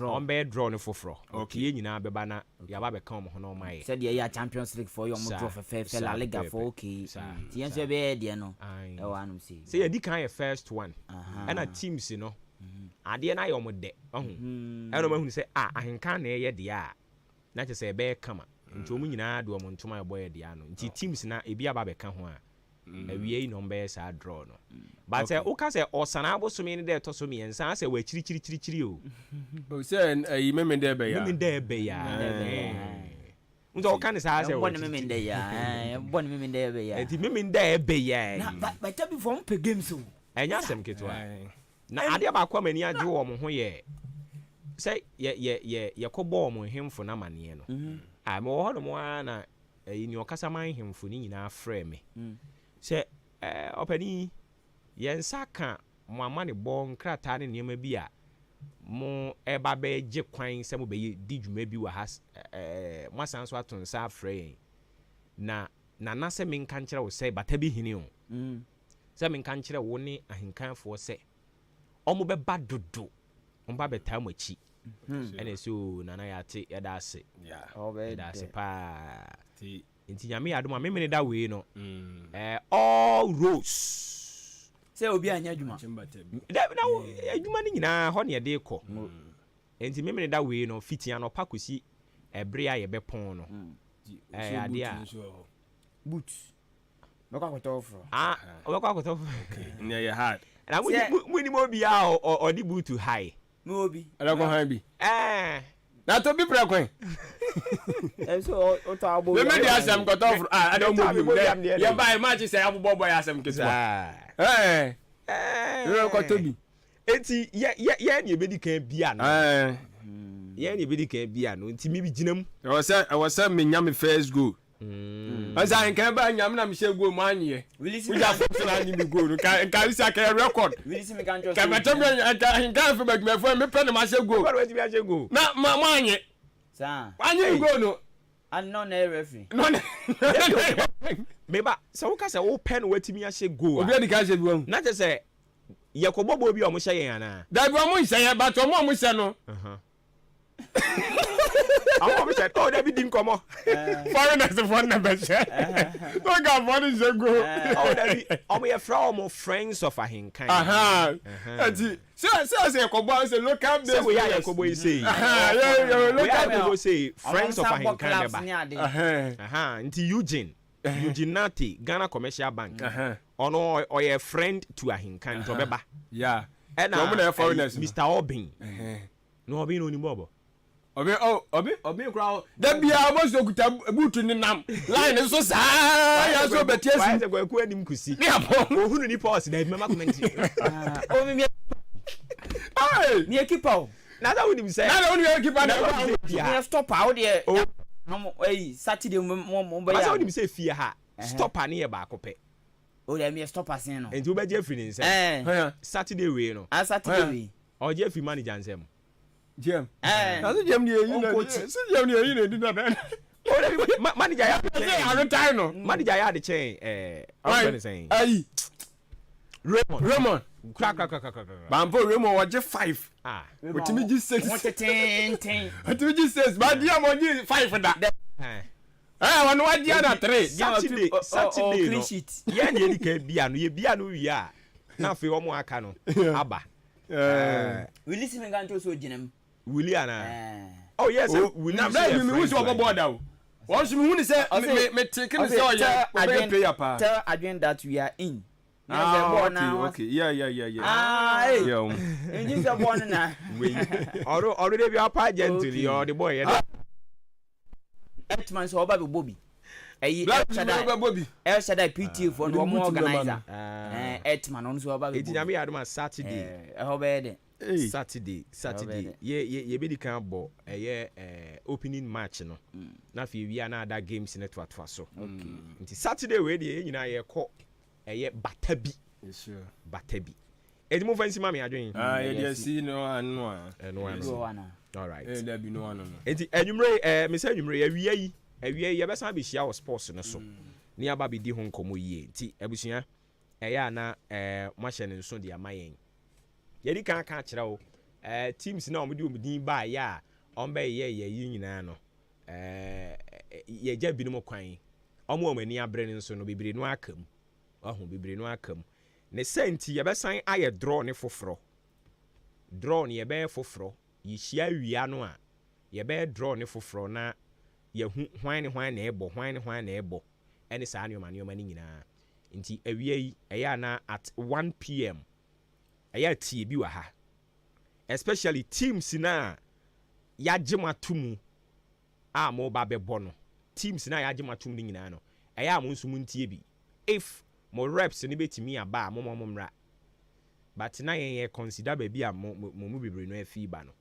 on be draw no foforo okay nyina bɛba na yaba bɛka ho no mai said ya Champions League for your draw for La Liga for okay ti yan so be de no e wa no say say yadi kan first one and teams no ade na yɛ ɔmo de ɛno ma hunu sɛ ahenka na ɛyɛ de a na kyɛ sɛ ɛbɛyɛ kama nti ɔmo nyinaa de ɔmo ntoma ɛbɔ yɛ de ano nti teams na ebi aba bɛka ho a awie yi no mbɛyɛ saa draw no but woka sɛ ɔsana abosomi ne de ɛtɔ so mmiɛnsa sɛ wɔ akyirikyirikyiri o sɛ ayi meme de ɛbɛyɛ nti ɔka ne saa sɛ bɔ ne meme de ya nti meme de ɛbɛyɛ na but tell me from pe games o ɛnya asɛm ketewa na adeɛ baako a mani agye wɔ mo ho yɛ sɛ yɛkɔbɔ ɔmo hemfo na maneɛ no me wɔ hɔ no mo a na ni ɔkasa man hemfo ni nyinaa frɛ me sɛ ɔpani yɛnsa ka mo ama ne bɔ nkrataa ne nneɛma bi a mo eba be gye kwan se mo be di dwuma bi wa has mo asan so aton sa afre na na se me nka nkyere wo se bata bi hini o se me nka nkyere wo ne ahenkanfo se omo be ba dodo omo ba beta mo achi ene so nana ya te ya da ase da ase pa nti nyame ya adoma me da we no all rose se obi anya adwuma da na adwuma ni nyina ho ne de kɔ nti me da we no fitia no pakosi ebre a ye be pon no ade a boot bako akotofro bako akotofro ne ye hard na mu ni mo bi a o di boot high no obi ala ko han bi na to bi pra kwan so o to abo me di asem kotofro ada mo bi ye buy match say abobo boy asem kisa yo ko to bi enti ye ne ebedi kan bia no ye ne ebedi kan bia no enti mi bi ginam I was say me nyam first goal asa nkan ba nyam na me she goal mo anye uja fo na ni mi goal no ka isa ka record wilisi me kan jo ka mato me nkan fo bagme fo me pe na ma she goal ba we a she goal na mo anye sa anye goal no and no na referee no me ba se wo ka se wo pen watimi a she goal obi adi ka she bi na je se yakobobo bi o mo she yen ana da bi o mo she yen ba to mo she no àwọn mi ṣe tó débi dín kọ́ mọ́. foreigners fọ́n na bẹ̀ ṣe. wọ́n kà fọ́n ṣe go. ọ̀ dàbí ọmọ yẹn fẹ́ ọmọ friends of ahenkan. ẹtì ṣé ọ̀sẹ̀ ẹ̀kọ́bọ̀ ọ̀sẹ̀ local business. ṣé wòye àyẹ̀kọ́bọ̀ yìí ṣe yìí. wòye àyẹ̀kọ́bọ̀ ṣe yìí friends of ahenkan bẹ̀ba. nti Eugene Nati Ghana Commercial Bank. ọ̀nà ọ̀yẹ̀ friend to ahenkan ntọ́ bẹ̀ba. ẹ̀na Mr. Obin. ní Obin ní onímọ̀ bọ̀. Obi kura da bia mo so kuta butu ni nam line so saa ya so betie si se gwa ku anim kusi ohunu ni pause da mema comment o mi mi ekipa na da woni say na da woni ekipa na mi stop out there no Saturday mo be ya na woni say fie ha stop ani e ba akopɛ o da mi stop asen no enti wo be je free ni say Saturday we no Saturday we o je free manager nsem Jem. Aso jem ni eyi na. Si jem ni eyi na di na na. Manager ya de chain. I retire no. Manager ya de chain I'm saying. Ayi. Raymond. Crack. Bampo Raymond wa je 5. Otimi ji 6. What ten. Otimi ji 6. Ba dia mo ji 5 da. Wanu wa dia na 3. Saturday no. Ye na eri ka bia no, ye bia no wi a. Na fe omo aka no. Aba. Willie Simenga nto so ginam. Willie ana. Oh yes, Willie. Na bra mi wusi obobo da o. Won so mi hu ni say me take ni say o ye player pa. Tell again that we are in. Okay. Yeah. Hey. Yeah. Engine the born na. We already be apa gently or the boy. Etman so oba be Bobby. El Shaddai PT for no more organizer. Etman on so oba be. Etinyame adoma Saturday. Saturday. Ye be di kan bo opening match no. Na fi wi ana other games in to so. Okay. Nti Saturday we dey nyina ye kɔ batabi. Yes sure. Batabi. Edi mo fancy mami adwen. Ye dey see no anu All right. There be no anu. Enti enwumre me say enwumre awie ye be san be share o sports no so. Ni aba be di ho nkomo yie. Nti abusua ana mo hye ne nso de amayen. Ye di kan kire o teams na omudi omudin ba ya ombe ye nyina no. Ye ja binom kwan. Omo omani abre ne nso no bibire no akam. Ahun bibire no akam. Ne senti ye be san aye draw ne foforo. Draw ne ye be foforo. Ye hia wia no a ye be draw ne foforo na ye hu hwan na ebo ene saa ne omani ni nyina. Nti awie yi eya na at 1 pm eya tie bi wa ha. Especially teams na ya gematumu a mo ba bebo no. Teams na ya gematumu ni nyina no. Eya mo nso muntie bi. If mo reps ni betimi aba mo mra. But na ye consider baby a mo bibre no afi ba no.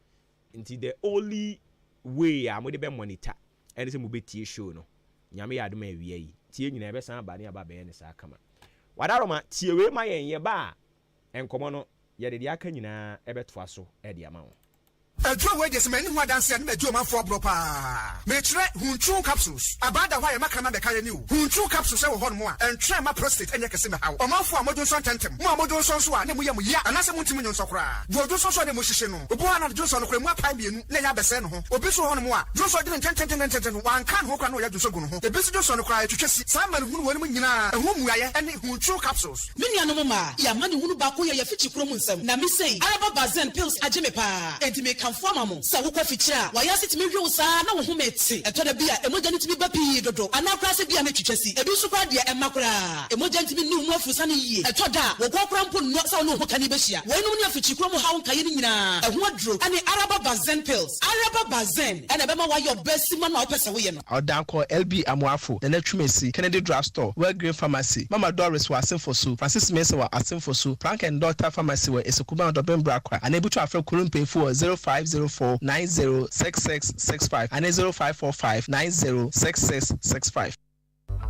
Nti the only way a mo de be monitor ene se mo betie show no. Nyame ya adoma awie yi. Tie nyina be san aba ne aba be ne saa kama. Wadaroma tie we ma ye ba enkomo no yɛde de aka nyinaa ɛbɛtoa so ɛde ama wo. Adwo we just many who dance and adwo man for bropa. Me try hunchu capsules. Abada why makana be kaya new. Hunchu capsules e wo hon mo a and try my prostate enya kese me hawo. O man for amodun so tentem. Mo amodun so so a ne mo yam ya. Anase mo ntimi nyon so kra. Wo so so ne mo hihye no. Obo ana dwo so no kra mu apai bienu na ya bese no ho. Obi so hon mo a dwo so de tenten wan kan ho kra no ya dwo so gu no ho. Ebi so dwo so no kra twetwesi. Sama ne hunu woni mo nyina. Ehu muaye ene hunchu capsules. Me nua no mo ma. Ya ma ne hunu ba ko ye fichi kro mu nsam. Na me sei Araba Bazen pills aje me pa. Enti me kan forma mo. Sa wo kwa fichira. Wa ya sitimi hwe wo sa na wo ho meti. Eto da bia emoja nitimi ba pi dodo. Ana kra se bia me twetwesi. Ebi so kwa de emakra. Emoja nitimi ni mu afusa ne yie. Eto da wo kwa kra mpo no sa no ho kani be hia. Wo no ne fichi kro mu ha wo nkaye ni nyina. Eho adro. Ani Araba Bazen pills. Araba Bazen. Ena be ma wa your best man na opese wo ye no. Odan call LB Amuafo. Na Twumesi. Kennedy Drug Store. Well Green Pharmacy. Mama Doris was for so. Francis Mesa was for so. Frank and Doctor Pharmacy were Esukuma Dobembra kwa. Unable to afford Kurumpe for 0504 906665 and 0545 906665.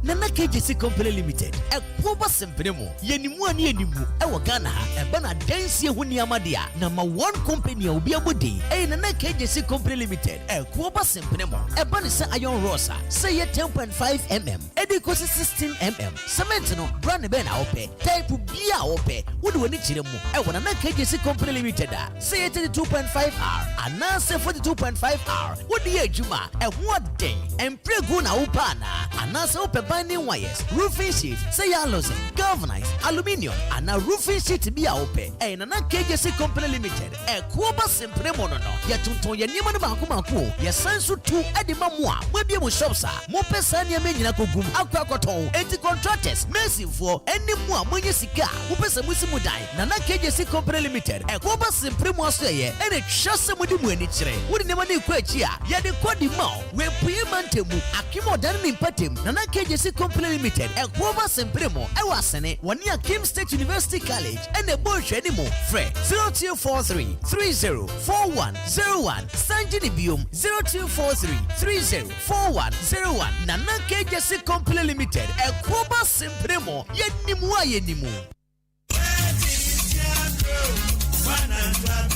Nana KJC Company Limited. Kuba Sempremo. Yenimu ani yenimu. Ewa Ghana ha. Ebana densi ye huni amadia. Number 1 company ya ubi abudi. Nana KJC Company Limited. Kuba Sempremo. Ebani sa Iron Rosa. Say 10.5 mm. Edi kosi 16 mm. Cement no. Brand bena ope. Type biya ope. Udu weni chiremu. Ewa Nana KJC Company Limited. Say 32.5R. Anase 42.5R. Udi ye juma. Ewa den. Empre guna upana. Anase ope binding wires, roofing sheet, say yallows, galvanized, aluminium, and a roofing sheet be open. And an KJC Company Limited, a Kuba Sempremono, Yatunto Yaniman Bakumaku, Yasansu 2 Edimamua, Webium Shops, Mopesania Menakugum, Aquacoton, 80 contractors, massive for any more Munisika, Upesamusimudai, Nana KJC Company Limited, a Kuba Sempremo Australia, and a Chasamudimu Nitre, would never need Quechia, Yadi Quadimo, where Priamantemu, Akimo Danin Patim, Nana KJC Company Limited, a Quoma Sempremo, Ewasene, 1 year Kim State University College, and a Bush anymore. Fre 0243 304101, Sanjinibium 0243 304101, Nana KJC Company Limited, a Quoma Sempremo, Yenimua Yenimu.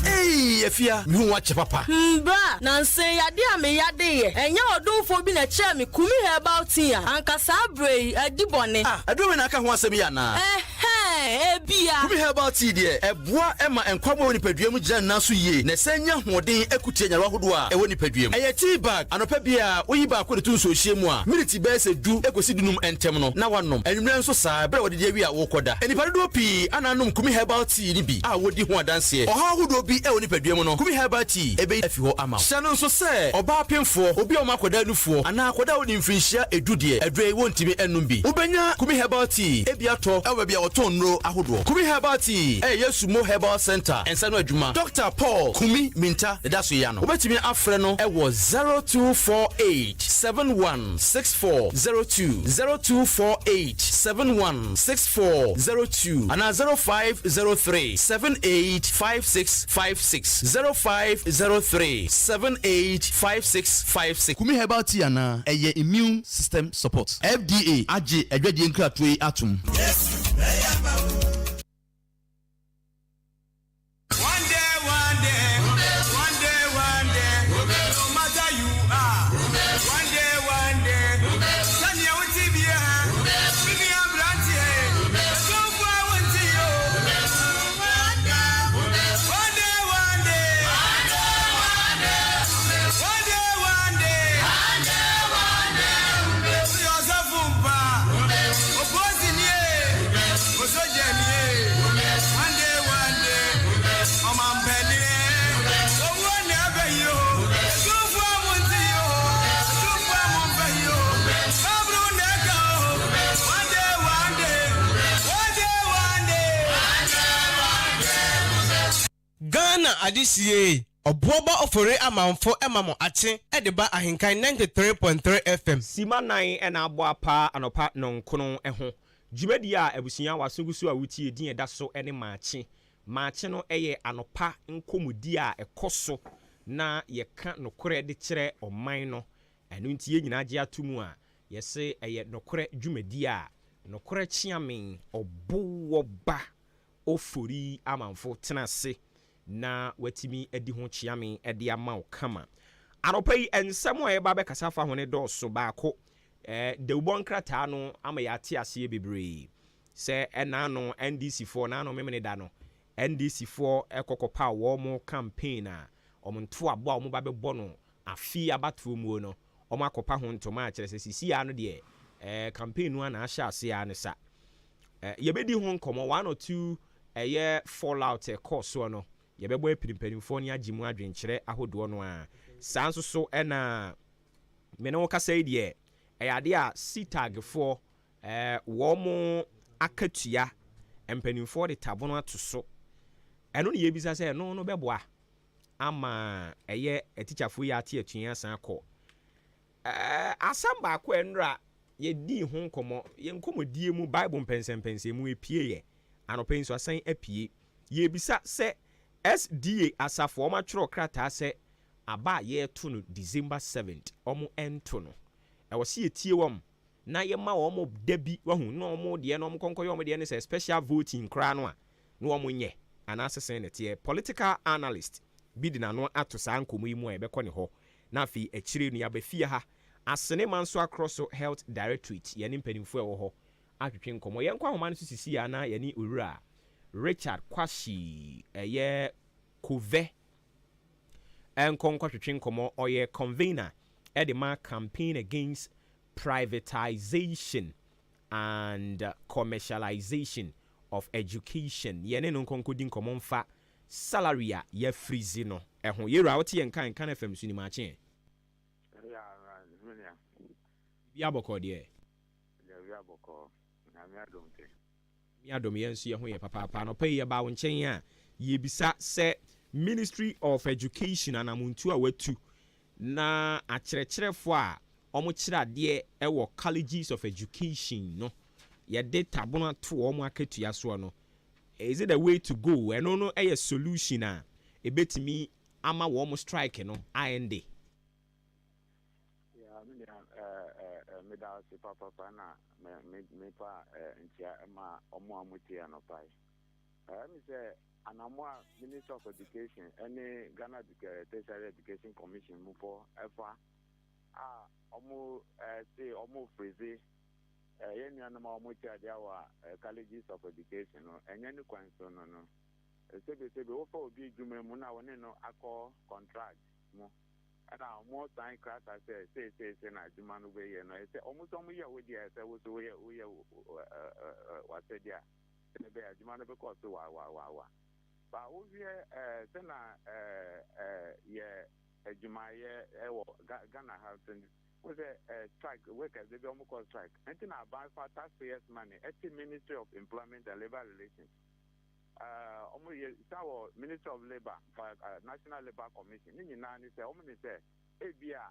Hey, Efia, me watch papa. Bra, nanse yade ame yade ye. Enya odunfo bi na che me kumi about here. Anka sabre adibone. Adome na aka ho asem ya na. Ebia. Kumi about here de eboa ema enkwamo ni paduam gyan na so yie. Na senya hoden ekutie nyarwa hodo a ewo ni paduam. Eye tea bag anopa bia oyi ba ko de tun so hie mu a. Minute be se du ekosi dunum entem no. Na wanom. Enwumre nso saa bra wode de awi a wo koda. Enipa do pi ananom kumi about here ni bi. A wodi ho adanse. Oha hodo bi e woni paduam no. Kumi about here ebe afi ho ama. Sano nso se oba pemfo obi o makoda nufo ana akoda woni mfinhia edude. Edre wontimi enum bi. Ubenya kumi about here ebi ato ewe bia oton no ahodo. Kumi Herbal Tea, Yesumo Herbal Center, and Sanu Juma. Dr. Paul Kumi Minta, that's Yano. Obetimi Afreno, it was 0248 716402, 0248 716402, and 0503 785656, 0503 785656. Kumi Herbal Tea, ana, immune system support. FDA, AJ, Edwedian Kratwe Atum. Yes, Ghana adisiye obuoba ofore amanfo emamo ache edeba ahenkan 93.3 FM Sima 9 ena abo apa anopa nonkono eho dwumadi a abusunya wasogusu a wutie din eda so ene maache no eye anopa nkomudi a ekoso na yeka nokore de kire oman no enu ntie nyina age atumu a yese eye nokore dwumadi a nokore chiamen obuwoba ofori amanfo tena se na watimi edi ho chiame edi ama kama anopa yi ensem o eba be kasa fa ho ne dɔɔso baako de ubon krata no ama ya ate ase bebree se ena no NDC4 na no memene da no NDC4 ekokopa wo mo campaign a omonto abo a mo ba be bɔ no afi abato mu no omo akopa ho ntoma a kyerɛ sɛ sisi ya no de campaign no na ahya ase ya ne sa yebedi ho nkomo 1 or 2 fallout course no yebɛbɔ epinimpanimfo ne agimu adwenkyerɛ ahodoɔ no a sanso so ɛna mene wo kasa de ade a sitagfo wo mo akatua empanimfo de tabono ato so ɛno ne yebisa sɛ no bɛboa ama etichafo ya ate atua san akɔ asam ba akɔ enra yedi ho nkomo ye nkomodie mu bible mpensempensem mu epie ye anopen so asan apie yebisa sɛ SDA asafo ma tworo krata sɛ aba ye to no December 7th omo ento no ɛwɔ se etie wom na ye ma omo dabi wahu na omo de na omo konkoye omo de ne sɛ special voting kra no a na omo nye anasese ne tie political analyst bi di na no ato sa nkomo yi mu a ebekɔ ne ho na afi akire no yabafie ha asene man so across health directorate ye ne mpanimfo ɛwɔ ho atwetwe nkomo ye nkwa homa no sisi ya na ye ni owura Richard Kwashi Kove enkonkwa twetwe nkomo oye convener edema campaign against privatization and commercialization of education yene no nkonkodi nkomo mfa salary a ye freeze no ehun yera wote ye nkan FM suni ma che ya boko de ya boko na mi adomte yadom yensu ye ho ye papa no pay ye ba wo nchen a ye bisa se Ministry of Education anamuntu a watu na akyerɛkyerɛfo a ɔmo kyerɛ ade ɛwɔ colleges of education no ye de tabona to ɔmo akatua so no is it the way to go ɛno no ɛyɛ solution a ebetimi ama wo ɔmo strike no ande me da se papa na me pa ntia ma ɔmo amutia no pai me say anamwa Minister of Education any Ghana Tertiary Education Commission mu for efa ɔmo say ɔmo freeze yenu anama ɔmo tia dia wa colleges of education no enye ni kwanso no sebe wo fa obi dwuma mu na woni no akọ contract mu ana mo sign krata say na dwuma no be ye no say omo so mo ye wo dia say wo so wo ye wa say dia ne be dwuma no be ko so wa ba wo ye say na ye dwuma ye wo Ghana Housing was a strike workers they be omo call strike until na ban for taxpayers money at the Ministry of Employment and Labor Relations omo ye sawo Ministry of Labor National Labor Commission ni nyina ni say omo ni say ebia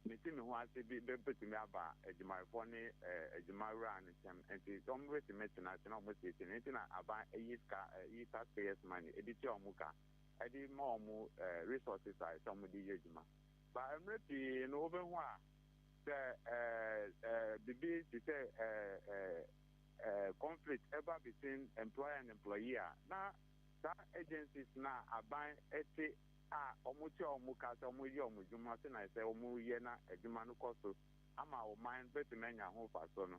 metimi ho ase bi betimi aba adwumayfo ne adwumayra ne tem enti omo wetimeti na se na omo se ti na aba yi taxpayers money editi omo ka edi ma omo resources a omo di yedwuma ba emrepi no obehu a bibi to say conflict ever between employer and employee na that agencies na aban eti omuti omuka se omuyi omujuma se na se omuye na adwuma no koso ama o man betimenya ho faso no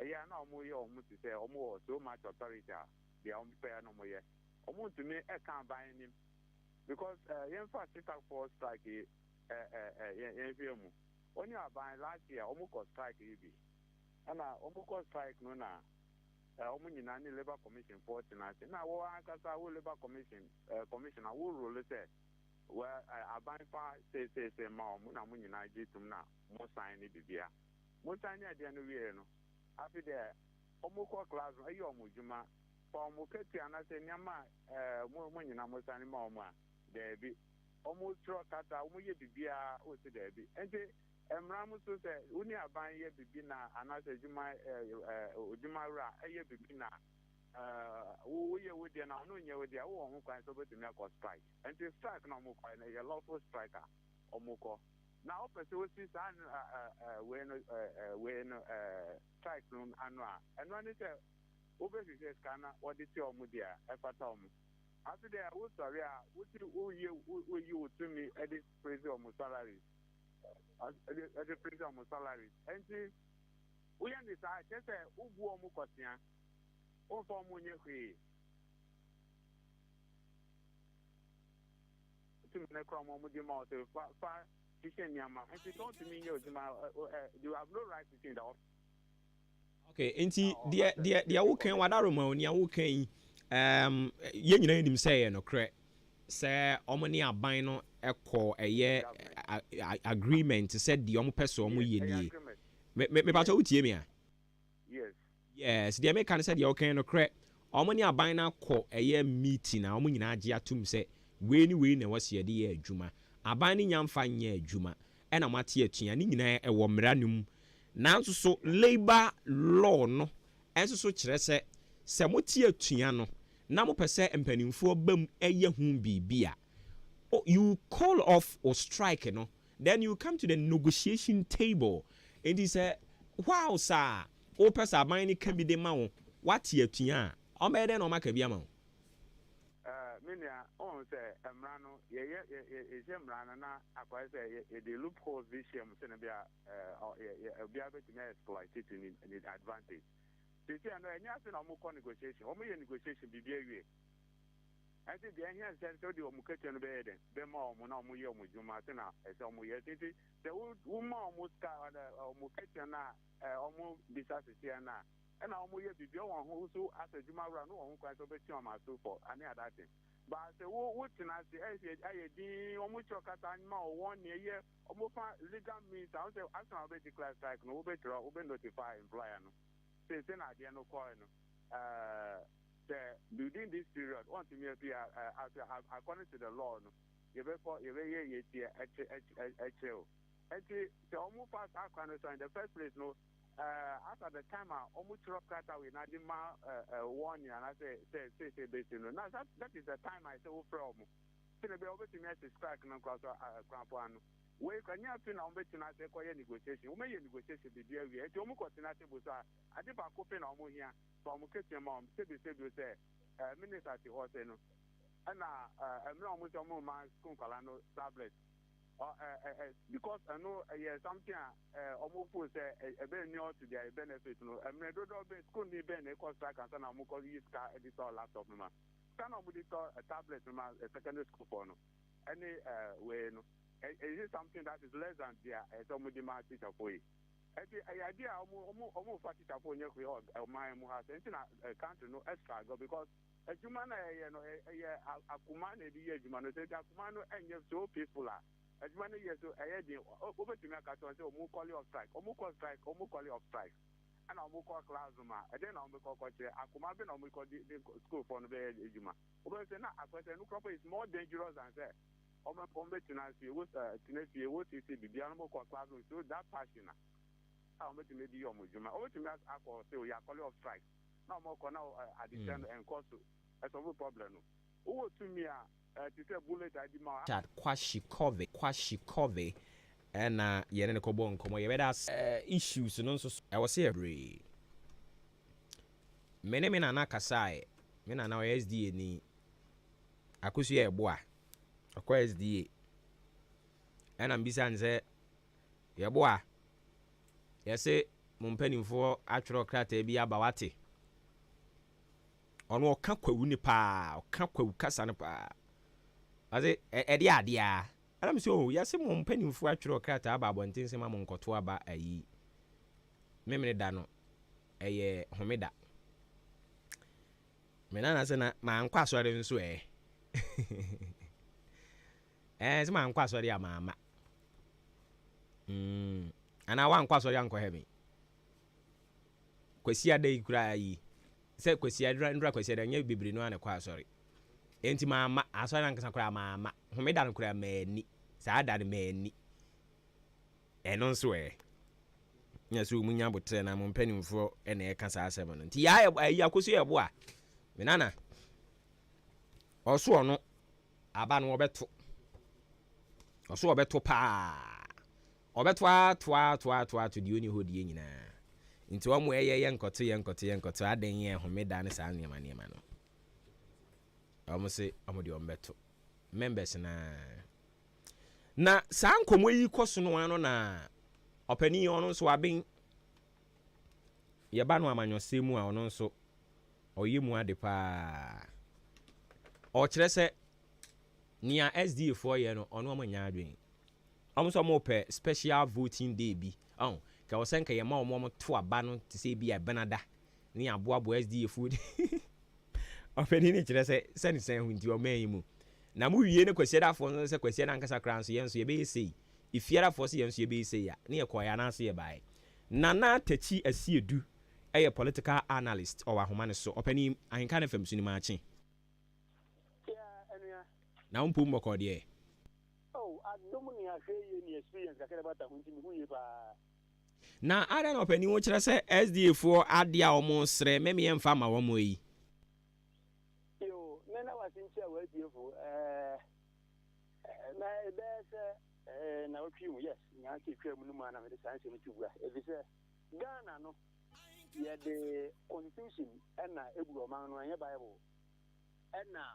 eya na omuye omuti se omu so much authority they on pay no moye omutumi e kan ban nim because yen fa for strike yen fiemu only about last year, almost strike EB. And almost strike no na Omunani Labor Commission 14. Now, Wankasa Labor Commission, Commissioner, who rule say, well, I buy far say, Muna Munina Jitumna, Mosani Bibia. Mosani at the end of the year, no. After there, Omoko class, Ayomujuma, for Muketi and I say, Yama, Munina Mosani Mama, there be almost Kata, Umuye Bibia, or there be. And Emramu so say uni aban ye bibina anase juma ra ye bibina wo ye wo de na no nye wo de wo ho kwan so betumi akọ strike and the strike na mo kwan ye lawful striker omukọ na opese wo si san we no strike no anu a enu ani say obesi se scanner or the Mudia, Epatom. After there, who sorry, who you to me at this praise of my salaries. At the praise of my salaries. And see, we understand, just a Ubu Mukosia, or for Munye. To me, come on with your mouth, far, teaching Yama, and she don't mean you have no right to change the office. Okay, enti dia wo kan wadaroma oni a wo kan ye nyina nim say no kre say omoni aban no ekọ eye agreement said the omo person omo ye nie me pa to utie me a yes dia me kan say dia wo kan no kre omoni aban na kọ eye meeting na omo nyina age atum say we na wase de ye adwuma aban ni nyamfa nye adwuma e na mate atua ni nyina e wo mranum nanso so labor law no enso so kire se motie atua no na mo pese empanimfo bam eye hu bibia you call off or strike no then you come to the negotiation table and he say wow sir o pesa ban ni kan bi de ma wo watie atua o me de no maka bi ama wo minia on say emrano ye emrano na akwa say the loophole vision say na bia bia bet me exploit it in advantage they say no enya say na mo negotiation o mo ye negotiation bibia wie I think the here said so the omukete no be den be ma omo na omo ye omo juma say na say omo ye say the woman omo ska omukete na omo bisa se na and omo ye bibia won ho so as a juma ra no won kwa so be ti o ma so for ani other thing. But say what na say I din omo chokata ma o won ye omo fa legal means I say as na be declare strike no be notify employer no say na dia no call no within this period want to me according to the law no you be the omo fast in the first place no after the time almost drop kata we na dima 1 year and I say basically no now that is the time I say from say be over to me to strike no cause crampo we can you feel na omo tina say ko negotiation we may negotiation be there we e omo ko tina table so ade ba ko pe na omo hia so omo kete ma say minister ti ho say no and emra omo so omo ma school kala no tablet because I know something almost say a very new to their benefit. No, I mean, school need ben a cost like and I'm call use car editor laptop. No, can I a tablet a secondary school for no any way. No, is it something that is less than their somebody my teacher for you? The idea almost teacher for you or my has anything a country no extra go because a human a command a year human say a command and you're so peaceful. As many years over to me, I can say, Omu call of strike, Omu call of strike, and Omu call classroom, and then Omu call coach, Akumabe, Omu call the school for the Juma. Over say, now, a question, Nukrapa is more dangerous than that. Omu Pombe Tinasi, what Tinasi, what is it, the animal call classroom, so that passion. I'll make maybe Omu Juma. Over to me, I call say, we are calling of strike. Now, more now, addition and cause a problem. Over to me, Chat Kwashikove and yene ko bon komo yebedas issues no so I was here bre mene na kasai mena na SDA ni akusu ye boa akwa SDA and ambisa nze ye boa yese mumpanimfo atwero krata bi abawate ono ka kwawu ni pa ka kwawu kasa ni pa aze edi adia ana mi so yase mo mpanimfo atwero krata aba abonten se ma mo nkoto aba ayi memene da no eye homeda menana se na ma nkwa asore nso se ma nkwa asore ya mama ana wa nkwa asore ankọ heaven kwasi adai kura yi se kwasi adra kwasi adanya bibiri no ana kwa asore enti mama asore ankasa kura mama homeda no kura mani sa da mani eno nso nyaso munya botre na mo mpanimfo ene e kasa asem no nti ya akoso ye bo a menana oso ono aba no obeto oso obeto pa obeto atwa to di oni hodie nyina nti wa mo ye nkoto adan ye homeda ne saa niema no ɔmo se ɔmo de ɔmbeto members na saa nkomo yi kɔso no ano na ɔpani ɔno nso aben yɛba no amanyɔsɛ mu a ɔno nso ɔyɛ mu ade paa ɔkyerɛ sɛ nia SDA for yɛ no ɔno ɔmo nya adwen ɔmo so ɔmo pɛ special voting day bi ka wɔsɛn ka yɛma ɔmo to aba no te sɛ bi a benada ne aboabo SDA food ɔpani ne kyerɛ sɛ sɛne sɛn ho nti ɔma yi mu na mu wie ne kwasiadafoɔ no sɛ kwasiada ankasa kra nso yɛn so yɛbɛyɛ sei ifiadafoɔ so yɛn so yɛbɛyɛ sei a ne yɛkɔ yɛ anaase yɛ bae nana tachi asiedu ɛyɛ political analyst ɔwɔ ahoma ne so ɔpani Ahenkan FM so ni maakye na wompo mbɔkɔ deɛ na ada na ɔpani wo kyerɛ sɛ SDA foɔ ade a ɔmo srɛ mɛme yɛmfa ma wɔn yi na wasinchi awadiefo na ebese na otwimu yes nya ke twam no ma na me de sanse no tubua ebise Ghana no ye de constitution na ebu oman no anya bible na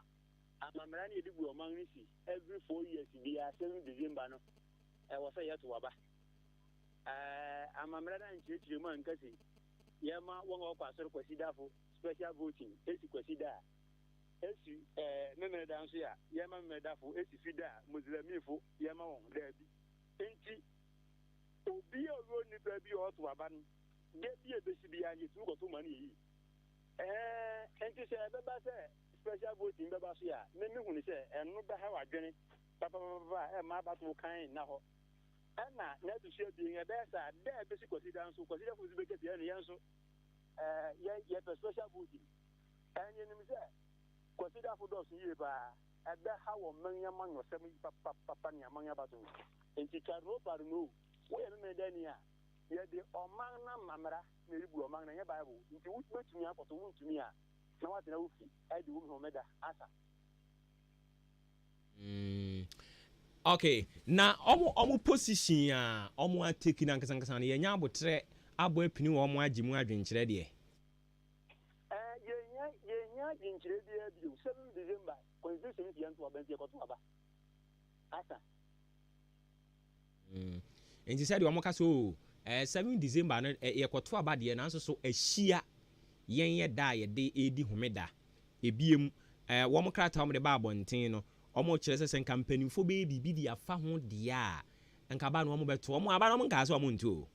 amamra na ebu oman ni si every 4 years bi a 7 December no wo say yeto waba amamra na nchirechire mu ankasi ye ma won okwa asoro kwasidafo special voting esi kwasida esi memere da nso ya yema memere da fo esi fida muslimifo yema won da bi enti obi owo ni ba bi o to aba no de bi ebesi bi anye tu go to mani yi enti se be ba se special voting be ba so ya me hu ni se enu ba ha wadwene papa ma ba to kan na ho na tu she bi nge be sa de ebesi consider nso consider fo be ke ye ne so ye special voting anye ni mi se consider for those years ba ebe ha wo manya manyo sem papa ni amanya bato enti karo par no wo ye me dani a ye de oman na mamra na ribu oman na ye bible enti wo betumi akoto wo ntumi a na wate na wo fi e de wo homeda asa okay na omo position a omo ateki na nkasa na ye nya abotre abo apini wo omo agimu adwenkyere de jinchire dia bi 7 December constitution ti yanto abanti ekoto aba asa enti said wo moka so 7 December no ekoto aba de na so ahia yen ye da ye de edi homeda ebiem wo mo krata wo de ba abonten no omo kire sesen campaign fo be bibi di afa ho de a nka ba no wo mo beto wo mo aba no mo nka so wo mo nto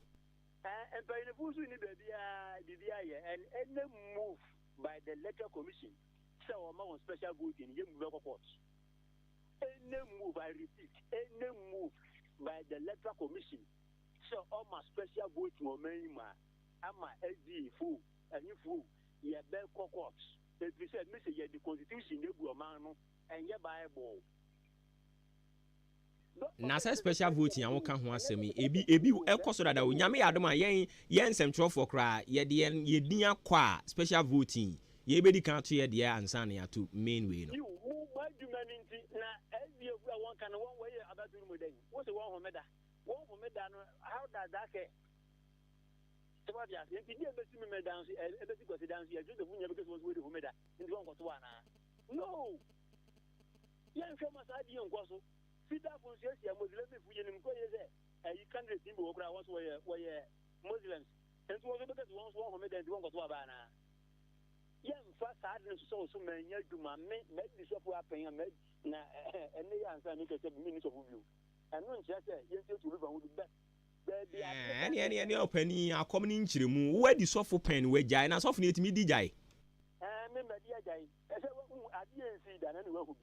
empire fusu ni bibia ye and move by the electoral commission so on special voting you move court any move I repeat any move by the electoral commission so on my special voting o menima ama SD fu and fu ye be court if you say me say the constitution dey bu o man no and ye bible na say special voting an woka ho asemi ebi ekoso dada onyame yadom a yen nsɛmtwerɛ for kra ye de ye din akwa special voting ye be di kan to ye de ansa na ya to main way no you my humanity na every one can one way about to mo den what the one homeda no how does that care so what ya if you be see me dance e be see go dance you just the munya because was way the homeda into one go to one no yen hwe masadi yen kwaso fida function ya muslim fu yenim ko yeze you can't redeem wo kra was were muslims and so because once one homeda and one go to abana yen fa sadin so manya duma me di so fu apen me na ene ya ansa ni kese bi ni so fu biu enu nche se yen se tu ba hu be any opani akomni nchiremu wo di so fu pen we jai na so fu ni etimi di jai me me di jai e se wo adi ensi da na ni wa hu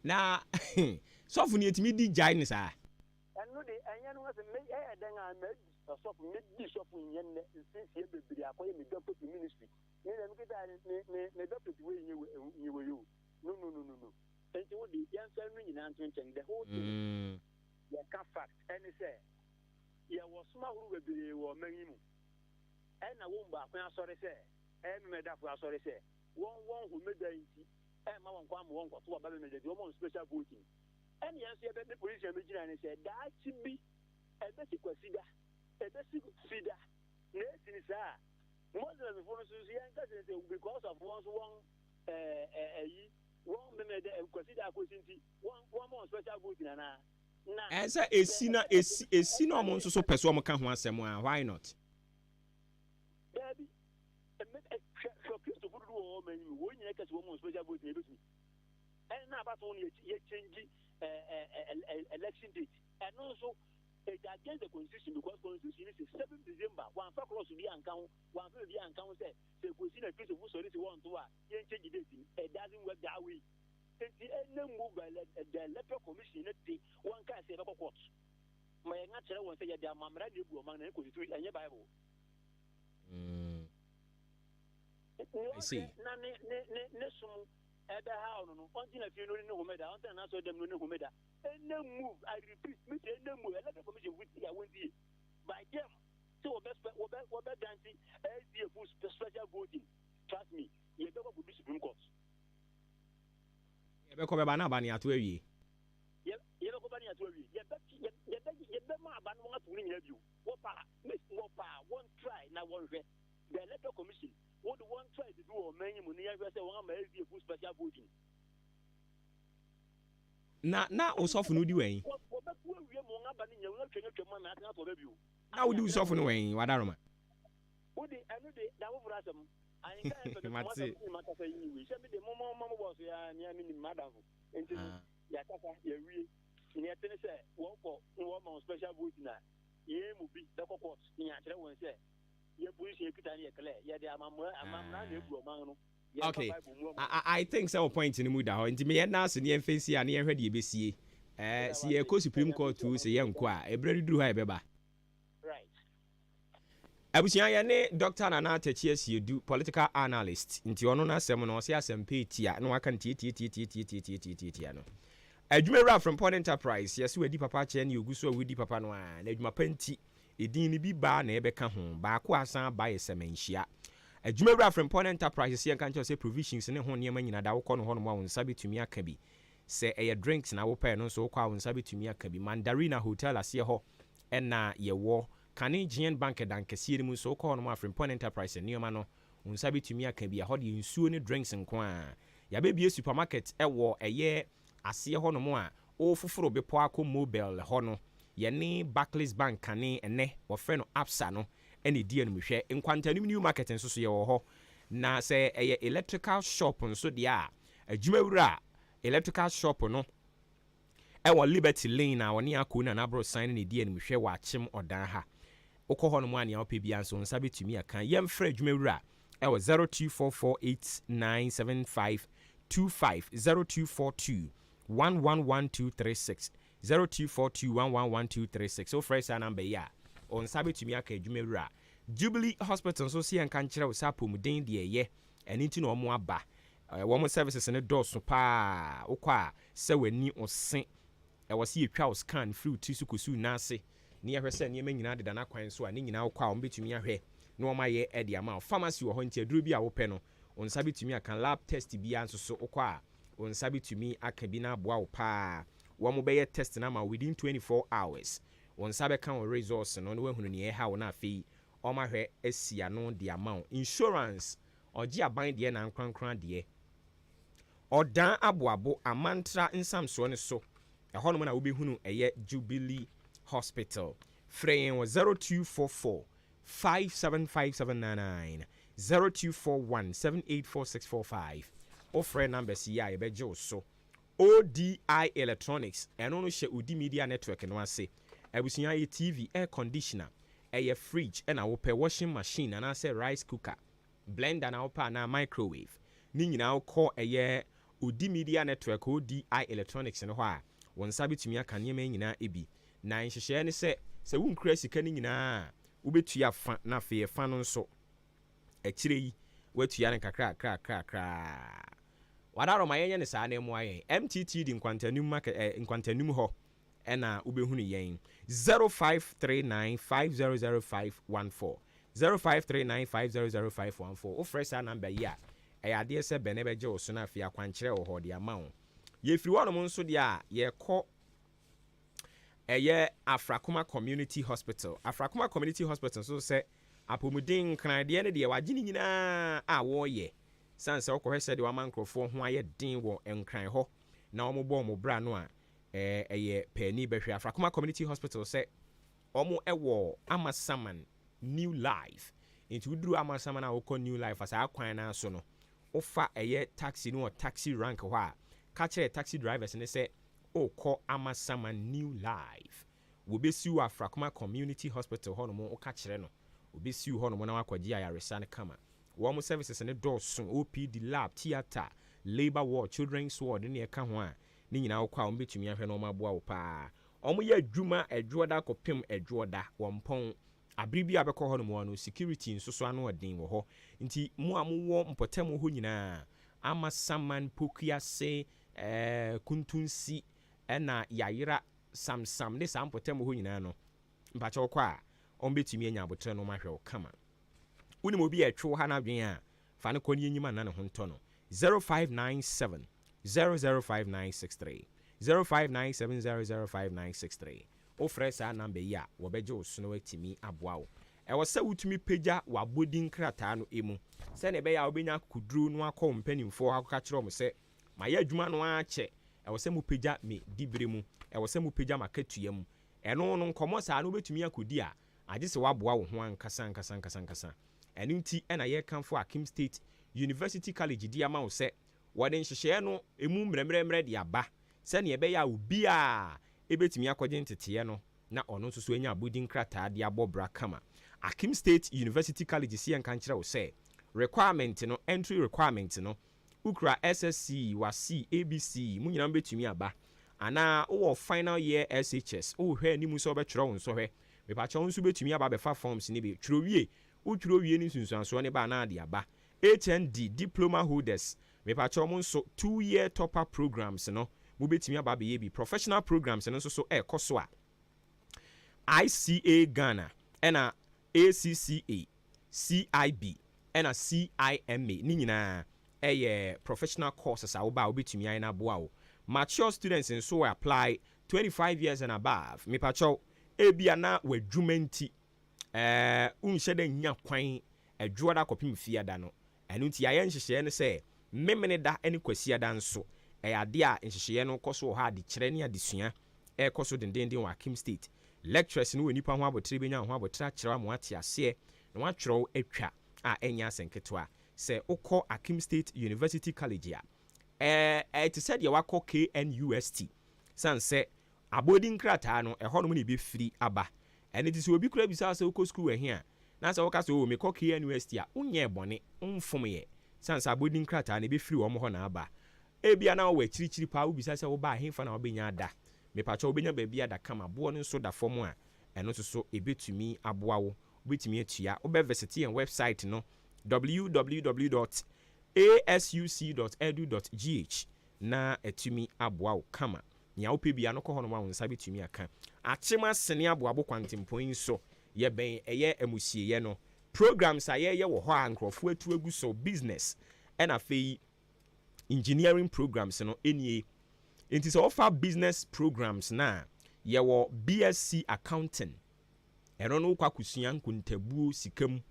na sofu ni etimi di jai ni sa enu de anya no se me den a me sofu me di sofu yen ne nsie bebiri akoye me doctor ministry ni na me kita me doctor we nyewe yo no enti wo di yan sa nu nyina ntenchen the whole thing ya ka fact any say ya wo suma huru bebiri wo manyimu na wo mba akwan asore se me da fu asore se one who made the inti ma won kwa mo won ko to ba me de o mo special voting and yes ye be police me gina ni say that bi ebesi kwasida ebesi fida na esini saa Muslim for because of one consider one more special vote na esa esi na omo nso so pese omo ka ho asem a why not Baby so Christo for do o man you won yeka so one special vote na betu and na about one ye change election date and also it's against the constitution because constitution is 7 December one for cross be and count one for be and count say constitution Christo for so this one to ye change date it doesn't work that way. The move by the electoral commission one can say about court. My natural one say they are mamra de bu man ko tu anya Bible. I see. Na ne sum ebe ha no until if you no homeda until na so dem no homeda. Any move I repeat me say any move electoral commission with here won die by them so we be dancing as full special voting. Trust me, you don't go to Supreme Court. Ebe ko be ba na ba ni ato awie ye ko ba ni ato awie ye be ma ba no ato ni nyina biu wo pa one try na one hwe the electoral commission what the one try to do o man mu ni ya hwe say one ma ezie full special voting na osofu no di wen wo be ku awie mo nga ba ni nya wo twetwa ma na ato ba biu na wo di osofu no wen wadaroma wo di anu de da wo fura sam I can't Matse. Okay, I think so point in the mood how into me na se ne face ya ne hwe de besie se ye ko Supreme Court to se ye nko a ebredi duru ha ebeba abusia ya ne Dr. Nana Techies yedu political analyst nti ono na asem no se asem petia na waka nti no adwumawura from Point Enterprise yes we di papa che ne oguso we di papa no a na adwuma panti edin ni bi ba na ebeka ho ba ko asan ba yesemanhia adwumawura from Point Enterprise se yanka ncho se provisions ne ho ne manyina da wo kɔ no ho no ma wonsa betumi aka bi se eye drinks na wo pɛ no so kwa wonsa betumi aka bi Mandarina Hotel ase ho ɛna yewo Canadian Bank dankesi mu so call no African Point Enterprise nioma no unsa bitumi aka bi a ho de nsuo ne drinks nko a ya be bie supermarket ewo eye ase ho no mo a o foforo be po akọ mobile ho no ye ne Barclays Bank kane ene wo frɛ no Absa no ene die no hwɛ nkwantanim new market nso so ye wo ho na se eye electrical shop nso de a adwumawura electrical shop no ewo Liberty Lane na woni akọ na bro sign ne die no hwɛ wa achim odan ha Oko no mani a bi anso nsa betumi aka yem fra adwumawura e wo 0244897525 0242111236 0242111236 so fresh number ya on nsa betumi aka adwumawura Jubilee Hospital so si enka nkyerɛ wo sapomuden de ye eni nti na omo aba wo services ne dɔso pa okwa sɛ wani ose e wo si etwa scan free tisu kosu na ase ni ahwɛ sɛ nneɛma nyinaa deda na kwan so a ne nyinaa wokɔ a wɔbɛtumi ahwɛ na wɔma yɛ ɛde ama pharmacy wɔ hɔ nti aduro bi a wopɛ no onsa betumi aka lab test bi anso so wokɔ a onsa betumi aka bi na aboa wo paa wɔn bɛyɛ test na ma within 24 hours onsa bɛka wo results no na wahunu ne ɛha wo na afei ɔma hwɛ asia no de ama wo insurance ɔgye aban deɛ na nkrankran deɛ ɔdan aboabo amantra nsamsoɔ ne so ɛhɔ no na wobɛhunu ɛyɛ Jubilee Hospital. Frame was 0244 575799 0241 784645. Or friend number CI Bejo so ODI Electronics and ono she Udi Media Network and one say Ebusinya TV air conditioner, a fridge and our washing machine and I say rice cooker, blender and our na microwave. Ning now call a year Udi Media Network ODI Electronics and why one sabi to me a can ye na ebi. Na nhyehyɛ ne sɛ wonkura sika ne nyinaa wobɛtua fa na afei fa no nso akyire yi watua ne kakra wadaro ma yɛnyɛ ne saa na mu ayɛ MTT di nkwantanum hɔ ɛna wobɛhunu yɛn 0539500514 0539500514 wofrɛ saa number yi a ɛyɛ adeɛ sɛ bɛne bɛgye wo so na afei akwankyerɛ wɔ hɔ de ama wo yɛfiri hɔ nom nso deɛ a yɛkɔ ɛyɛ Afrakuma Community Hospital. Afrakuma Community Hospital so sɛ apomuden kran deɛ ne deɛ wagye ne nyinaa a wɔyɛ sanse wokɔhwɛ sɛ deɛ wama nkrɔfoɔ ho ayɛ den wɔ nkran hɔ na wɔn bɔ wɔn bra no a ɛyɛ pani bɛhwɛ Afrakuma Community Hospital sɛ wɔn ɛwɔ Amasaman New Life nti woduru Amasaman a wokɔ New Life asa akwan na so no wofa ɛyɛ taxi no wɔ taxi rank hɔ a ka kyerɛ taxi drivers ne sɛ okɔ Amasaman New Life wobɛsi wɔ Afrakuma Community Hospital hɔ no mo woka kyerɛ no obesiu hɔ no mo na wakɔgye ayaresa ne kama wɔn services ne dɔɔso OPD lab theater labor ward children's ward ne ɛka ho a ne nyinaa wokɔ a wɔn betumi ahwɛ na wɔn aboa wo paa wɔn yɛ adwuma adwoɔda kɔpem adwoɔda wɔn pɔn abiri bi abɛkɔ hɔ no mo no security nso so ano ɔden wɔ hɔ nti mo a mo wɔ mpɔtam hɔ nyinaa Amasaman Pokuase Kuntunsi ɛna Yayira Samsam ne saa mpɔtam hɔ nyinaa no mpakyɛw kɔ a on betumi anya abotre no mahwe kama woni mo bi etwe ha na dwen a fa ne kɔ ne nyima na ne ho ntɔ no 0597 005963 0597005963 o frɛ saa number yi a wo bɛgye wo so no atimi aboa wo ɛwɔ sɛ wotumi pagya wabodin krataa no emu sɛ ne bɛyɛ a wobɛnya kuduru no akɔ mpanimfo akɔka kyerɛ mo sɛ mayɛ adwuma no akyɛ ɛwɔ sɛ mo pagya me dibere mu ɛwɔ sɛ mo pagya makatua mu ɛno no nkɔmɔ saa no betumi akodi a agye sɛ waboa wo ho ankasa ɛno nti ɛna yɛkamfo Akim State University College di ama wo sɛ wɔde nhyehyɛeɛ no emu mmerɛmmerɛmmerɛ de aba sɛnea ɛbɛyɛ a obi a ebetumi akɔgye nteteɛ no na ɔno nso so anya abodin krataa de abɔ bra kama Akim State University College si yɛnka nkyerɛ wo sɛ requirement no entry requirement no ukra SSC wasi ABC mu nyinaa betumi aba ana wo final year SHS wo hwɛ ni mu so obɛtwerɛ wo nso hwɛ mepacha wo nso betumi aba befa forms ni be twerɛwie wo twerɛwie ni sunsuanso ne ba na ade aba HND diploma holders mepacha wo nso 2-year top-up programs no mu betumi aba be bi professional programs no nso so ɛkɔ a ICA Ghana ɛna ACCA CIB ɛna CIMA ni nyinaa ɛyɛ professional courses a wo ba wo betumi ayi na boa wo mature students nso will apply 25 years and above mepacha ebia na wadwuma nti unhyɛ da nya kwan adwoada kɔpem fiada no ɛno nti ayɛ nhyehyɛ ne sɛ memene da ne kwasiada nso ade a nhyehyɛ no kɔ so wɔ ha de kyerɛ ne adesua ɛkɔ so dendenden wɔ Akim State lecturers no wɔ nipa ho abotre benya ho abotre akyerɛ mo ate aseɛ na watwerɛw atwa a ɛnya asenketoa sɛ wokɔ Akim State University College a ɛte sɛ deɛ wakɔ KNUST sanse abodin krataa no ɛhɔ no mu ne bi free aba ɛne ti sɛ obi kura bisa sɛ wokɔ school ɛhe a na sɛ woka sɛ o mekɔ KNUST a wonyɛ bɔne mfom yɛ sanse abodin krataa ne bi free wɔ mo hɔ na aba ebia na wo akyirikyiri pa wo bisa sɛ wo ba ahemfa na wobɛnya ada mepacha wobɛnya baabi ada kama boɔ no nso da fam a ɛno nso so ebetumi aboa wo wobɛtumi atua wobɛ visit yɛn website no www.asuc.edu.gh na atumi aboa wo kama nya wopɛ bia no kɔ hɔ no ma wo nsa betumi aka akyema sene aboabo kwantempɔn so yɛbɛn ɛyɛ amusieyɛ no programs a yɛyɛ wɔ hɔ a nkrɔfo atu agu so business ɛna afei engineering programs no enie enti sɛ offer business programs na yɛwɔ BSc accounting ɛno no kwa kusua nkontabuo sikam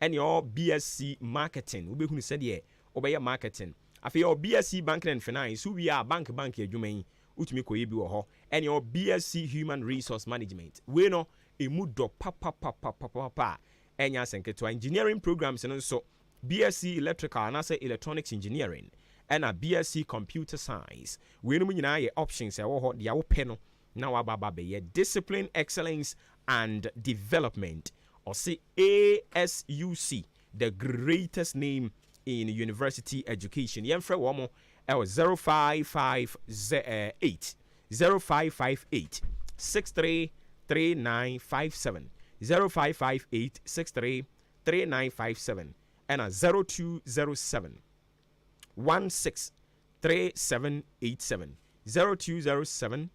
ɛne BSc marketing wobɛhunu sɛ deɛ wobɛyɛ marketing afei BSc banking and finance we are bank adwuma yi utumi koye bi wɔ hɔ ɛne BSc human resource management we no emu dɔ pa ɛnya senketo engineering programs no nso BSc electrical anase electronics engineering ɛna BSc computer science we no nyinaa yɛ options ɛwɔ hɔ deɛ wopɛ no na wababa bɛyɛ discipline excellence and development or say ASUC the greatest name in university education yɛmfrɛ wɔ mo ɛwɔ 0558 633957 0558 633957 ɛna 0207 163787 0207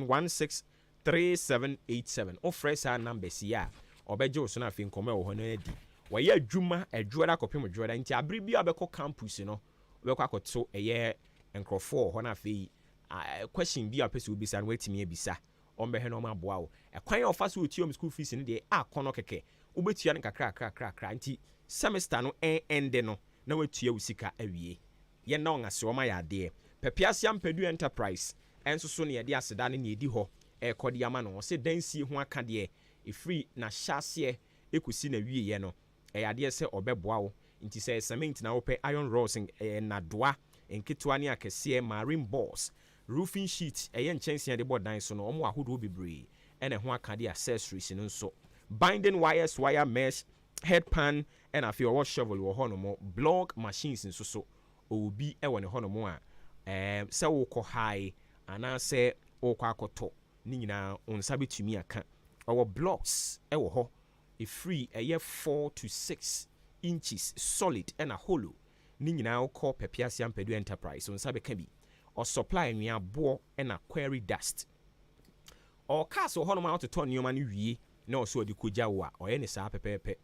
163787 ofrɛ saa numbers yi a ɔbɛgye wo so no afei nkɔmmɔ ɛwɔ hɔ no adi wɔyɛ adwuma adwoada kɔpem adwoada nti abere bi a bɛkɔ campus no wobɛkɔ akɔto ɛyɛ nkurɔfoɔ hɔ no afei question bi a person obisa no wetimi abisa ombe he no ma boa wo ekwan ofa so otiom school fees ni de akono keke obetua ne kakra nti semester no end no na wetua usika awie ye na ongase o ma ya de pepiasia mpadu enterprise enso so ne ye de aseda ne edi ho ekodi ama no se dansie ho aka de e free na hyase ekusi na wie ye no yade se obeboa wo nti se cement na wo pe iron rods na doa nketwa ne akese marine balls roofing sheet enchanse de board dan so no omo ahodo bebre ene ho aka de accessories no nso binding wires wire mesh headpan and afi or shovel wo ho no mo block machines nso so obi e woni ho no mo a se wo ko high ana se wo ko akoto ni nyina onsa betumi aka our blocks e wo ho e free 4 to 6 inches solid and a hollow ni nyina wo ko pepiasia mpadu enterprise onsa be ka bi or supply nwia bo and a quarry dust or cast wo ho no ma to ton nyoma ni wie na o so de koja wo a oye ne saa pepepe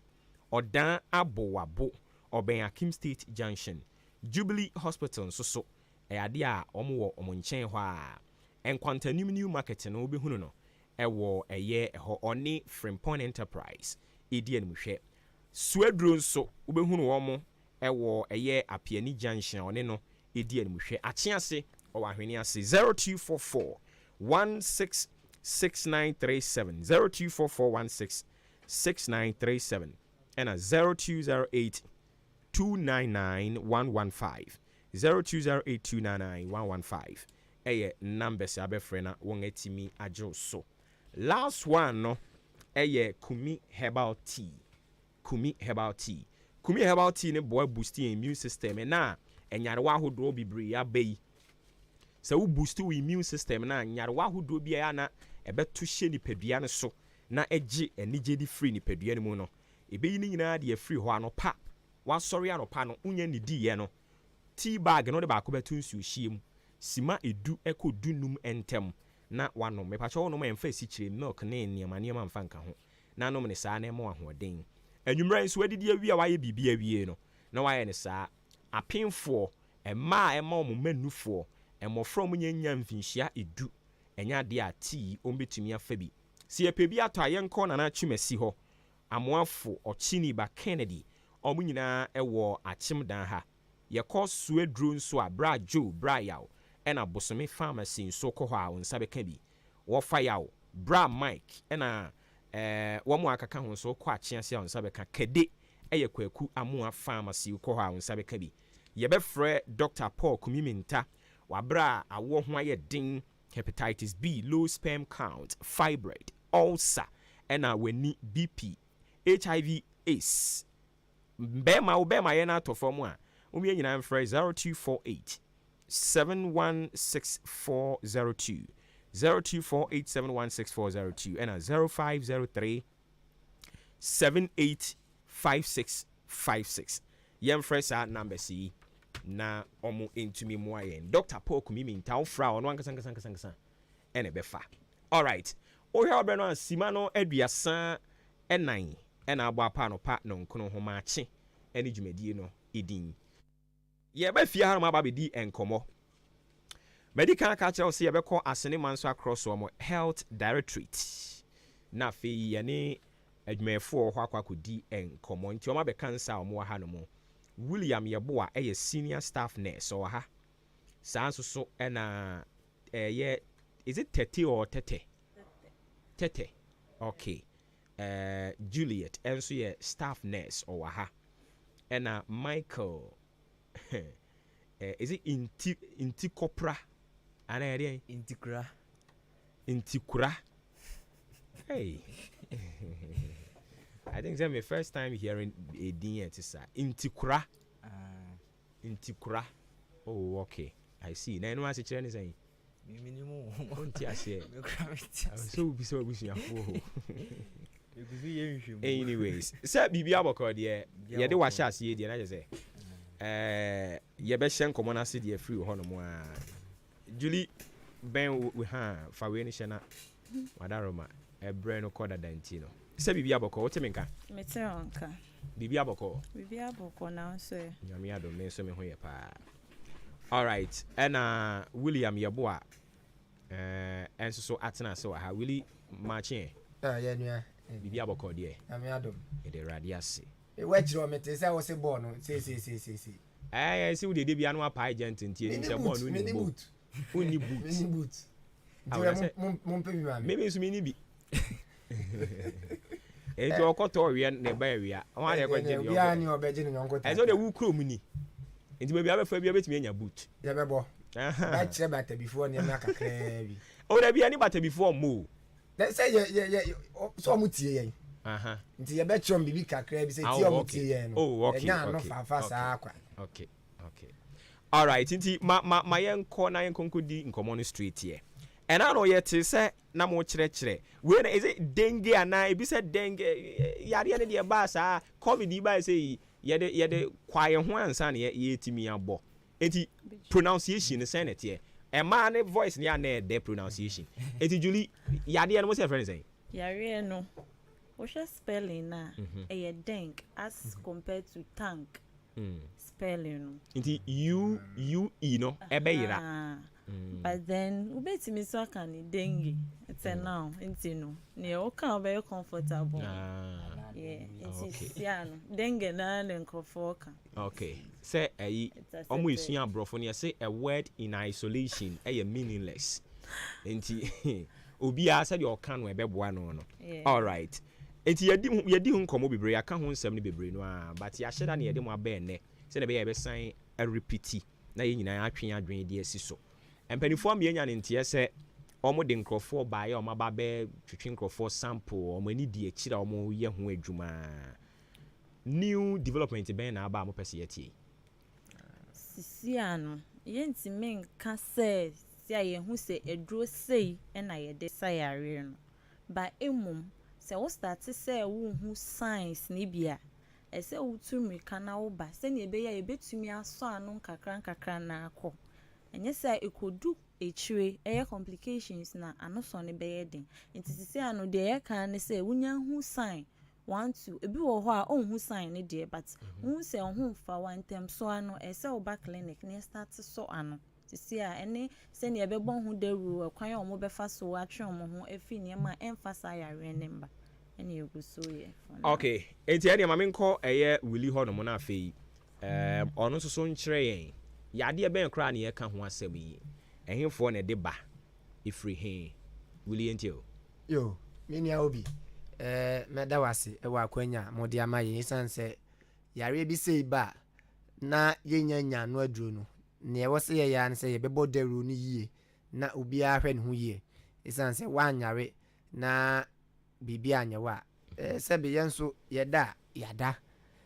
odan abowabo oben Akim State Junction Jubilee Hospital nso ade a omo wo omo nchen ho a enkwantanim new market no obehunu no ewo eye ho oni Frimpong Enterprise edi enmuhwe Suedro nso obehunu wo mo ewo eye Apiani Junction oni no edi enmuhwe achiase o ahweni ase 0244 166937 0244166937 and a 0208 299 0208299115 eye numbers abefrena won etimi ajo so last one no eye Kumi Herbal Tea Kumi Herbal Tea ne boy boosting immune system na enyarewa ahodo bibiri abai se wo boost wo immune system na enyarewa ahodo bia na ebeto hye nipadua ne so na eje enije di free nipadua ne mu no ebeyi ni nyina de free ho anopa wasori anopa no unya ni di ye no tea bag no de ba ko betu nsu hiem sima edu ekodunum entem na wano me pa cho no ma emfa sichire milk na niam mfa nka ho na no me saa na mo ahoden anwumra nso adidi awie a waye bibia awie no na waye ne saa apemfo ema mo manufo emofro mo nyanya mfinhia edu enya de a tea ombetumi afa bi si epebi ato ayenko na na twemasi ho amoafo ochini ba Kennedy omu nyina ewo achimdan ha yekọ Suedro nso a bra Joe bra yaw ena Bosome pharmacy nso kọ ho a onsa beka bi wo fa yaw bra Mike ena wo mu akaka ho nso kọ achiase a onsa beka kede eye kwaku amoa pharmacy kọ ho a onsa beka bi yebefre Dr. Paul Kumiminta wabra awo ho aye din hepatitis B low sperm count fibroid ulcer ena weni BP HIV AIDS bema ye na to form a umi nyina mfre 0248 716402 0248 716402 and 0503 785656 yem fresh our number see na omo intumi mu ayen Dr. Paul Kumimi ntaw fra ono ankasa ene befa all right o hwe obere no asima no aduasa enan ena abo apa no pa no nkono ho maache ene dwumadie no edin ye ba fie ha ma ba bedi enkomo medical catcher o se ye beko asene manso across omo health directorate na fe ye ne adwumefo ho akwakodi enkomo nti o ma be kansa omo ha no mo William Yeboa a senior staff nurse or ha sanso so ena ye is it Tete or Tete? Tete. Okay. Juliet enso ye staff nurse or ha ena Michael is it Intikopra ana ere Intikura hey I think it's my first time hearing a DN to say Intikura. Oh, okay. I see. Now, I see you saying. Anyways, sir, Bibi Aboko, dear, you do wash us here, dear. I say, you best send common acid, dear, free honor. Julie Ben with her for any shana. Madaroma, a brain of quarter dentino. Se bibi aboko wote menka mete onka bibi aboko na so nyame ado me so me ho ye pa All right. And William Yeboah. And so atena so ha Willie Maakye. Yeah, yeah. Bibi aboko de. I'm Adam. E de radiase. E wetro me te say was born no. See. See we dey bia no apa agent ntie ni say born no ni boot. Uni boot. Mini boot. Mon pe bi ma. Maybe nso mi ni bi. E do okoto we na ba area. Won ade ko je bi. Bia ni obeje ni nkoto. E so de wu kro mu ni. Nti bia abefa bia betimi anya boot. Ya bebo. Ba kire bata before ni na kakra bi. O da bia ni bata before mo. Let's say so mutie yen. Nti ye be chom bibi kakra bi say ti o mutie yen no. Oh, okay. Enya no fa sa akwa. Okay. All right. Nti ma yen ko na yen konkodi nkomo no street here. And I know yet say na mo kire. When is it dengue ana e bi say dengue yare ne de ba sa covid ba say ye de kwaye ho ansa na ye timi abo. Enti pronunciation say net here. A man voice near the pronunciation. Eti Julie, yade no say friend say. Yare no. What's spelling na? A denk as compared to tank. Spelling. Enti U no ebe yira. But then ubeti mi so kan ni dengue. It's a noun. Enti no. Ne o kan be comfortable. Yeah. It's yeah no. Dengue na nkofo kan. Okay. Say omo isua abrofo ne say a word in isolation meaningless. Enti obi a say the okan no ebeboa no no. All right. Enti yedi hu nkomo bebre aka ho nsem ne bebre no but ya hyeda ne yede mo aba ene. Say na be ya be san a repeat na ye nyina atwen adwen de asi so. Empanifo am ye nya ne ntie say omo de nkrofo ba ye omo ba be twetwe nkrofo sample omo ani di akira omo ye ho adwuma. New development ben na aba mo pese yetie. Sisiano yenti men ka se sia ye hu se edro sei na ye de sayare no ba emum se wo start se wo hu science ni bia e se wo tumi kana wo ba se ne be ya e betumi aso anu kakran na akọ enye se ekodu echire eye complications na anoso ne be ye den enti sisiano de ye kan ne se wunya hu science 1 2 ebi wo ho a onhu sign ne de but hu se onhu fa one time so ano e se oba clinic ne start so ano sisi a ene se ne ebe bon hu deru ekwan o mo be fa so atwe o mo ho efi ne ma emphasize yare ne mba ene eguso ye. Okay enti ene ma menko eye wili ho no mo na afei ono so nkire yen yade e ben kra ne ye ka ho asem yi ehemfo ne de ba ifri he wili enti o yo menia obi meda wase ewa akwanya modi amaye isanse yare bi sei ba na yenya no aduro no ne wose ye ya nse ye bebo daru ni yie na obi ahwe ne ho yie isanse wanyare na bibi anyewa sebe yenso yeda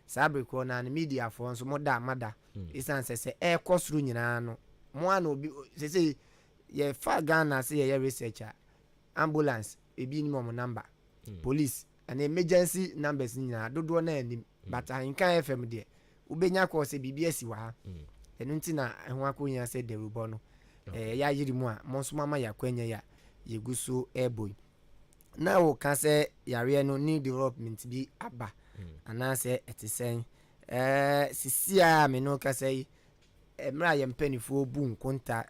sabre ko na media fo nso moda amada isanse se ekosuru nyina no mo ana obi se ye fa Ghana se ye researcher ambulance ebi ni mo number police and emergency numbers nyina dodo na anim but Ahenkan FM de ubenya ko se bibia si wa enu nti na ho akonya se de rubo no ya yiri mu a monso mama yakwanya ya yeguso airboy na o ka se yare no new development bi aba ana se etisen sisia me no ka se emra ye mpanifo bu nkonta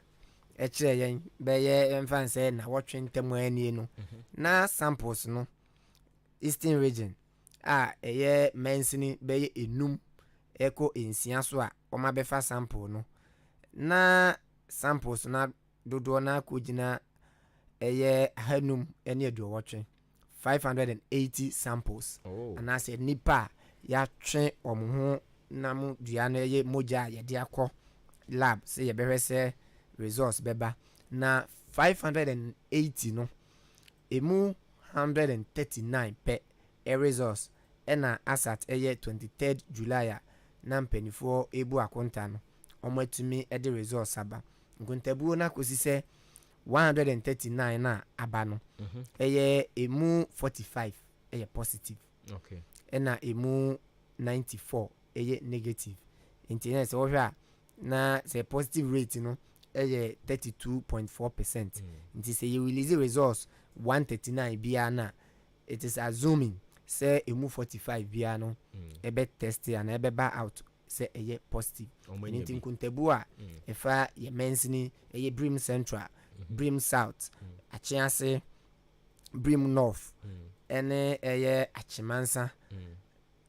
kire yen be ye mfan se na wotwe ntemu ani no na samples no Eastern region eye mensini be enum eko ensia so a o ma be fa sample no na samples na dodo na kugina eye hanum ene edu wotwe 580 samples and I said nipa ya twen omho na mu dua na eye moja ye de akọ lab say ye be se results beba na 580 no emu 139 per results ena asat eye 23rd July na mpenifo ebu akonta no omatumi e de results aba nkontabuo na kosi se 139 na aba no eye emu 45 eye positive ena emu 94 eye negative internet so hwa na se positive rate no eye 32.4%. Nti say you release results 139 bia na it is assuming say emu 45 bia no ebe test and ebe ba out sɛ ɛyɛ positive ɛno nti nkontabu a ɛfa yɛ mens ni ɛyɛ brim central brim south akyease brim north ɛne ɛyɛ akyemansa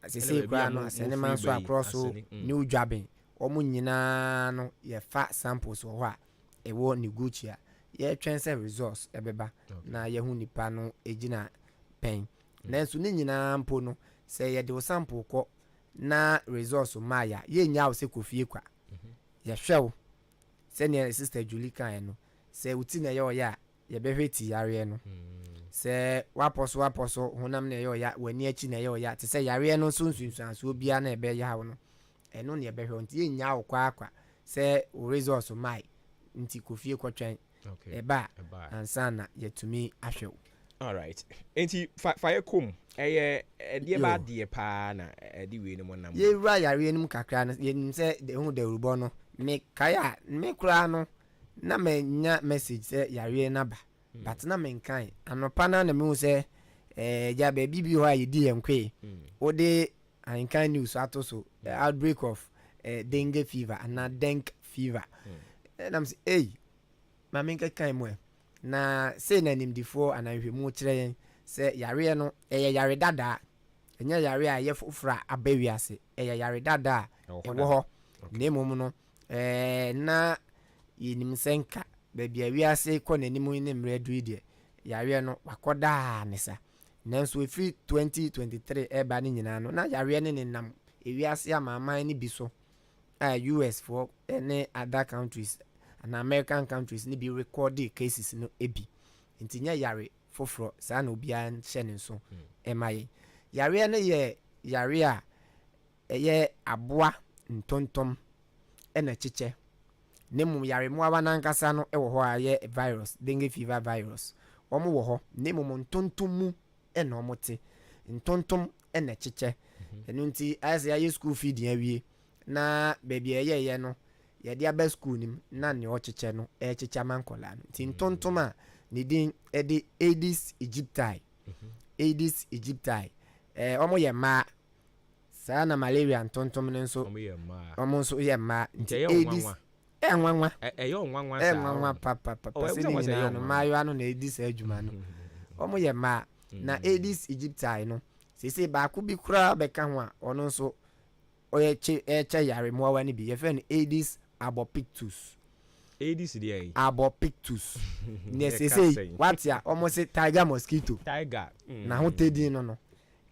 sese kura no asɛnema nso akorɔ so new dwaben ɔmo nyinaa no yɛfa samples wɔ hɔ a ɛwɔ ne gucci a yɛtwɛn sɛ results ɛbɛba na yɛho nipa no ɛgyina pɛn nanso ne nyinaa mpo no sɛ yɛde wo sample kɔ na results maa ya yɛnya wo sɛ kofie kwa yɛhwɛ wo sɛnea sister Julie kan no sɛ wuti na ɛyɛ ɔyɛ a yɛbɛhwɛ ti yareɛ no sɛ wapɔ so honam na ɛyɛ ɔyɛ w'ani akyi na ɛyɛ ɔyɛ te sɛ yareɛ no nso nsunsuansoɔ biara na ɛbɛyɛ ha wo no ɛno ne yɛbɛhwɛ nti yɛnya wo kwa sɛ wo results maa nti kofie kɔtwɛn ɛba ansa na yɛtumi ahwɛ wo. Alright. Enti fa kom ɛyɛ ɛdeɛ ba adeɛ paa na ɛde wei no mo nam. Yɛwura yareɛ no mu kakra no yɛnim sɛ de hu da rubɔ no me kaya me kura no na menya message sɛ yareɛ na ba but na me nkan anopa na me hu sɛ ja ba bibi hɔ a yɛdi yɛnkwe wode Ahenkan news ato so outbreak of dengue fever and dengue fever and I'm say ma me nkan mo na say na nimdifo anahwemu kyerɛ yɛn sɛ yare no ɛyɛ yare dada ɛnyɛ yare a yɛ fofora abawiase ɛyɛ yare dada ɛwɔ hɔ na mmom no na yɛnim sɛnka baabi a wiase kɔ n'anim ne mmerɛ duru deɛ yare no wakɔdaa ne sa nanso efiri 2023 ɛba ne nyinaa no na yare ne nam ewiase amaaman ne bi so a US for ne other countries and American countries ni bi recorded cases no ebi nti nya yare foforo saa na obia nhyɛ ne nso ɛmaye yare no yɛ yare a ɛyɛ aboa ntontom ɛna kyekyɛ ne mum yare mu awa nankasa no ɛwɔ hɔ a yɛ virus dengue fever virus wɔn wɔ hɔ ne mum ntontom mu ɛna wɔn te ntontom ɛna kyekyɛ ɛno nti ayɛ sɛ school feed yɛn awie na baabi ɛyɛ no yɛde aba school nim na ne ɔkyekyɛ no ɛkyekyɛ mankola no nti ntontom a ne din ɛde Aedes aegypti Aedes aegypti ɔmo yɛ mmaa saa na malaria ntontom no nso ɔmo nso yɛ mmaa nti Aedes ɛnwanwa papa sɛ ne nyinaa no maayewa no na ɛdi saa adwuma no ɔmo yɛ mmaa na Aedes aegypti no sese baako bi koraa bɛka ho a ɔno nso ɔyɛ ɛkyɛ yare mmoawa no bi yɛfrɛ no Aedes albopictus Aedes deɛ albopictus ne sese what ya almost say tiger mosquito na ho tedin no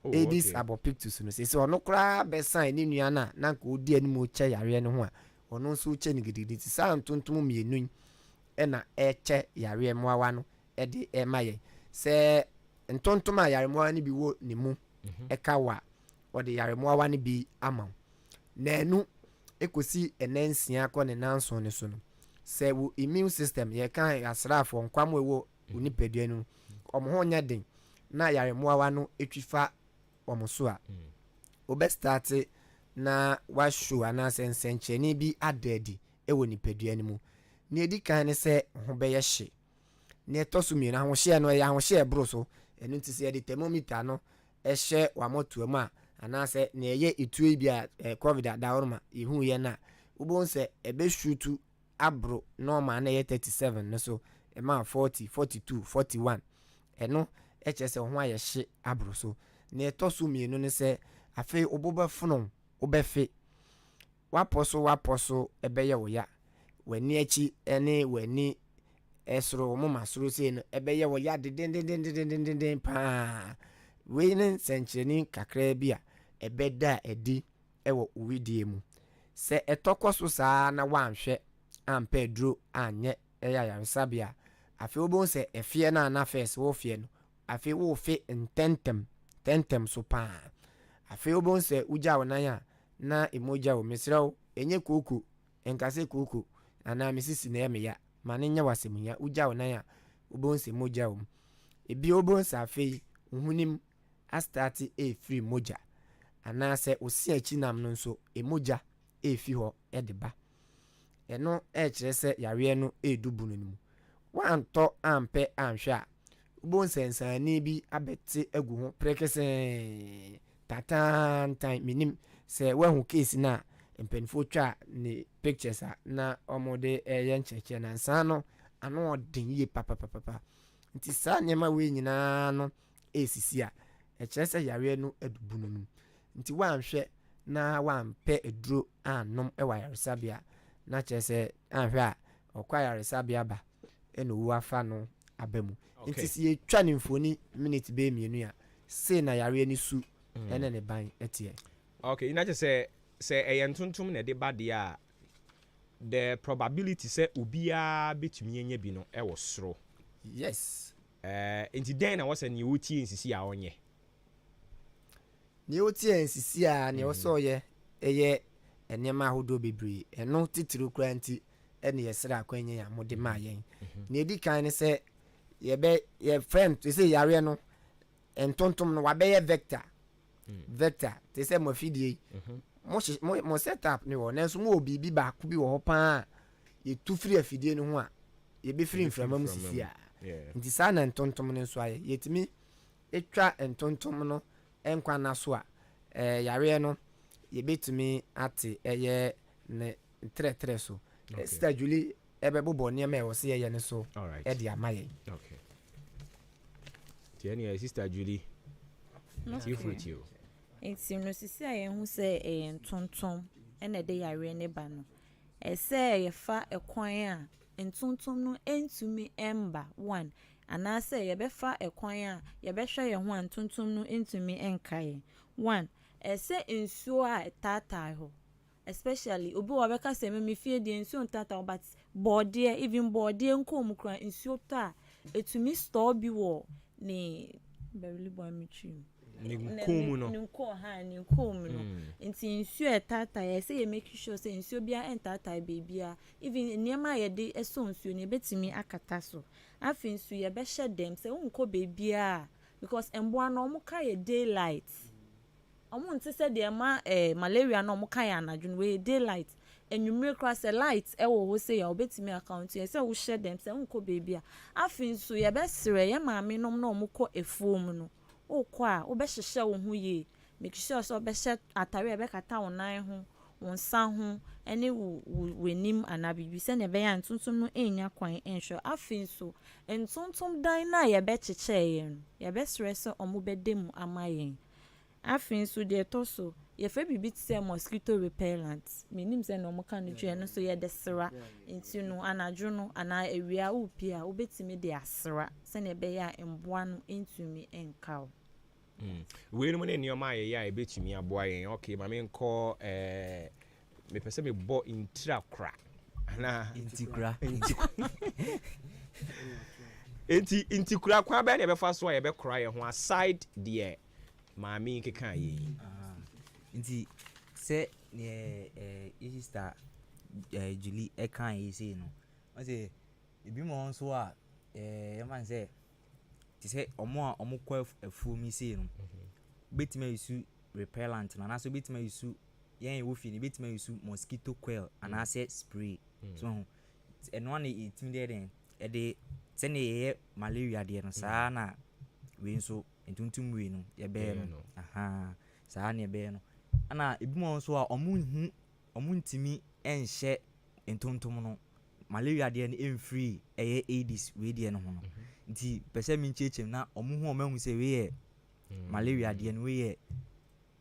Aedes albopictus no sese ɔno koraa bɛsan ne nua na nka odi anim ɔkyɛ yare no ho a ɔno nso kyɛ ne gidigidi ti saa ntontom mienu ɛna ɛkyɛ yare mmoawa no ɛde ɛma yɛ sɛ ntontom a yare mmoawa no bi wɔ ne mu ɛka wa ɔde yare mmoawa no bi ama na ɛnu ekosi enansia kɔ ne nanso ne so no sɛ wo immune system yɛ kan asrafo nkwam ewo unipadua no ɔmo ho nya den na yare mmoawa no etwifa ɔmo so a obe start na wa show ana sensenkyeni bi adadi ewo nipadua no mu na edi kan ne sɛ ho bɛyɛ hye na etoso mi na ho hye no ya ho hye bro so enu nti sɛ de thermometer no ɛhyɛ wamoto mu a anase na ɛyɛ etue bi a covid adaworoma ihu ye na ubon se ebe shutu abro normal na yɛ 37 no so ɛma 40 42 41 ɛno ɛkyɛ sɛ ho ayɛ hye abro so na ɛtɔso mienu ne sɛ afi oboba funo obɛfe waposo ɛbɛyɛ wo ya wani akyi ɛne wani ɛsoro mo masoro sei no ɛbɛyɛ wo ya den pa we ne senkyereni kakra bi a ɛbɛda ɛdi ɛwɔ uwidie mu sɛ ɛtɔkɔ so saa na wanhwɛ ampa duro anyɛ ɛyɛ yaresabea afi obon sɛ ɛfie na na first wo fie no afi wo fe tentem so pa afi obon sɛ ugya wo nan a na emoja wo mesrɛw enye koko enkase koko ana misisi na ya ma ne nya wasemunya ugya wo nan a obon sɛ moja wo ebi obon sɛ afi uhunim astati free moja anase osi achi nam no nso emoja efi ho edeba eno kyerɛ sɛ yare no edubu no mu wanto ampe anhwe a ubon sensani bi abete agu ho prekese tatantan minim sɛ wahu case na mpanimfoɔ twa ne pictures na ɔmode ɛyɛ nkyerɛkyerɛ na nsa no ano ɔden yie papapapapa nti saa nneɛma wei nyinaa no ɛsisi a ɛkyerɛ sɛ yareɛ no adubu no mu nti woanhwɛ na wampɛ aduro anom ɛwɔ ayaresabea na kyerɛ sɛ anhwɛ a ɔkɔ ayaresabea ba ɛna owu afa no aba mu nti sɛ yɛtwa ne mfoni minute bɛɛ mmienu a sei na yareɛ no su ɛne ne ban ɛteɛ. Okay, ina kyerɛ sɛ ɛyɛ ntontom na ɛde ba deɛ a the probability sɛ obiara bɛtumi anya bi no ɛwɔ soro. Yes. Nti den na wɔsɛ ne wɔtie nsisi a ɔnyɛ. Ne wɔtie nsisi a ne wɔsɔɔyɛ ɛyɛ nneɛma ahodoɔ bebree ɛno titiri kura nti ɛne yɛsrɛ akwanya yɛ amode ma yɛn. Na edi kan ne sɛ yɛ friend sɛ yareɛ no ntontom no wabɛyɛ vector. Vector te sɛ mo fidie mo setup ne wɔ nanso mo obi bi baako bi wɔ hɔ paa yɛtu firi afidie no ho a yɛbɛfiri mframa mu sisi a nti saa na ntontom no nso ayɛ yɛtumi etwa ntontom no nkwa na so a yareɛ no yɛbɛtumi ate ɛyɛ ne trɛtrɛ so Sister Julie ɛbɛbobɔ nneɛma ɛwɔ sɛ yɛyɛ ne so ɛde ama yɛn. Okay, tiɛ ne Sister Julie tifutio nti no sisi a yɛn ho sɛ ɛyɛ ntontom ɛna ɛde yareɛ ne ba no ɛsɛ yɛfa ɛkwan a ntontom no ntumi ɛmba one anaasɛ yɛbɛfa ɛkwan a yɛbɛhwɛ yɛn ho a ntontom no ntumi ɛnka yɛn one ɛsɛ nsuo a ɛtaataa hɔ especially obi wɔ bɛka sɛ me fie deɛ nsuo ntaataa but bɔɔdeɛ even bɔɔdeɛ nkɔm kura nsuo tɔ a etumi store bi wɔ ne bɛbili bɔ amitwi ne nkomu no nti nsuo ɛtaataa yɛsɛ yɛ make sure sɛ nsuo bia ɛntaataa beebia even nneɛma a yɛde ɛsɔ nsuo no yɛbɛtumi akata so afei nso yɛbɛhyɛ dɛm sɛ wonkɔ beebia because mboa no ɔmo ka yɛ daylight ɔmo nte sɛ deɛ ma malaria no ɔmo ka yɛ anadwo no wɔ daylight enwumire kora sɛ light ɛwɔ hɔ sɛ yɛ wobɛtumi account yɛsɛ wohyɛ dɛm sɛ wonkɔ beebia afei nso yɛbɛsrɛ yɛ maame nom na ɔmo kɔ efuom no okɔ a wobɛhyehyɛ wo ho yie make sure sɛ wobɛhyɛ atare a ɛbɛkata wo nan ho wo nsa ho ɛne w'anim anaa biribi sɛnea ɛbɛyɛ a ntontom no ɛnya kwan ɛnhwɛ afei nso ntontom dan no a yɛbɛkyekyɛ yɛn no yɛbɛsrɛ sɛ ɔmo bɛda mu ama yɛn afei nso deɛ ɛtɔ so yɛfɛ biribi te sɛ mosquito repellent menim sɛ na ɔmo ka no dua no so yɛde sra nti no anadwo no anaa awia wopie a wobɛtumi de asra sɛnea ɛbɛyɛ a mboa no ntumi ɛnka wo. Wei no mo ne nneɛma a yɛyɛ a yɛbɛtumi aboa yɛn. Okay, ma menkɔ mepɛ sɛ mebɔ ntira kora anaa ntikura ntikura kwan bɛɛ na yɛbɛfa so a yɛbɛkora yɛn ho aside deɛ maame keka yɛ nti sɛ Sister Julie ɛka yɛ sei no ɔsɛ ebi mo nso a yɛman sɛ ti sɛ ɔmo a ɔmo kɔ afuo mi sei no betime yusu repellent na anaso betime yusu yɛn wo fi ni betime yusu mosquito coil anaasɛ spray so ɛno ana yɛtimi deɛ den ɛde sɛ ne yɛ malaria deɛ no saa na we nso ntuntum we no yɛbɛɛ no aha saa na yɛbɛɛ no ana ebi mo nso a ɔmo ntimi ɛnhyɛ ntuntum no malaria deɛ no ɛmfiri ɛyɛ AIDS we deɛ no ho no nti pɛsɛ mi nkyɛkyɛm na ɔmo ho ɔmo hu sɛ we yɛ malaria deɛ no we yɛ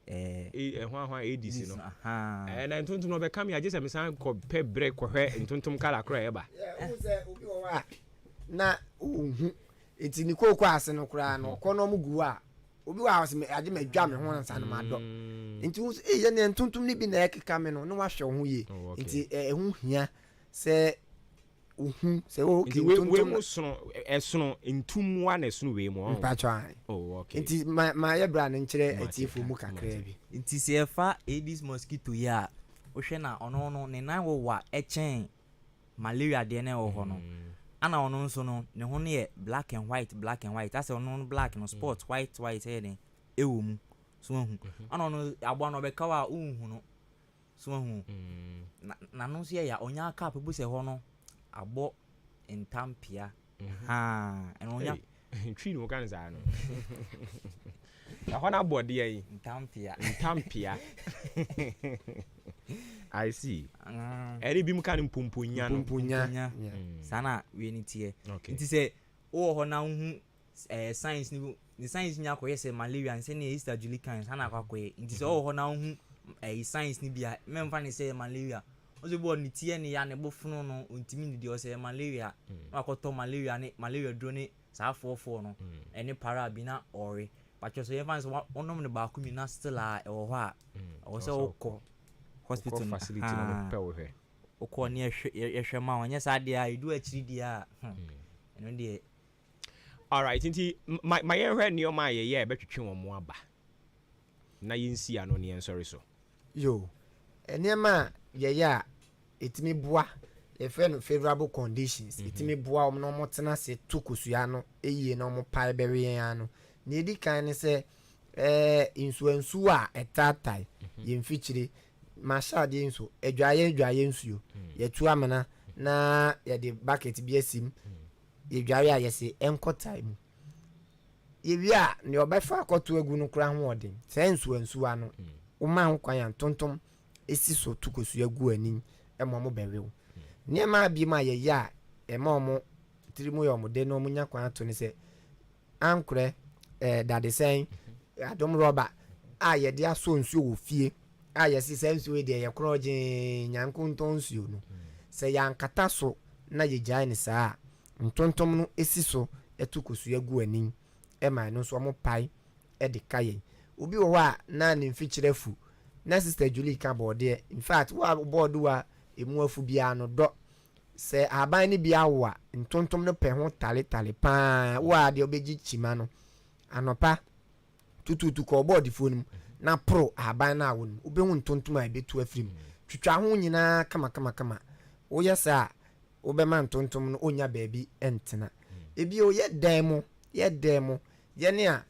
ɛho AIDS no na ntontom no bɛka me agye sɛ mesan kɔ pɛ brɛ kɔhwɛ ntontom kala kora ɛba sɛ obi wɔ hɔ a na ohu eti ni kooko ase no koraa no kɔ no ɔmo gu a obi wɔ a ɔsɛ agye ma dwa me ho nsa no ma dɔ nti wo yɛ ne ntontom ni bi na ɛkeka me no na wahwɛ ho yie nti ɛho hia sɛ ohun sɛ wo we mo sono ɛsono ntumwa na ɛsono we mo mpatwa okay nti ma yɛ bra ne nkyerɛ atiefo mu kakra bi nti sɛ ɛfa Aedes mosquito ya wohwɛ na ɔno no ne nan wo wa ɛkyɛn malaria deɛ na ɛwɔ hɔ no ana ɔno nso no ne ho no yɛ black and white asɛ ɔno no black no spot white ɛyɛ den ɛwɔ mu so hu ana ɔno aboa no ɔbɛka wa unhu no so hu na no nso yɛ ya ɔnya cap bu sɛ hɔ no abɔ ntampia ɛno nya twi no kan saa no ɛhɔ na abɔ de yi ntampia I see. Eri bi mu kan mpumpunya no. Mpumpunya. Sana we ni tie. Okay. Nti say wo ho na hu science ni science nya ko yese malaria nse ni Easter Julie kan sana akwakoye. Nti say wo ho na hu science ni bia memfa ni say malaria. Ozo bo ni tie ni ya ne bofunu no ntimi ni de o say malaria. Akoto malaria ni malaria dro ni sa 44 no. Eni para bi na ore. Pacho so yefan so onom ne ba ku mi na still a e wo ho a. O say okọ hospital facility no pe wo he. Okọ ni ehwe ma wanya sa de a idu akiri di a. Eno de. All right, nti my ehwe ni o ma ye betwetwe wo mo aba. Na yinsi ano ne ensori so. Yo. Enema ye a etimi boa e no favorable conditions. Etimi boa o no mo tena se tukusua no eyie no mo pai bewe yan no. Na edi kan ne se insuansu a etatai ye mfichire mashade nso edwaye nsuo ye tu amana na ye de bucket bi asim ye dwaye a ye se enkotai mu ye wi a ne obefa akoto agu no kra ho odin se insuansu ano wo ma ho kwan yan tontom esi so tukosu agu ani emo mo bewew ne ma bi ma ye ya emo mo tirimu yo mo de no mo nya kwan ato ne se ankure dade sen adom roba a ye de aso nsuo wo fie a yesi sense we de ye kroje nyankunton nsuo no se yankata so na ye gyae ne saa ntontom no esi so etukosu agu ani e ma no so mo pai e de kaye obi wo a na ne mfikyire fu na sister Julie ka bode in fact wa board wa emu afu bia no do se aban ne bia wo a ntontom no pe ho tale pa wa de obeji chima no anopa tututu ko board phone na pro aban na won obehu ntontom a betu afrim twitwa ho nyina kama wo yesa obema ntontom no onya baabi entena ebi o ye demo ye ne a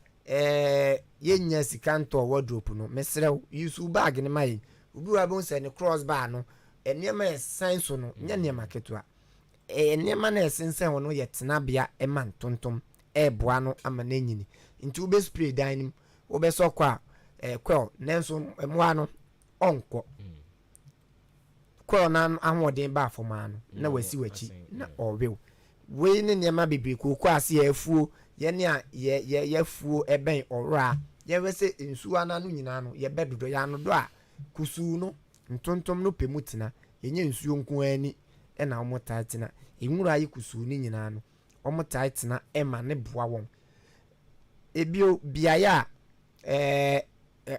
yenya sikanto wardrobe no mesrew yusu bag ne mai obi wa bon se ne cross bar no enema sense no nya ne maketua enema na esense ho no ye tena bia e man ntontom boa no ama na nyini nti ube spray dining ube sokwa kwel nenso emwa no onko kwel na ahoden ba afoma no na wasi wachi na owew we ne nema bibiri ko ase afuo ye ne a ye fuo eben ora ye wese nsu ana no nyina no ye bedodo ya no do a kusu no ntontom no pemutina yenye nsuo nko ani e na omotatina enwura yi kusu ni nyina no omotatina e ma ne boa won ebio biaya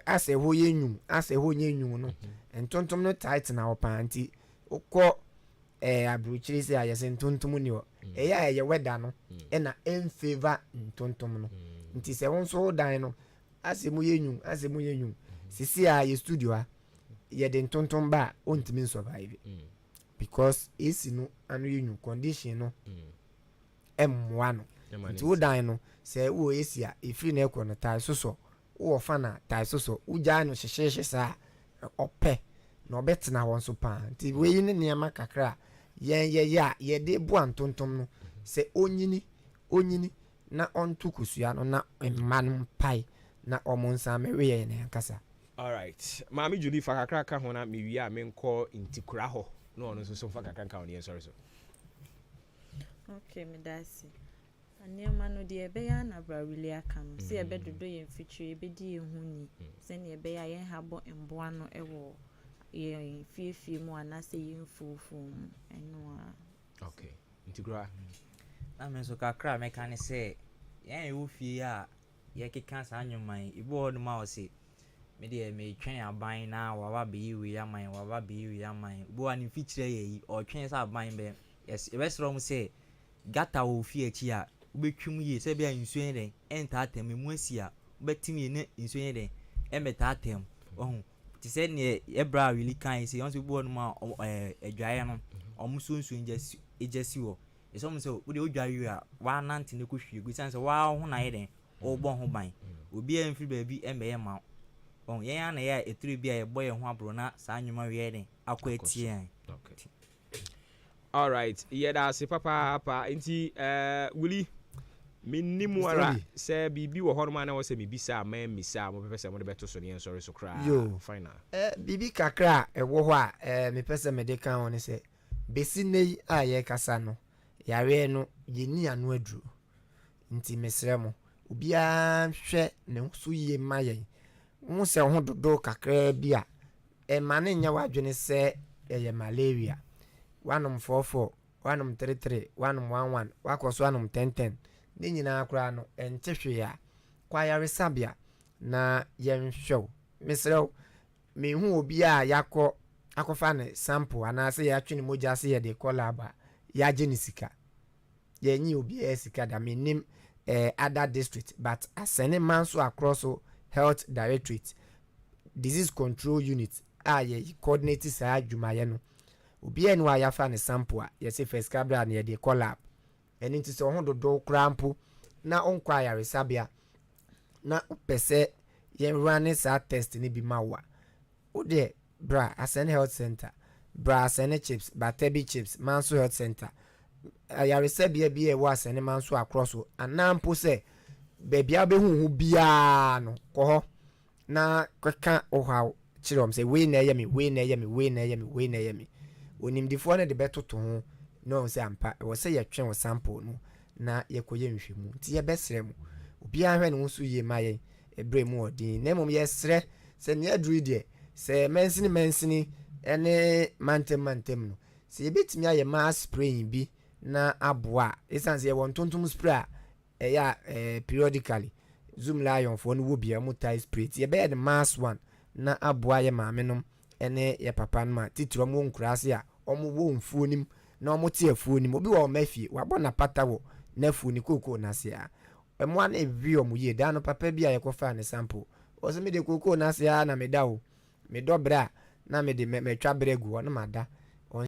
ase ho yenyu no ntontom no tatina opanti ukọ abruchiri se ayese ntontom ni o eya ye weda no e na en favor ntontom no nti se won so dan no ase mu yenyu sisi a ye studio a ye de ntontom ba ontimi survive because esi no anu yenyu condition no emwa no nti wo dan no se wo esi a efiri na ekọ no tai so wo fa na tai so uja no hyehye sa ope na obetena won so pa nti we ne niam kakra ye de bo antontom no se onyini na ontukusua no na man pai na omonsa mewe ye ne kasa. All right, Mami Julie fa kakra ka ho na mewi a menko ntikura ho no ono so fa kakra ka ho ne sorry so. Okay, medasi anema no de ebe ya na brawili aka no se ebe dodo ye mfitwe ebe di ehuni se ne ebe ya ye habo emboa no ewo ye fiefie mu anase ye mfufu eno a. Okay, ntigura na me so kakra meka ne se ye e wo fie a ye keka sa anyoman ibo no ma o se me de me twen aban na wawa be yiwe aman bo ani mfikyire ye yi o twen sa aban be yes e be sro mu se gata wo fie chi a ubetwum ye se bia nsuo den enta atem mu asia ubetimi ne nsuo den emeta atem ohun ti se ne ebra really kan se onso bo no ma adwaye no omuso nsuo ejasi wo eso mo se wo de odwaye a wa nante ne kohwie gu sanse wa ho na ye den o bo ho ban obi en fi ba bi emeye ma on ye ya na ya eturu bia ye boye ho abro na sa anwuma we den akwa etie. Okay. All right, yeah, that's papa nti Willie minnimu ara sɛ biribi wɔ hɔ no ma na wɔ sɛ mebisa a misa mo pɛpɛ sɛ mode bɛto so ne yɛnsɔre so koraa final biribi kakra a ɛwɔ hɔ a mepɛ sɛ mede ka ho ne sɛ bɛsi nei a yɛkasa no yareɛ no yɛni ano aduro nti mesrɛ mo obiara hwɛ ne so yie ma yɛn wo sɛ ho dodo kakra bi a ɛma ne nyɛ wadwene sɛ ɛyɛ malaria wanom 44 wanom 33 wanom 11 wakɔ so wanom 1010 ne nyinaa koraa no ɛnte hwee a kwa yaresabea na yɛnhwɛw mesrɛ mehu obi a akɔfa ne sample anaasɛ yɛatwe ne mogya sɛ yɛde kɔ lab a yɛagye ne sika yɛnyi obi a sika da menim other district but asɛne man so across so health directorate disease control unit a yɛ coordinate saa adwumayɛ no obi a no a yɛafa ne sample a yɛsɛ first cabra na yɛde kɔ lab ɛno nti sɛ ɔho dodo koraa mpo na ɔnkɔ ayaresabea na wopɛ sɛ yɛnwura ne saa test ne bi ma wo a wode bra asɛne health center bra asɛne chips batabi chips manso health center ayaresabea bi a ɛwɔ asɛne manso across so anaa mpo sɛ baabi a wobɛhuhu biaa no kɔ hɔ na kɔka ɔhaw kyerɛ m sɛ wei na ɛyɛ me wei na ɛyɛ me wei na ɛyɛ me wei na ɛyɛ me onimdifoɔ no de bɛtoto ho na ɔn sɛ ampa ɛwɔ sɛ yɛtwe wo sample no na yɛkɔyɛ nhwɛmu nti yɛbɛsrɛ mu obiara hwɛ ne ho so yie ma yɛn ɛbrɛ mu ɔden na mmom yɛsrɛ sɛ ne aduru deɛ sɛ mansini ɛne mantem no sɛ yɛbɛtumi ayɛ mass spraying bi na aboa ɛsiane sɛ yɛwɔ ntontom spray a ɛyɛ periodically zoom lion foɔ no wɔ bia mu tie spray ti yɛbɛyɛ the mass one na aboa yɛ maame nom ɛne yɛ papa no ma titiri ɔmo nkuraase a ɔmo wɔ mfuo nim na ɔmo te afuo nim obi wɔ ɔmo afie wabɔ na pata wɔ n'afuo ni kookoo n'ase a ɛmoa no evi ɔmo yie daa no papa bi a yɛkɔfa ne sample ɔsɛ mede kookoo n'ase a na meda o medɔ brɛ a na mede mɛtwa brɛ gu hɔ no ma da